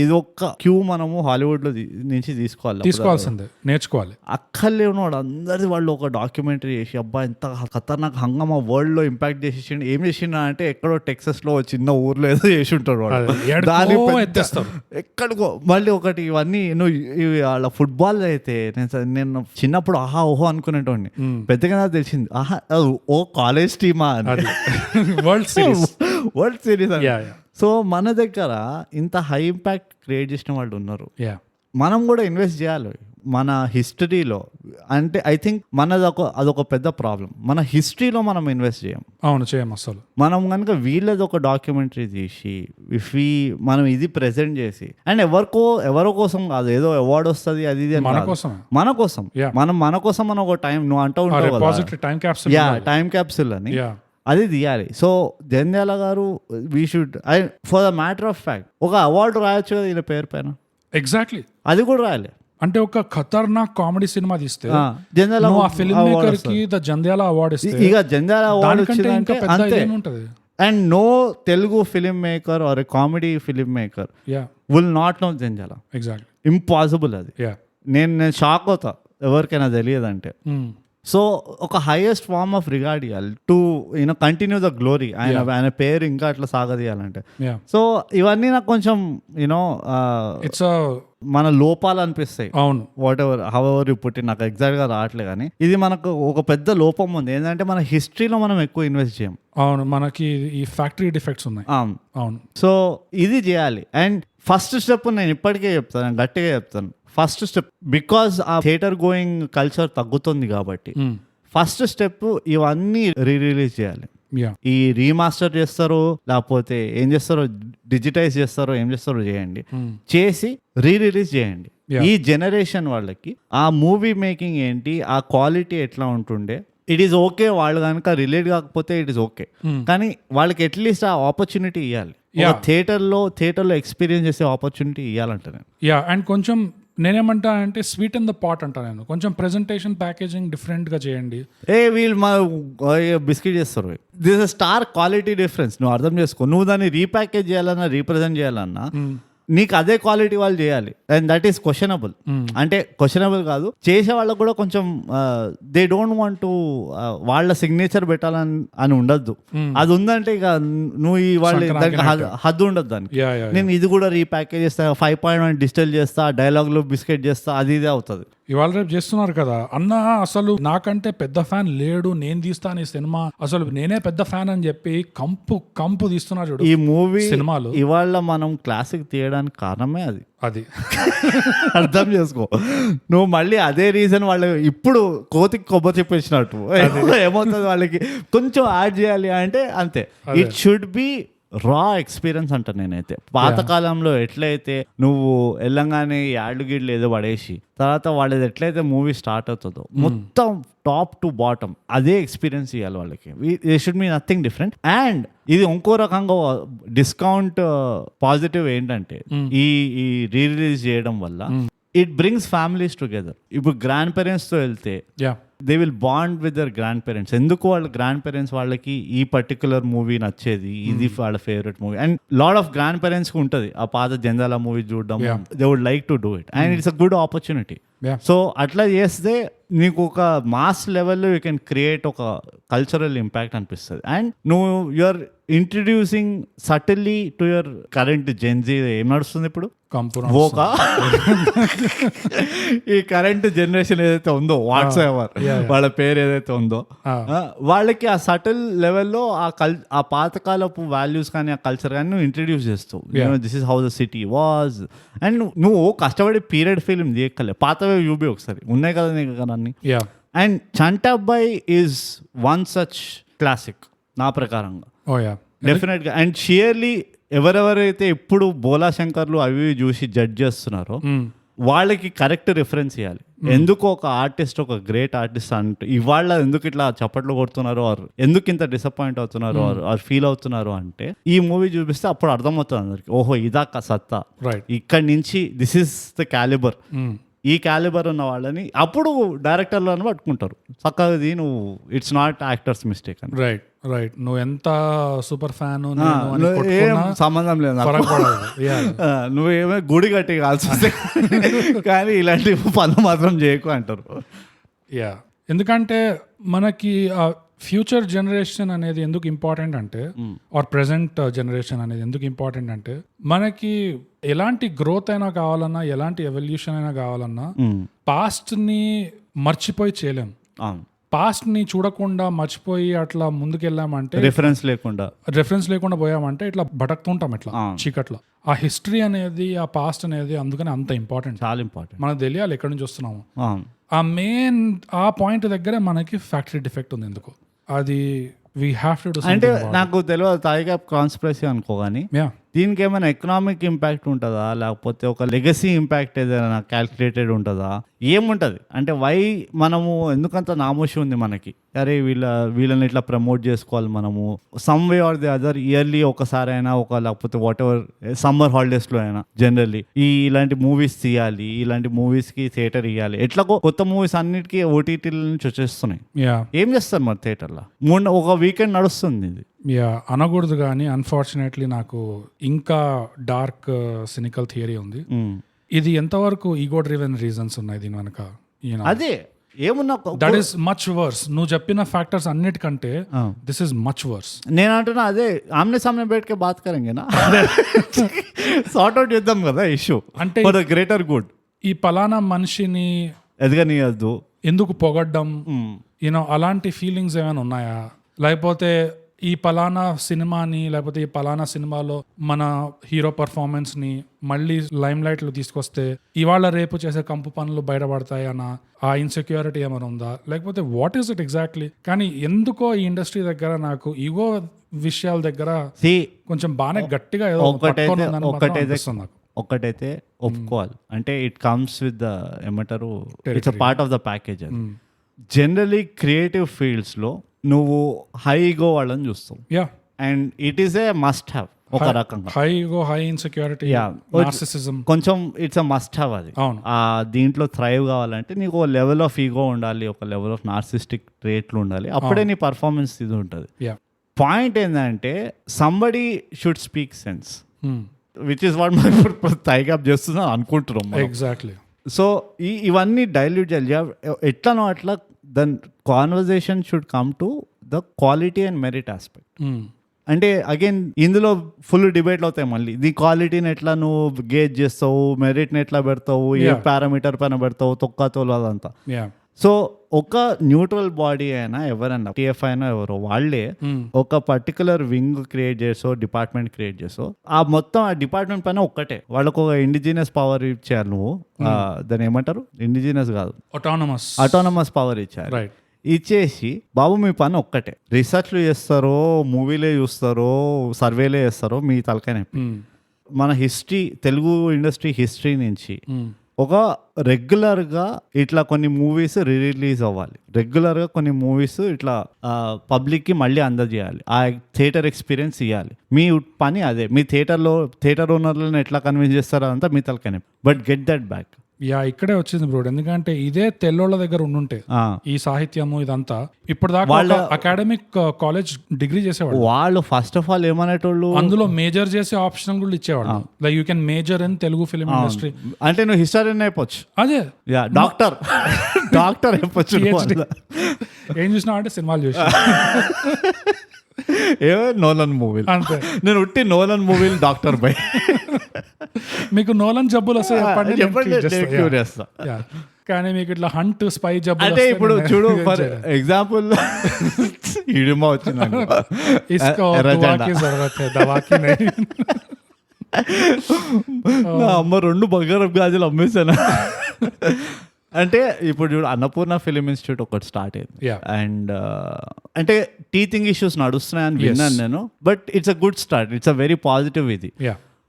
ఇది ఒక్క క్యూ మనము హాలీవుడ్ లో నుంచి తీసుకోవాల్సిందే, నేర్చుకోవాలి. అక్కర్లేనివాడు అందరిది వాళ్ళు ఒక డాక్యుమెంటరీ చేసి, అబ్బా ఎంత ఖతర్నాక్ హంగామా వరల్డ్ లో ఇంపాక్ట్ చేసేసిండు. ఏం చేసిండు అంటే ఎక్కడో టెక్సస్ లో చిన్న ఊర్లో ఏదో చేసి ఉంటాడు వాడు, దాని ఎక్కడికో. మళ్ళీ ఒకటి ఇవన్నీ వాళ్ళ ఫుట్బాల్ అయితే నేను చిన్నప్పుడు ఆహా ఓహో అనుకునేటోడిని, పెద్దగా తెలిసింది ఆహా ఓ కాలేజ్ టీమా అని, వరల్డ్ సిరీస్. సో మన దగ్గర ఇంత హై ఇంపాక్ట్ క్రియేట్ చేసిన వాళ్ళు ఉన్నారు, మనం కూడా ఇన్వెస్ట్ చేయాలి మన హిస్టరీలో. అంటే ఐ థింక్ అదొక పెద్ద ప్రాబ్లం, మన హిస్టరీలో మనం ఇన్వెస్ట్ చేయం. అవును, చేయం అసలు. మనం కనుక వీళ్ళది ఒక డాక్యుమెంటరీ తీసి మనం ఇది ప్రెజెంట్ చేసి, అండ్ ఎవరో కోసం కాదు, ఏదో అవార్డు వస్తుంది అది ఇది మన కోసం మన కోసం మనం ఒక టైం, నువ్వు అంటూ ఉంటావు టైం క్యాప్సూల్ అని, అది తీయాలి. సో జంధ్యాల గారు we should, for the matter of fact ఒక అవార్డు రాయొచ్చు కదా ఈయన పేరు పైన. ఎగ్జాక్ట్లీ, అది కూడా రాయాలి. అంటే ఒక ఖతర్నాక్ కామెడీ సినిమా తీస్తే ఆ ఫిల్మ్ మేకర్ కి ద జంధ్యాల అవార్డు ఇస్తే, ఇక జంధ్యాల అవార్డు వచ్చిందంటే అంతే. And no Telugu film maker or a comedy film maker will not know Jandhyala. Exactly, impossible అది. నేను షాక్ అవుతా ఎవరికైనా తెలియదంటే. సో ఒక హైయెస్ట్ ఫార్మ్ ఆఫ్ రిగార్డ్ ఇవ్వాలి to you know continue the glory, ఆయన పేరు ఇంకా అట్లా సాగదీయాలంటే. సో ఇవన్నీ నాకు కొంచెం యూనో ఇట్స్ మన లోపాలు అనిపిస్తాయి. అవును, what ever how ever you put, నాకు ఎగ్జాక్ట్ గా రావట్లే, కానీ ఇది మనకు ఒక పెద్ద లోపం ఉంది. ఏంటంటే మన హిస్టరీలో మనం ఎక్కువ ఇన్వెస్ట్ చేయం. అవును, మనకి ఈ ఫ్యాక్టరీ డిఫెక్ట్స్ ఉన్నాయి. అవును, సో ఇది చేయాలి. అండ్ ఫస్ట్ స్టెప్ నేను ఇప్పటికే చెప్తాను, గట్టిగా చెప్తాను, ఫస్ట్ స్టెప్ బికాజ్ ఆ థియేటర్ గోయింగ్ కల్చర్ తగ్గుతుంది కాబట్టి ఫస్ట్ స్టెప్ ఇవన్నీ రిలీజ్ చేయాలి. ఈ రీమాస్టర్ చేస్తారో లేకపోతే ఏం చేస్తారో, డిజిటైజ్ చేస్తారో ఏం చేస్తారో చేయండి, చేసి రిలీజ్ చేయండి. ఈ జనరేషన్ వాళ్ళకి ఆ మూవీ మేకింగ్ ఏంటి, ఆ క్వాలిటీ ఎట్లా ఉంటుండే, ఇట్ ఈస్ ఓకే. వాళ్ళు కనుక రిలేట్ కాకపోతే ఇట్ ఈస్ ఓకే, కానీ వాళ్ళకి అట్లీస్ట్ ఆ ఆపర్చునిటీ ఇవ్వాలి. థియేటర్లో ఎక్స్పీరియన్స్ చేసే ఆపర్చునిటీ ఇవ్వాలంట నేను. అండ్ కొంచెం నేనేమంటా అంటే స్వీట్ ఇన్ ద పాట్ అంటా నేను. కొంచెం ప్రెజెంటేషన్ ప్యాకేజింగ్ డిఫరెంట్ గా చేయండి. వీళ్ళు మా బిస్కెట్ చేస్తారు. This star quality difference. నువ్వు అర్థం చేసుకో. నువ్వు దాన్ని రీప్యాకేజ్ చేయాలన్నా రీప్రజెంట్ చేయాలన్నా నీకు అదే క్వాలిటీ వాళ్ళు చేయాలి. And that is questionable. అంటే క్వశ్చనబుల్ కాదు, చేసే వాళ్ళకు కూడా కొంచెం దే డోంట్ వాంట్ టు వాళ్ళ సిగ్నేచర్ పెట్టాలని అని ఉండద్దు. అది ఉందంటే ఇక నువ్వు ఈ వాళ్ళు దానికి హద్దు ఉండదు దానికి. నేను ఇది కూడా రీప్యాకేజ్ చేస్తా, 5.1 డిజిటల్ చేస్తా, డైలాగ్ లో బిస్కెట్ చేస్తా, అది ఇదే అవుతుంది. ఇవాళ రేపు చేస్తున్నారు కదా అన్న. అసలు నాకంటే పెద్ద ఫ్యాన్ లేడు, నేను తీస్తాను ఈ సినిమా, అసలు నేనే పెద్ద ఫ్యాన్ అని చెప్పి కంపు తీస్తున్నారు చూడు ఈ మూవీ సినిమాలు. ఇవాళ మనం క్లాసిక్ తీయడానికి కారణమే అది అర్థం చేసుకో. నువ్వు మళ్ళీ అదే రీజన్ వాళ్ళు ఇప్పుడు కోతికి కొబ్బరి చెప్పేసినట్టు ఏమవుతుంది, వాళ్ళకి కొంచెం యాడ్ చేయాలి అంటే అంతే. ఇట్ షుడ్ బి రా ఎక్స్పీరియన్స్ అంట. నేనైతే పాతకాలంలో ఎట్లయితే నువ్వు వెళ్ళంగానే యాడ్లు గిడ్లు ఏదో పడేసి తర్వాత వాళ్ళది ఎట్లయితే మూవీ స్టార్ట్ అవుతుందో మొత్తం టాప్ టు బాటమ్ అదే ఎక్స్పీరియన్స్ ఇవ్వాలి వాళ్ళకి. They should be nothing different. And ఇది ఇంకో రకంగా డిస్కౌంట్ పాజిటివ్ ఏంటంటే ఈ రిలీజ్ చేయడం వల్ల ఇట్ బ్రింగ్స్ ఫ్యామిలీస్ టుగెదర్. ఇప్పుడు గ్రాండ్ పేరెంట్స్ తో వెళ్తే they will bond with their grand parents. ఎందుకు వాళ్ళ గ్రాండ్ పేరెంట్స్ వాళ్ళకి ఈ పర్టికులర్ మూవీ నచ్చేది, ఇది వాళ్ళ favourite movie. And lot of grandparents కి ఉంటుంది ఆ పాత జంజాల మూవీ చూడడం. They would like to do it and it's a good opportunity. So అట్లా చేస్తే నీకు ఒక మాస్ లెవెల్లో యూ కెన్ క్రియేట్ ఒక కల్చరల్ ఇంపాక్ట్ అనిపిస్తుంది. అండ్ నువ్వు you're introducing subtly to your current Gen Z. ఏం నడుస్తుంది ఇప్పుడు, ఓకా ఈ కరెంట్ జనరేషన్ ఏదైతే ఉందో వాట్సాప్ వాళ్ళ పేరు ఏదైతే ఉందో వాళ్ళకి ఆ సటిల్ లెవెల్లో ఆ పాతకాలపు వాల్యూస్ కానీ ఆ కల్చర్ కానీ నువ్వు ఇంట్రడ్యూస్ చేస్తావు. This is how the city was. And నువ్వు కష్టపడి పీరియడ్ ఫిల్మ్ తీయక్కలే, పాతవే చూపి ఒకసారి ఉన్నాయి కదా నీకు కదా అన్ని. And Chantabbai is one such classic నా ప్రకారంగా డెఫినెట్గా. అండ్ షియర్లీ ఎవరెవరైతే ఇప్పుడు బోలా శంకర్లు అవి చూసి జడ్జ్ చేస్తున్నారో వాళ్ళకి కరెక్ట్ రిఫరెన్స్ ఇవ్వాలి. ఎందుకు ఒక ఆర్టిస్ట్ ఒక గ్రేట్ ఆర్టిస్ట్ అంటే ఇవాళ ఎందుకు ఇట్లా చప్పట్లు కొడుతున్నారు, ఆర్ ఎందుకు ఇంత డిసప్పాయింట్ అవుతున్నారు, ఆర్ ఫీల్ అవుతున్నారు అంటే ఈ మూవీ చూపిస్తే అప్పుడు అర్థమవుతుంది అందరికి, ఓహో ఇదా సత్తా, ఇక్కడి నుంచి దిస్ ఇస్ ద క్యాలిబర్. ఈ క్యాలిబర్ ఉన్న వాళ్ళని అప్పుడు డైరెక్టర్లను పట్టుకుంటారు చక్కగా. నువ్వు ఇట్స్ నాట్ యాక్టర్స్ మిస్టేక్ అని. రైట్ నువ్వు ఎంత సూపర్ ఫ్యాన్ ఏం సంబంధం లేదు, నువ్వేమో గుడి కట్టి కాల్సి వస్తే కానీ ఇలాంటి పనులు మాత్రం చేయకు అంటారు. ఎందుకంటే మనకి ఫ్యూచర్ జనరేషన్ అనేది ఎందుకు ఇంపార్టెంట్ అంటే, ఆర్ ప్రెసెంట్ జనరేషన్ అనేది ఎందుకు ఇంపార్టెంట్ అంటే, మనకి ఎలాంటి గ్రోత్ అయినా కావాలన్నా, ఎలాంటి ఎవల్యూషన్ అయినా కావాలన్నా పాస్ట్ ని మర్చిపోయి చేయలేం. పాస్ట్ ని చూడకుండా మర్చిపోయి అట్లా ముందుకెళ్ళామంటే, రిఫరెన్స్ లేకుండా పోయామంటే ఇట్లా భటకుతుంటాం ఇట్లా చీకట్లో. ఆ హిస్టరీ అనేది, ఆ పాస్ట్ అనేది అందుకని అంత ఇంపార్టెంట్, చాలా ఇంపార్టెంట్. మనకు తెలియాలి ఎక్కడి నుంచి వస్తున్నాము. ఆ పాయింట్ దగ్గరే మనకి ఫ్యాక్టరీ డిఫెక్ట్ ఉంది. ఎందుకు అది వీ హ్యావ్ టు డూ. అంటే నాకు తెలియదు తాయిగా కాన్స్పిరసీ అనుకో, కానీ దీనికి ఏమైనా ఎకనామిక్ ఇంపాక్ట్ ఉంటుందా, లేకపోతే ఒక లెగసీ ఇంపాక్ట్ ఏదైనా క్యాల్కులేటెడ్ ఉంటుందా, ఏముంటుంది అంటే వై మనము ఎందుకంత నామోషి ఉంది మనకి, అరే వీళ్ళని ఇట్లా ప్రమోట్ చేసుకోవాలి మనము some way or the other, yearly ఒకసారి అయినా లేకపోతే వాట్ ఎవర్ సమ్మర్ హాలిడేస్లో అయినా జనరల్లీ ఇలాంటి మూవీస్ తీయాలి, ఇలాంటి మూవీస్కి థియేటర్ ఇవ్వాలి. ఎట్లా కొత్త మూవీస్ అన్నిటికీ ఓటీటీల నుంచి వచ్చేస్తున్నాయి. ఏం చేస్తారు మరి థియేటర్లో? ఒక వీకెండ్ నడుస్తుంది ఇది. అనకూడదు కానీ అన్ఫార్చునేట్లీ నాకు ఇంకా డార్క్ సినికల్ థియరీ ఉంది. ఇది ఎంతవరకు ఈగో డ్రివెన్ రీజన్స్ ఉన్నాయి దీని వెనక. అదే ఏమున్నా దట్ ఈస్ మచ్ వర్స్. నువ్వు చెప్పిన ఫ్యాక్టర్స్ అన్నిటికంటే దిస్ ఇస్ మచ్ వర్స్. నేను అంటున్నా అదే ఆమ్నే సామ్నే బయటకే బాత్ కరెంగేనా, సార్ట్ అవుట్ చేద్దాం కదా ఇష్యూ అంటే ఫర్ ద గ్రేటర్ గుడ్. ఈ పలానా మనిషిని ఎదగనియద్దు, ఎందుకు పొగడ్డం, యూనో అలాంటి ఫీలింగ్స్ ఏమైనా ఉన్నాయా? లేకపోతే ఈ పలానా సినిమాని, లేకపోతే ఈ పలానా సినిమాలో మన హీరో పర్ఫార్మెన్స్ ని మళ్ళీ లైమ్ లైట్ లో తీసుకొస్తే ఇవాళ రేపు చేసే కంపు పనులు బయటపడతాయన్న ఆ ఇన్సెక్యూరిటీ ఏమైనా ఉందా? లేకపోతే వాట్ ఈస్ ఇట్ ఎగ్జాక్ట్లీ? కానీ ఎందుకో ఈ ఇండస్ట్రీ దగ్గర నాకు ఈగో విషయాల దగ్గర కొంచెం బాగానే గట్టిగా ఏదో ఒక్కటైతే ఒప్పుకోవాలి, అంటే ఇట్ కమ్స్ విత్ ద ఏమంటారు, it's a part of the package. Generally creative fields లో నువ్వు హై ఈగో వాళ్ళని చూస్తావు, and it is a must have ఒక రకంగా. High ego, high insecurity, narcissism కొంచెం ఇట్స్ అ మస్ట్ హ్యావ్ అది. దీంట్లో థ్రైవ్ కావాలంటే నీకు ఒక లెవెల్ ఆఫ్ ఈగో ఉండాలి, ఒక లెవెల్ ఆఫ్ నార్సిస్టిక్ ట్రేట్లు ఉండాలి, అప్పుడే నీ పర్ఫార్మెన్స్ ఇది ఉంటుంది. పాయింట్ ఏంటంటే somebody should speak sense, which is what ఇప్పుడు టైగప్ చేస్తున్నా అనుకుంటున్నాం ఎగ్జాక్ట్లీ. సో ఇవన్నీ డైల్యూట్ చేయాలి ఎట్లనో అట్లా. Then conversation should come to the quality and merit aspect. అంటే అగైన్ ఇందులో ఫుల్ డిబేట్లు అవుతాయి మళ్ళీ. ది క్వాలిటీని ఎట్లా నువ్వు గేజ్ చేస్తావు, మెరిట్ని ఎట్లా పెడతావు, ఏ పారామీటర్ పైన పెడతావు, తొక్కతోలు అదంతా. సో ఒక న్యూట్రల్ బాడీ అయినా ఎవరైనా టీఎఫ్ అయినా ఎవరో వాళ్ళే ఒక పర్టికులర్ వింగ్ క్రియేట్ చేసో, డిపార్ట్మెంట్ క్రియేట్ చేసో, ఆ మొత్తం ఆ డిపార్ట్మెంట్ పైన ఒక్కటే వాళ్ళకు ఒక ఇండిజినస్ పవర్ ఇచ్చారు. నువ్వు దాన్ని ఏమంటారు, ఇండిజినస్ కాదు, అటానమస్ పవర్ ఇచ్చారు. ఇచ్చేసి బాబు మీ పని ఒక్కటే, రీసెర్చ్లు చేస్తారో, మూవీలే చూస్తారో, సర్వేలే చేస్తారో, మీ తలకాయ. మన హిస్టరీ, తెలుగు ఇండస్ట్రీ హిస్టరీ నుంచి ఒక రెగ్యులర్గా ఇట్లా కొన్ని మూవీస్ రిలీజ్ అవ్వాలి, రెగ్యులర్గా కొన్ని మూవీస్ ఇట్లా పబ్లిక్కి మళ్ళీ అందజేయాలి, ఆ థియేటర్ ఎక్స్పీరియన్స్ ఇవ్వాలి. మీ పని అదే. మీ థియేటర్ ఓనర్లను ఎట్లా కన్విన్స్ చేస్తారో అంతా మీ తలకనే, బట్ గెట్ దట్ బ్యాక్. ఇక్కడే వచ్చింది బ్రో. ఎందుకంటే ఇదే తెల్లోళ్ళ దగ్గర ఉండుంటే ఈ సాహిత్యము ఇదంతా ఇప్పుడు దాకా అకాడమిక్ కాలేజ్ డిగ్రీ చేసేవాళ్ళు. వాళ్ళు ఫస్ట్ ఆఫ్ ఆల్ ఏమనేటోళ్ళు, అందులో మేజర్ చేసే ఆప్షన్ కూడా ఇచ్చేవాళ్ళు. Like you can major in Telugu film industry. అంటే నువ్వు హిస్టరియన్ అయిపోవచ్చు, అదే డాక్టర్ అయిపోవచ్చు. ఏం చూసినా అంటే సినిమాలు చూసి నోలన్ మూవీలు, అంతే. నేను ఉట్టి నోలన్ మూవీలు డాక్టర్ బై. మీకు నోలన్ జబ్బులు వస్తాయి చెప్పండి, కానీ మీకు ఇట్లా హంట్ స్పై జబ్బులు అంటే ఇప్పుడు చూడు, ఫర్ ఎగ్జాంపుల్ ఇడిమా వచ్చింది, అమ్మ 2 బంగారం గాజులు అమ్మేశాను. అంటే ఇప్పుడు చూడు, అన్నపూర్ణ ఫిలిం ఇన్స్టిట్యూట్ ఒకటి స్టార్ట్ అయింది, అండ్ అంటే టీచింగ్ ఇష్యూస్ నడుస్తున్నాయని విన్నాను నేను, but it's a good start, it's a very positive ఇది.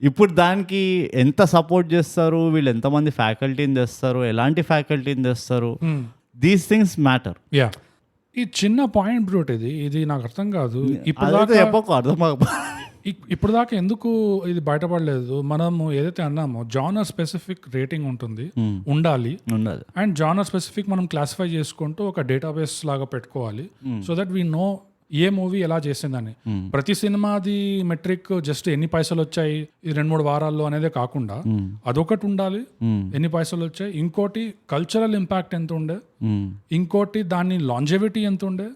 ఇప్పుడు దానికి ఎంత సపోర్ట్ చేస్తారు వీళ్ళు, ఎంతమంది ఫ్యాకల్టీని తెస్తారు, ఎలాంటి ఫ్యాకల్టీని తెస్తారు, దీస్ థింగ్స్ మ్యాటర్. ఈ చిన్న పాయింట్ బ్రూట్ ఇది నాకు అర్థం కాదు. ఇప్పుడు దాకా ఎందుకు ఇది బయటపడలేదు? మనము ఏదైతే అన్నామో జానర్ స్పెసిఫిక్ రేటింగ్ ఉంటుంది, ఉండాలి, అండ్ జానర్ స్పెసిఫిక్ మనం క్లాసిఫై చేసుకుంటూ ఒక డేటాబేస్ లాగా పెట్టుకోవాలి, so that we know A movie ఎలా చేసిందని. ప్రతి సినిమాది మెట్రిక్ జస్ట్ ఎన్ని పైసలు వచ్చాయి ఈ 2-3 వారాల్లో అనేదే కాకుండా అదొకటి ఉండాలి, ఎన్ని పైసలు వచ్చాయి, ఇంకోటి కల్చరల్ ఇంపాక్ట్ ఎంత ఉండే, ఇంకోటి దాని లాంజెవిటీ ఎంత ఉండే,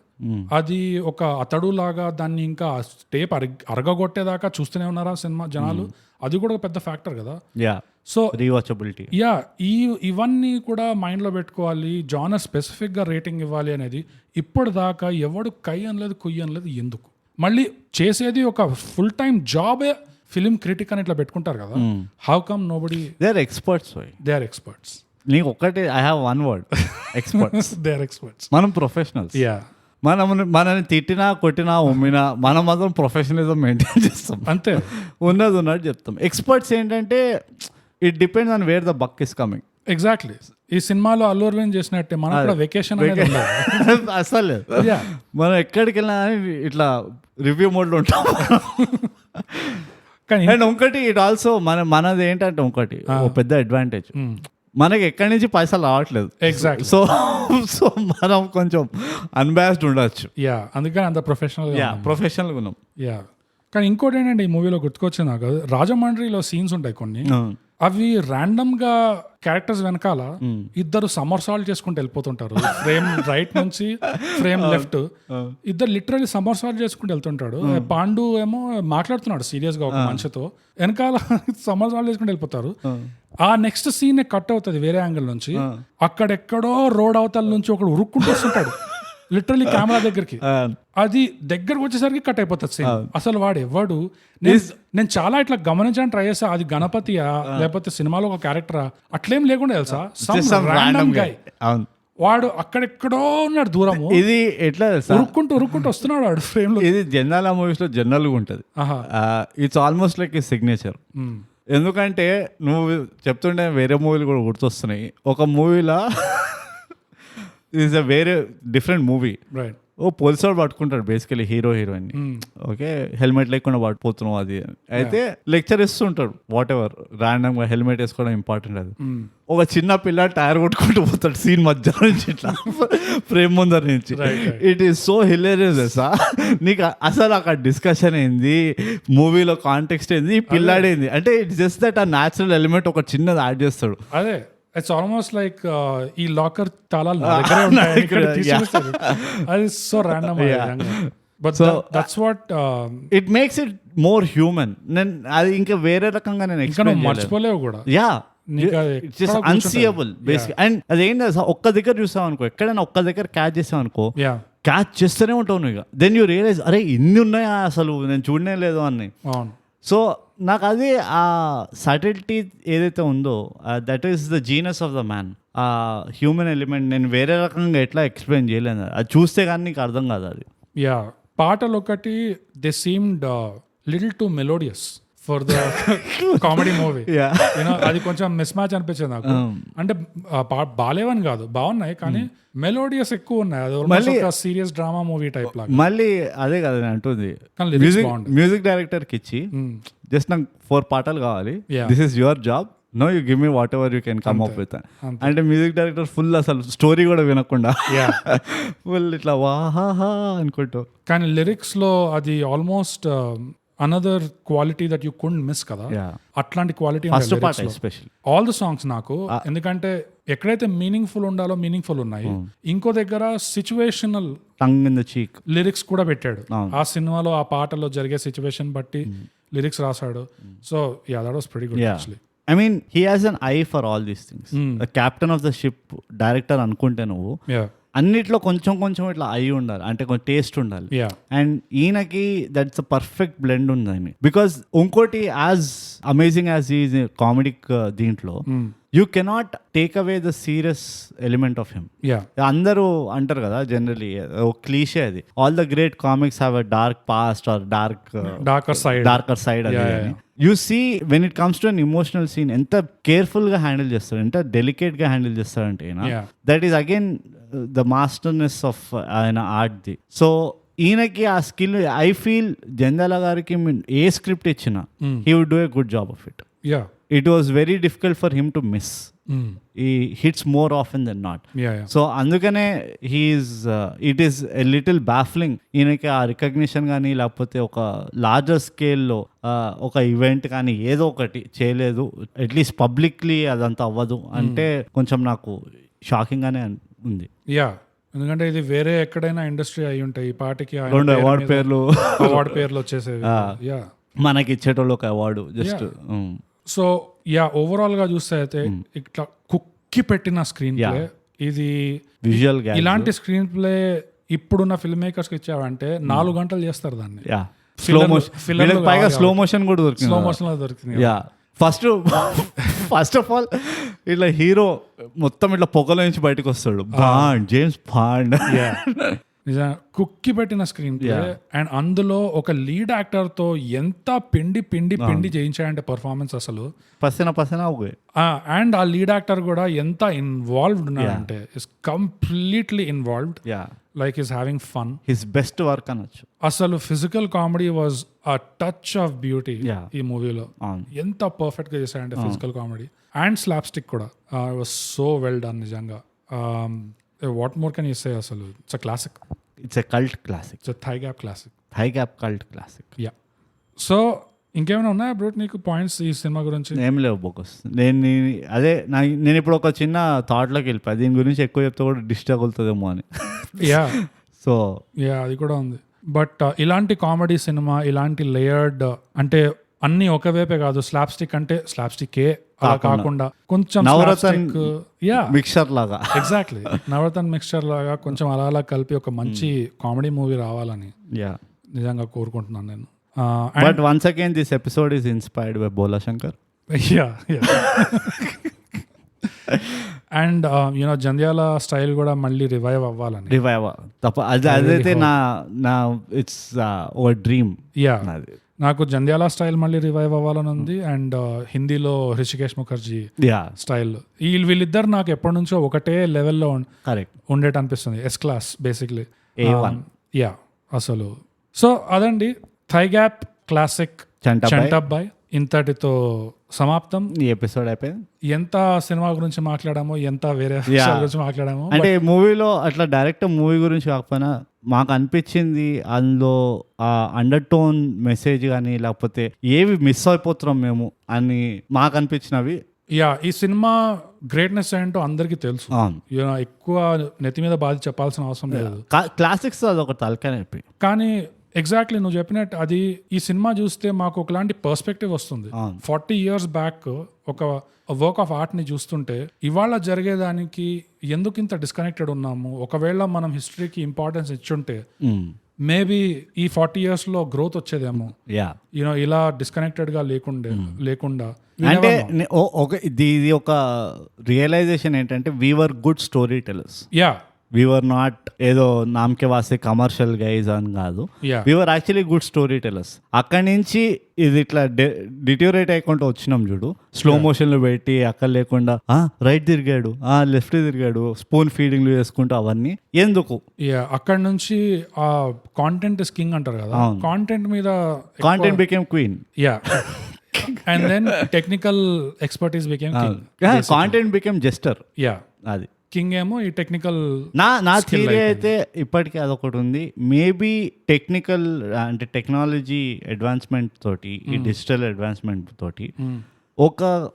అది ఒక అతడు లాగా దాన్ని ఇంకా టేప్ అరగగొట్టేదాకా చూస్తూనే ఉన్నారా సినిమా జనాలు, అది కూడా ఒక పెద్ద ఫ్యాక్టర్ కదా. సో రీవాచబిలిటీ, ఇవన్నీ కూడా మైండ్ లో పెట్టుకోవాలి. జానర్ స్పెసిఫిక్ గా రేటింగ్ ఇవ్వాలి అనేది ఇప్పటిదాకా ఎవడు కై అనలేదు, కుయ్యి అనలేదు. ఎందుకు మళ్ళీ చేసేది ఒక ఫుల్ టైం జాబే ఫిలిం క్రిటిక్ అని ఇట్లా పెట్టుకుంటారు కదా. How come nobody? They are experts. నీకు ఒక్కటే, I have one word, experts. They are experts. మనం ప్రొఫెషనల్స్. మనల్ని తిట్టినా, కొట్టినా, ఉమ్మినా మనం మాత్రం ప్రొఫెషనలిజం మెయింటైన్ చేస్తాం, అంతే. ఉన్నట్టు చెప్తాం. ఎక్స్పర్ట్స్ ఏంటంటే it depends on where the buck is coming. Exactly. ఈ సినిమాలో అల్లు అరవింద్ చేసినట్టే మనం కూడా వెకేషన్ అసలు మనం ఎక్కడికి వెళ్ళినా ఇట్లా రివ్యూ మోడ్లో ఉంటాం. అండ్ ఇంకోటి ఇట్ ఆల్సో మనది ఏంటంటే ఇంకోటి పెద్ద అడ్వాంటేజ్, మనకి ఎక్కడి నుంచి పైసలు రావట్లేదు. ఎగ్జాక్ట్లీ. సో మనం కొంచెం అన్బయాస్డ్ ఉండొచ్చు. అందుకని అంత ప్రొఫెషనల్గా ఉన్నాం. కానీ ఇంకోటి ఏంటంటే ఈ మూవీలో గుర్తుకొచ్చింది నాకు, రాజమండ్రిలో సీన్స్ ఉంటాయి కొన్ని, అవి ర్యాండమ్ గా క్యారెక్టర్స్ వెనకాల ఇద్దరు సమర్సాల్ట్ చేసుకుంటూ వెళ్ళిపోతుంటారు. ఫ్రేమ్ రైట్ నుంచి ఫ్రేమ్ లెఫ్ట్, ఇద్దరు లిటరల్లీ సమర్సాల్ట్ చేసుకుంటూ వెళ్తుంటాడు. పాండు ఏమో మాట్లాడుతున్నాడు సీరియస్ గా ఒక మనిషితో, వెనకాల సమర్సాల్ట్ చేసుకుంటూ వెళ్ళిపోతారు. ఆ నెక్స్ట్ సీన్ కట్ అవుతుంది వేరే యాంగిల్ నుంచి, అక్కడెక్కడో రోడ్ అవతల నుంచి ఒకడు ఉరుక్కుంటూ వస్తుంటాడు లిటరల్లీ కెమెరా దగ్గరికి. అది దగ్గరకు వచ్చేసరికి కట్ అయిపోతుంది సీన్. అసలు వాడు ఎవడు, నేను చాలా ఇట్లా గమనించడానికి ట్రై చేస్తా, అది గణపతియా లేకపోతే సినిమాలో ఒక క్యారెక్టరా అట్లేం లేకుండా తెలుసా, ర్యాండమ్ గై. వాడు అక్కడెక్కడో ఉన్నాడు దూరము, ఇది ఎట్లా ఉరుక్కుంటూ వస్తున్నాడు వాడు ఫ్రేమ్ లో. ఇది జనరల్ మూవీస్ లో జనరల్ గా ఉంటది. It's almost like A signature. ఎందుకంటే నువ్వు చెప్తుంటే వేరే మూవీలు కూడా గుర్తొస్తున్నాయి. ఒక మూవీలో ఇస్ అ వేరే డిఫరెంట్ మూవీ. ఓ పోలీసు వాడు పట్టుకుంటాడు basically hero heroine, okay helmet లేకుండా పట్టుకుపోతున్నావు అది అయితే లెక్చర్ ఇస్తుంటాడు వాట్ ఎవర్ ర్యాండమ్ గా హెల్మెట్ వేసుకోవడం ఇంపార్టెంట్. అది ఒక చిన్న పిల్ల టైర్ కొట్టుకుంటూ పోతాడు సీన్ మధ్య నుంచి ఇట్లా ఫ్రేమ్ ముందర నుంచి. It is so hilarious. నీకు అసలు అక్కడ డిస్కషన్ ఏంది, మూవీలో కాంటెక్స్ట్ ఏంది, ఈ పిల్లాడేంది అంటే ఇట్స్ జస్ట్ దట్ ఆ న్యాచురల్ ఎలిమెంట్ ఒక చిన్నది యాడ్ చేస్తాడు. అదే ఇట్స్ ఆల్మోస్ట్ లైక్ ఈ లాకర్ తాళాలు నా దగ్గరే ఉంటాయి, ఇక్కడ తీసేస్తారు. అది so random. But that's what it makes it more human. నేను అది ఇంకా వేరే రకంగా నేను ఎక్స్ప్లెయిన్ మర్చిపోలేవు కూడా. Yeah it's unseeable basic. And అదేంటి ఒక్క దగ్గర చూసావు అనుకో, ఎక్కడైనా ఒక్క దగ్గర క్యాచ్ చేసావు అనుకో, క్యాచ్ చేస్తూనే ఉంటావు నువ్వు. ఇక దెన్ యూ రియలైజ్ అరే ఇన్ని ఉన్నాయా అసలు నేను చూడనే లేదు అని. సో నాకు అది ఆ సటిల్టీ ఏదైతే ఉందో that is the genus of the man. ఆ హ్యూమన్ ఎలిమెంట్ నేను వేరే రకంగా ఎట్లా ఎక్స్ప్లెయిన్ చేయలేను. అది చూస్తే కానీ నీకు అర్థం కాదు అది. యా పాటలు ఒకటి they seemed little to melodious for the comedy movie. అది కొంచెం మిస్ మ్యాచ్ అనిపించింది నాకు. అంటే బాలేవని కాదు, బాగున్నాయి కానీ మెలోడియస్ ఎక్కువ ఉన్నాయి. అది సీరియస్ డ్రామా మూవీ టైప్ లాగా. మళ్ళీ అదే కదా నేను అంటుంది, మ్యూజిక్ డైరెక్టర్ కి ఇచ్చి జస్ట్ నాకు 4 పాటలు కావాలి, this is your job, no you give me whatever you can come up with. అంటే మ్యూజిక్ డైరెక్టర్ ఫుల్ అసలు స్టోరీ కూడా వినకుండా ఫుల్ ఇట్లా వాహా అనుకుంటూ. కానీ లిరిక్స్ లో అది almost another quality that you could miss కదా. అట్లాంటి క్వాలిటీ ఆల్ ద సాంగ్స్ నాకు. ఎందుకంటే ఎక్కడైతే మీనింగ్ఫుల్ ఉండాలో మీనింగ్ఫుల్ ఉన్నాయి, ఇంకో దగ్గర situational tongue in the చీక్ lyrics కూడా పెట్టాడు. ఆ సినిమాలో ఆ పాటలో జరిగే సిచ్యువేషన్ బట్టి లిరిక్స్ రాశాడు. So yeah that was pretty good actually. I mean he has an I for all these things. Captain of the ship director అనుకుంటే నువ్వు అన్నిట్లో కొంచెం కొంచెం ఇట్లా అయి ఉండాలి, అంటే కొంచెం టేస్ట్ ఉండాలి. అండ్ ఈయనకి దట్స్ అ పర్ఫెక్ట్ బ్లెండ్ ఉందని. బికాస్ ఇంకోటి as amazing as is comedic దీంట్లో you cannot take away the serious element of him. అందరూ అంటారు కదా జనరలీ క్లీషే అది, all the great comics have a dark past or darker side. You see when it comes to an emotional scene ఎంత careful గా handle చేస్తాడు, ఎంత delicate గా handle చేస్తాడంటే that is again the masterness of ఆయన ఆర్ట్ది. So ఈయనకి ఆ skill I feel Jandhyala గారికి ఏ స్క్రిప్ట్ ఇచ్చినా he would do a good job of it. It was very difficult for him to miss. He hits more often than not. So అందుకనే it is a little baffling. ఈయనకి ఆ recognition కానీ లేకపోతే ఒక larger స్కేల్లో ఒక event కానీ ఏదో ఒకటి చేయలేదు, అట్లీస్ట్ పబ్లిక్లీ అదంతా అవ్వదు అంటే కొంచెం నాకు షాకింగ్ గానే ఉంది. ఎందుకంటే ఇది వేరే ఎక్కడైనా ఇండస్ట్రీ అయి ఉంటాయి, ఈ పాటికి అవార్డు పేర్లు వచ్చేసేవి. మనకి ఇచ్చేటోళ్ళు ఒక అవార్డు జస్ట్. సో ఓవరాల్ గా చూస్తే అయితే ఇట్లా కుక్కి పెట్టిన స్క్రీన్ ప్లే ఇది. విజువల్ ఇలాంటి స్క్రీన్ ప్లే ఇప్పుడున్న ఫిల్మ్ మేకర్స్ కి ఇచ్చావంటే 4 గంటలు చేస్తారు దాన్ని. స్లో మోషన్ కూడా దొరికింది, స్లో మోషన్ లో దొరికింది. ఫస్ట్ ఆఫ్ ఆల్ ఇట్లా హీరో మొత్తం ఇట్లా పొగల నుంచి బయటకు వస్తాడు, జేమ్స్ బాండ్. కుక్కి పెట్టిన స్క్రీన్ ప్లే. అండ్ అందులో ఒక లీడ్ యాక్టర్ తో ఎంత పిండి చేయించాడంటే పర్ఫార్మెన్స్ అసలు పసన. అండ్ ఆ లీడ్ యాక్టర్ కూడా ఎంత ఇన్వాల్వ్డ్ ఉన్నాడంటే is completely involved, like is having fun. His best work అనొచ్చు. అసలు physical comedy was a touch of beauty ఈ మూవీలో. ఎంత పర్ఫెక్ట్ గా చేశాడంటే physical comedy and slapstick కూడా వాజ్ సో వెల్ డన్ నిజంగా. What more can you say? Asalu, it's a classic. It's a cult classic. It's a thigh gap classic. Thigh gap cult classic. Yeah. So ఇంకేమైనా ఉన్నాయా bro నీకు points ఈ cinema గురించి? ఏం లేవు bogus. నేను ఇప్పుడు ఒక చిన్న థాట్లోకి వెళ్ళిపోయా, దీని గురించి ఎక్కువ చెప్తే కూడా డిస్టర్బ్ అవుతుందేమో అని. యా సో అది కూడా ఉంది. బట్ ఇలాంటి కామెడీ సినిమా, ఇలాంటి లేయర్డ్, అంటే అన్ని ఒకవైపే కాదు, స్లాప్స్టిక్ అంటే స్లాప్స్టికే అలా కాకుండా కొంచెం నవరత్న మిక్చర్ లాగా, ఎగ్జాక్ట్లీ నవరత్న మిక్చర్ లాగా కొంచెం అలా కలిపి ఒక మంచి కామెడీ మూవీ రావాలని నిజంగా కోరుకుంటున్నాను నేను. But once again, this episode is inspired by Bola Shankar. Yeah. And Jandhyala style కూడా మళ్ళీ రివైవ్ అవ్వాలని. అదైతే నా ఇట్స్ ఓ డ్రీమ్. నాకు జంధ్యాల స్టైల్ మళ్ళీ రివైవ్ అవ్వాలని ఉంది. అండ్ హిందీలో హృషికేష్ ముఖర్జీ స్టైల్, వీళ్ళిద్దరు నాకు ఎప్పటి నుంచో ఒకటే లెవెల్లో ఉండేట అనిపిస్తుంది. S class basically. అసలు సో అదండి థై గ్యాప్ క్లాసిక్ చంటబ్బాయ్ ఇంతటితో సమాప్తం. ఈ ఎపిసోడ్ అయిపోయింది. ఎంత సినిమా గురించి మాట్లాడామో, ఎంత వేరే విషయాల గురించి మాట్లాడామో, అంటే మూవీలో అట్లా డైరెక్ట్ మూవీ గురించి కాకపోయినా మాకు అనిపించింది అందులో ఆ అండర్ టోన్ మెసేజ్ కానీ లేకపోతే ఏవి మిస్ అయిపోతున్నాం మేము అని మాకు అనిపించినవి. ఈ సినిమా గ్రేట్నెస్ ఏంటో అందరికీ తెలుసు. ఎక్కువ నెత్తి మీద బాధ చెప్పాల్సిన అవసరం లేదు. క్లాసిక్స్ అదొక తలకాయ. కానీ ఎగ్జాక్ట్లీ నువ్వు చెప్పినట్టు అది ఈ సినిమా చూస్తే మాకు ఒకలాంటి పర్స్పెక్టివ్ వస్తుంది. 40 years బ్యాక్ ఒక వర్క్ ఆఫ్ ఆర్ట్ ని చూస్తుంటే ఇవాళ జరిగేదానికి ఎందుకు ఇంత డిస్కనెక్టెడ్ ఉన్నాము, ఒకవేళ మనం హిస్టరీకి ఇంపార్టెన్స్ ఇచ్చుంటే మేబీ ఈ 40 years లో గ్రోత్ వచ్చేదేమో. ఇలా డిస్కనెక్టెడ్ గా లేకుండా అంటే ఇది ఒక రియలైజేషన్ ఏంటంటే we were good story tellers. We were not ఏదో నామకే వాస్తే కమర్షియల్ గైజ్ అని కాదు. We were actually good storytellers. అక్కడి నుంచి ఇది ఇట్లా డిటోరేట్ అయ్యకుండా వచ్చినాం చూడు, స్లో మోషన్లు పెట్టి అక్కడ లేకుండా రైట్ తిరిగాడు, లెఫ్ట్ తిరిగాడు, స్పూన్ ఫీడింగ్లు చేసుకుంటూ అవన్నీ ఎందుకు. అక్కడ నుంచి ఆ కాంటెంట్ ఇస్ కింగ్ అంటారు కదా, కాంటెంట్ మీద content became queen. And then technical expertise became king. Content became jester. అది కింగ్ ఏమో ఈ టెక్నికల్. నా థియరీ అయితే ఇప్పటికీ అదొకటి ఉంది. మేబీ టెక్నికల్ అంటే టెక్నాలజీ అడ్వాన్స్మెంట్ తోటి, ఈ డిజిటల్ అడ్వాన్స్మెంట్ తోటి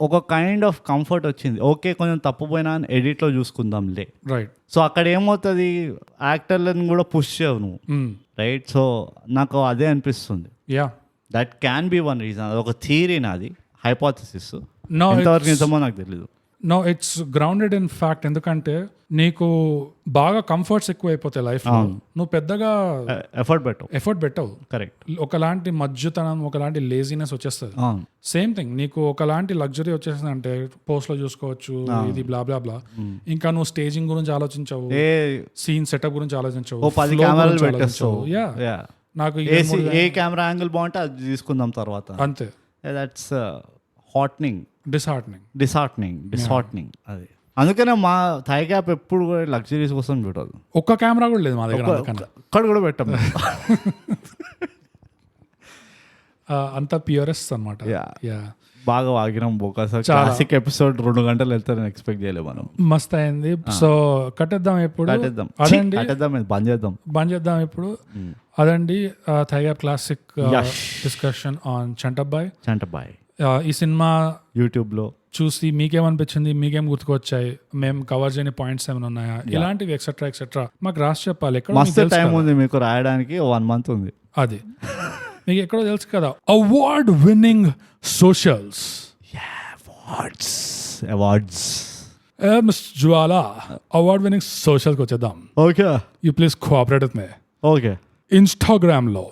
ఒక కైండ్ ఆఫ్ కంఫర్ట్ వచ్చింది. ఓకే కొంచెం తప్పుపోయినా అని ఎడిట్లో చూసుకుందాంలే, రైట్. సో అక్కడ ఏమవుతుంది, యాక్టర్లను కూడా పుష్ చేయవు నువ్వు, రైట్. సో నాకు అదే అనిపిస్తుంది. That can be one reason. అదొక థియరీ, నాది హైపోథసిస్. ఎంతవరకు నిజమో నాకు తెలీదు. No, it's grounded in fact. ఎందుకంటే బాగా కంఫర్ట్స్ ఎక్కువ అయిపోతాయి లైఫ్ లో, నువ్వు పెద్దగా ఎఫర్ట్ పెట్టవు. కరెక్ట్. ఒకలాంటి మజ్జుతనం, ఒకలాంటి లేజినెస్ వచ్చేస్తుంది. సేమ్ థింగ్, నీకు ఒకలాంటి లగ్జరీ వచ్చేసింది అంటే పోస్ట్ లో చూసుకోవచ్చు, ఇది బ్లా బ్లా బ్లా. ఇంకా నువ్వు స్టేజింగ్ గురించి ఆలోచించవు, సీన్ సెటప్ గురించి ఆలోచించవు, నాకు ఏ కెమెరా యాంగిల్ బాగుంటే అది తీసుకుందాం తర్వాత, అంతే. దట్స్ హాట్నింగ్, డిసార్టనింగ్ అది. అందుకనే మా థై గ్యాప్ ఎప్పుడు కూడా లగ్జరీస్ కోసం చూడదు. ఒక్క కెమెరా కూడా లేదు మా దగ్గర, అక్కడ కూడా పెట్టాం. అంత ప్యూరెస్ట్ అనమాట. బాగా వాగినాం బోకాస్. క్లాసిక్ ఎపిసోడ్ 2 గంటలు వెళ్తారని ఎక్స్పెక్ట్ చేయలేదు మనం. మస్త్ అయింది. సో కట్టేద్దాం ఇప్పుడు, బంద్ చేద్దాం ఇప్పుడు. అదండి thigh gap classic discussion on Chantabbai. ఈ సినిమా యూట్యూబ్లో చూసి మీకేమనిపించింది, మీకేం గుర్తుకొచ్చాయి, మేము కవర్ చేయని పాయింట్స్ ఏమైనా ఉన్నాయా, ఇలాంటివి ఎక్సెట్రా మాకు రాసి చెప్పాలి. ఎక్కడ టైం ఉంది మీకు రాయడానికి, 1 month ఉంది. అది మీకు ఎక్కడో తెలుసు కదా. Award winning socials, awards. Miss Jwala, award winning సోషల్కి వచ్చేద్దాం. Okay, you please cooperate with me. Okay. Instagram లో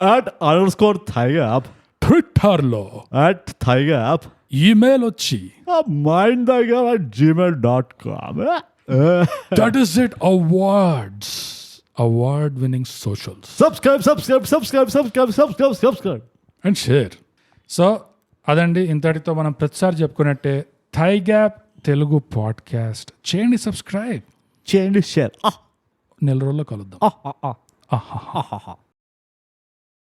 @_thigap, ట్విట్టర్ లో @thigap, ఈమెయిల్ వచ్చి mindthigap@gmail.com. That is it. Award winning socials. Subscribe and share. So అదండి, ఇంతటితో మనం ప్రతిసారి చెప్పుకున్నట్టే థై గ్యాప్ తెలుగు పాడ్కాస్ట్ చేయండి, సబ్స్క్రైబ్ చేయండి, షేర్. 4 రోజుల్లో కలుద్దాం.